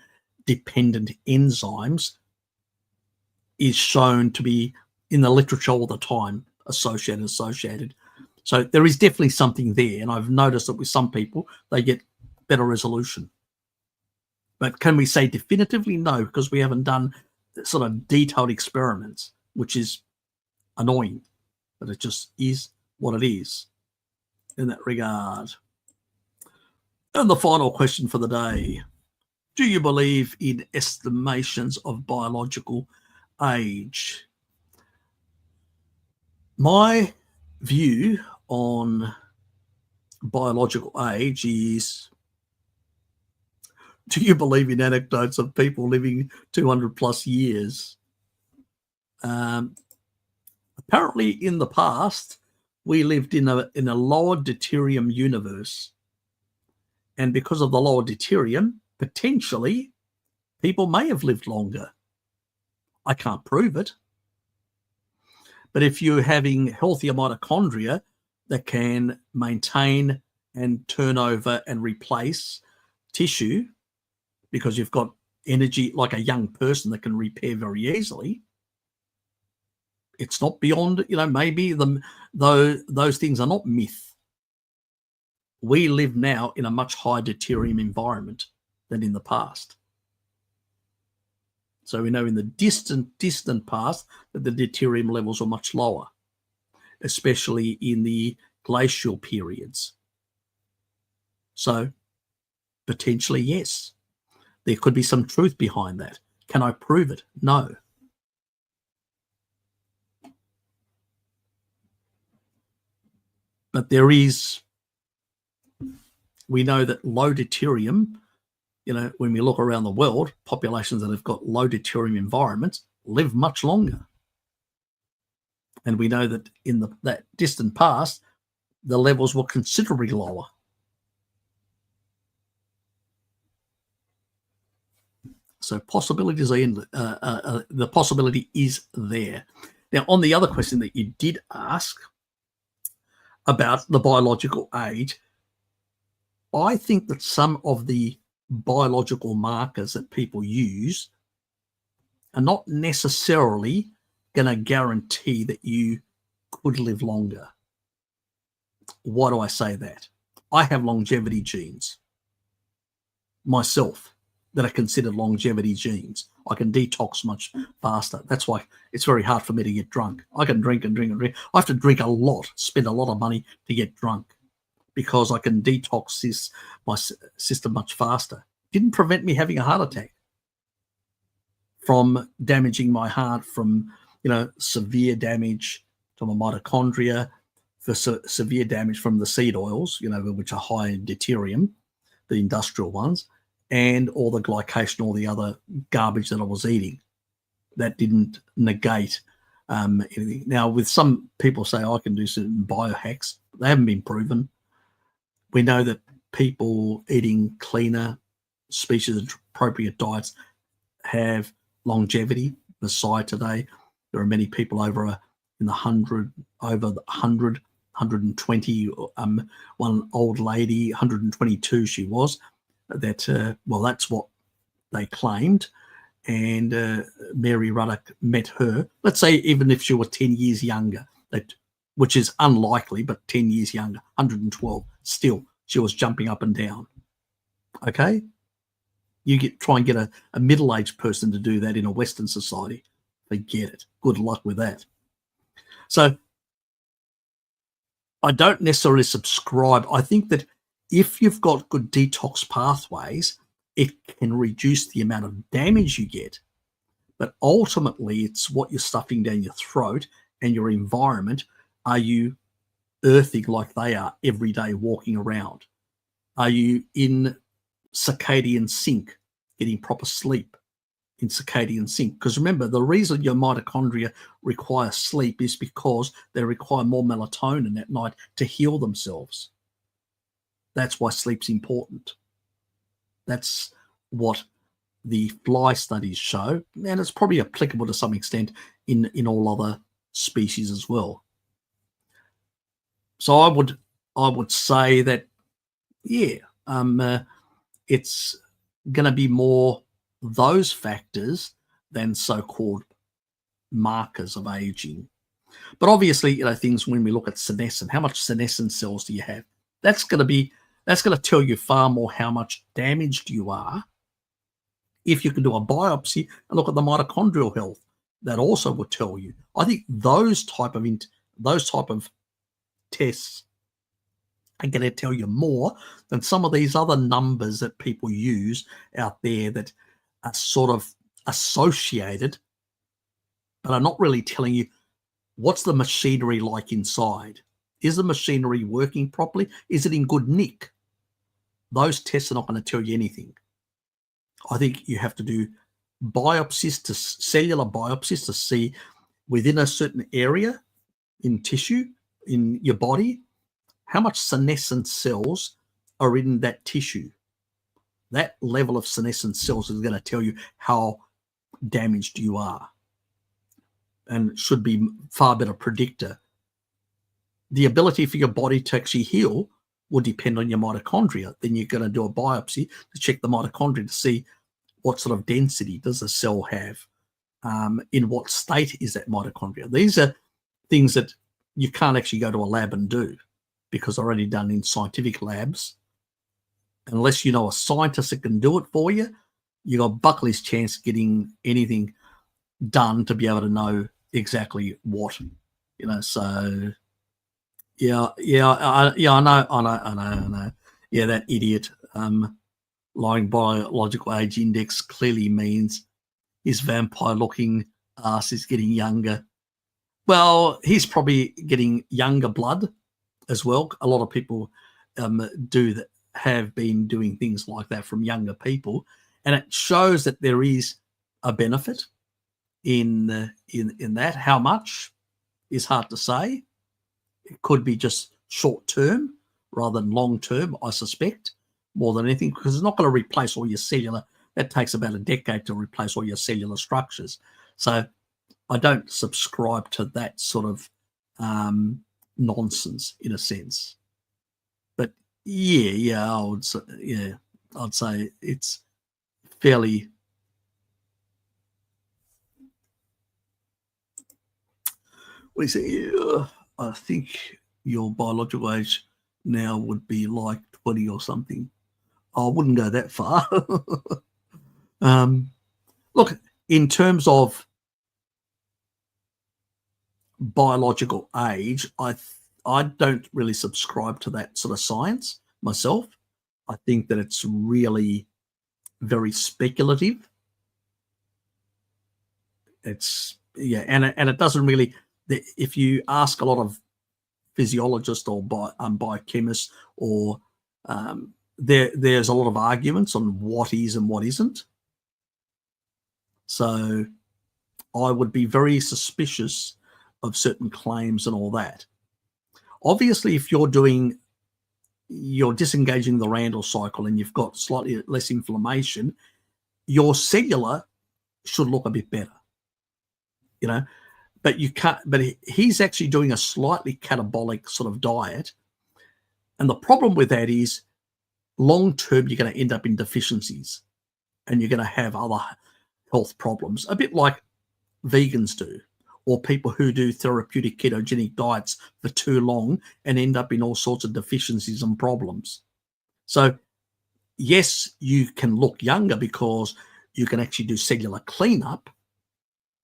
dependent enzymes is shown to be in the literature all the time, associated. So there is definitely something there. And I've noticed that with some people, they get better resolution. But can we say definitively? No, because we haven't done sort of detailed experiments, which is annoying. But it just is what it is in that regard. And the final question for the day. Do you believe in estimations of biological age? My view on biological age is, do you believe in anecdotes of people living 200 plus years? Apparently in the past, we lived in a lower deuterium universe. And because of the lower deuterium, potentially people may have lived longer. I can't prove it. But if you're having healthier mitochondria that can maintain and turn over and replace tissue, because you've got energy like a young person that can repair very easily, it's not beyond, maybe those things are not myth. We live now in a much higher deuterium environment than in the past. So we know in the distant past that the deuterium levels are much lower, especially in the glacial periods. So potentially, yes, there could be some truth behind that. Can I prove it? No. But we know that low deuterium, when we look around the world, populations that have got low deuterium environments live much longer. And we know that in that distant past, the levels were considerably lower. So possibilities are the possibility is there. Now, on the other question that you did ask about the biological age, I think that some of the biological markers that people use are not necessarily going to guarantee that you could live longer. Why do I say that? I have longevity genes myself that are considered longevity genes. I can detox much faster. That's why it's very hard for me to get drunk. I can drink and drink and drink. I have to drink a lot, spend a lot of money to get drunk, because I can detox my system much faster. Didn't prevent me having a heart attack from damaging my heart, from severe damage to my mitochondria, for severe damage from the seed oils, which are high in deuterium, the industrial ones, and all the glycation, all the other garbage that I was eating. That didn't negate anything. Now, with some people say I can do certain biohacks, they haven't been proven. We know that people eating cleaner, species-appropriate diets have longevity. Beside today, there are many people over 120. One old lady, 122 she was. That's what they claimed. And Mary Ruddock met her. Let's say even if she were 10 years younger, which is unlikely, but 10 years younger, 112, still, she was jumping up and down. Okay? try and get a middle-aged person to do that in a Western society. Forget it. Good luck with that. So I don't necessarily subscribe. I think that if you've got good detox pathways, it can reduce the amount of damage you get. But ultimately, it's what you're stuffing down your throat and your environment. Are you earthing like they are every day walking around? Are you in circadian sync, getting proper sleep in circadian sync? Because remember, the reason your mitochondria require sleep is because they require more melatonin at night to heal themselves. That's why sleep's important. That's what the fly studies show, and it's probably applicable to some extent in all other species as well. So I would say that, yeah, it's going to be more those factors than so-called markers of aging. But obviously, things when we look at senescent, how much senescent cells do you have? That's going to tell you far more how much damaged you are. If you can do a biopsy and look at the mitochondrial health, that also will tell you. I think those type of tests are going to tell you more than some of these other numbers that people use out there that are sort of associated, but are not really telling you what's the machinery like inside. Is the machinery working properly? Is it in good nick? Those tests are not going to tell you anything. I think you have to do cellular biopsies to see within a certain area in tissue, in your body, how much senescent cells are in that tissue. That level of senescent cells is going to tell you how damaged you are and should be far better predictor. The ability for your body to actually heal will depend on your mitochondria. Then you're going to do a biopsy to check the mitochondria to see what sort of density does the cell have, in what state is that mitochondria. These are things that you can't actually go to a lab and do because they're already done in scientific labs. Unless you know a scientist that can do it for you, you got Buckley's chance of getting anything done to be able to know exactly what, so I know. Yeah, that idiot, lying biological age index clearly means his vampire-looking ass is getting younger. Well, he's probably getting younger blood as well. A lot of people do that, have been doing things like that from younger people, and it shows that there is a benefit in that. How much is hard to say. It could be just short term rather than long term, I suspect, more than anything, because it's not going to replace all your cellular. That takes about a decade to replace all your cellular structures. So I don't subscribe to that sort of nonsense in a sense. But I'd say it's fairly. What do you say? I think your biological age now would be like 20 or something. I wouldn't go that far. Look, in terms of biological age, I don't really subscribe to that sort of science myself. I think that it's really very speculative. And it doesn't really. If you ask a lot of physiologists or biochemists, or there's a lot of arguments on what is and what isn't. So I would be very suspicious of certain claims and all that. Obviously, if you're disengaging the Randall cycle and you've got slightly less inflammation, your cellular should look a bit better, but you can't. But he's actually doing a slightly catabolic sort of diet, and the problem with that is long term you're going to end up in deficiencies, and you're going to have other health problems, a bit like vegans do, or people who do therapeutic ketogenic diets for too long and end up in all sorts of deficiencies and problems. So yes, you can look younger because you can actually do cellular cleanup,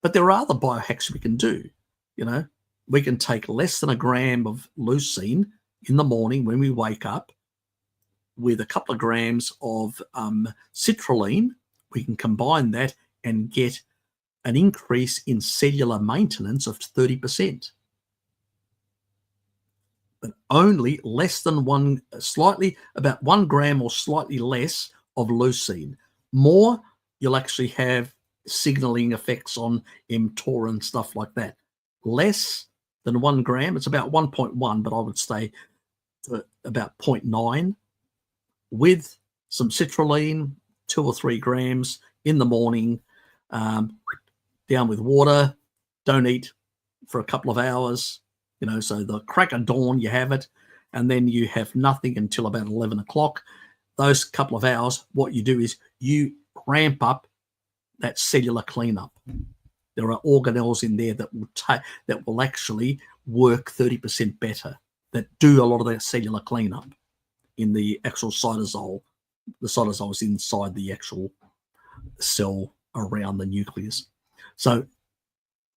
but there are other biohacks we can do. You know, we can take less than a gram of leucine in the morning when we wake up with a couple of grams of citrulline. We can combine that and get an increase in cellular maintenance of 30%. But only less than about 1 gram or slightly less of leucine. More, you'll actually have signaling effects on mTOR and stuff like that. Less than 1 gram, it's about 1.1, but I would say about 0.9 with some citrulline, 2 or 3 grams in the morning, down with water. Don't eat for a couple of hours. So the crack of dawn, you have it, and then you have nothing until about 11 o'clock. Those couple of hours, what you do is you ramp up that cellular cleanup. There are organelles in there that will actually work 30% better, that do a lot of that cellular cleanup in the actual cytosol. The cytosol is inside the actual cell around the nucleus. So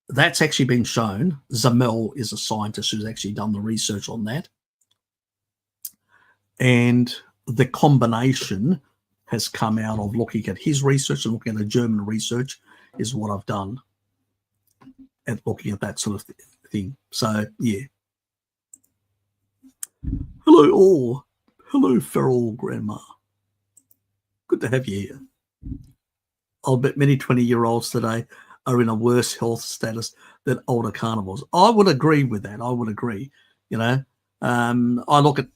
that's actually been shown. Zamel is a scientist who's actually done the research on that. And the combination has come out of looking at his research and looking at the German research is what I've done at looking at that sort of thing. So, yeah. Hello all. Hello, feral grandma. Good to have you here. I'll bet many 20-year-olds today are in a worse health status than older carnivores. I would agree with that. I would agree. I look at,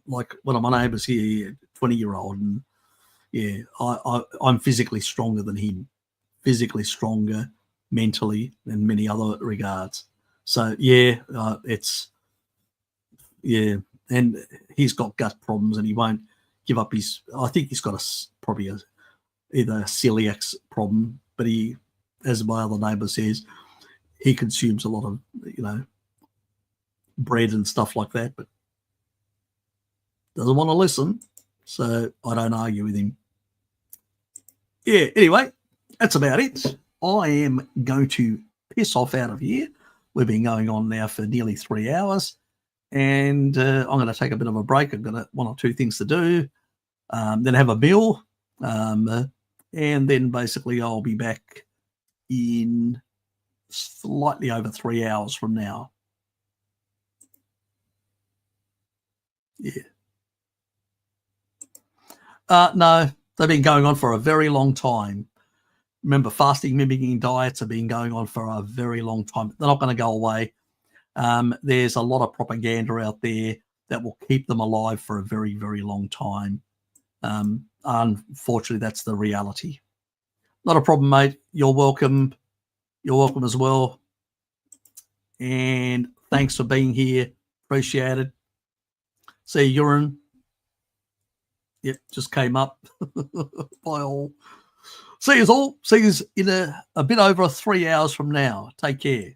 like, one of my neighbours here, 20-year-old, and yeah, I'm physically stronger than him, physically stronger, mentally, in many other regards. So yeah, and he's got gut problems, and he won't give up his. I think he's got probably either a celiac problem, but he, as my other neighbour says, he consumes a lot of bread and stuff like that, but doesn't want to listen. So I don't argue with him. Yeah, anyway, that's about it. I am going to piss off out of here. We've been going on now for nearly 3 hours, and I'm going to take a bit of a break. I've got 1 or 2 things to do, then have a meal, and then basically I'll be back in slightly over 3 hours from now. Yeah. No, they've been going on for a very long time. Remember, fasting mimicking diets have been going on for a very long time. They're not going to go away. There's a lot of propaganda out there that will keep them alive for a very, very long time. Unfortunately, that's the reality. Not a problem, mate. You're welcome. You're welcome as well. And thanks for being here. Appreciate it. See you, urine. Yep, just came up. Bye all. See you all. See you in a bit over 3 hours from now. Take care.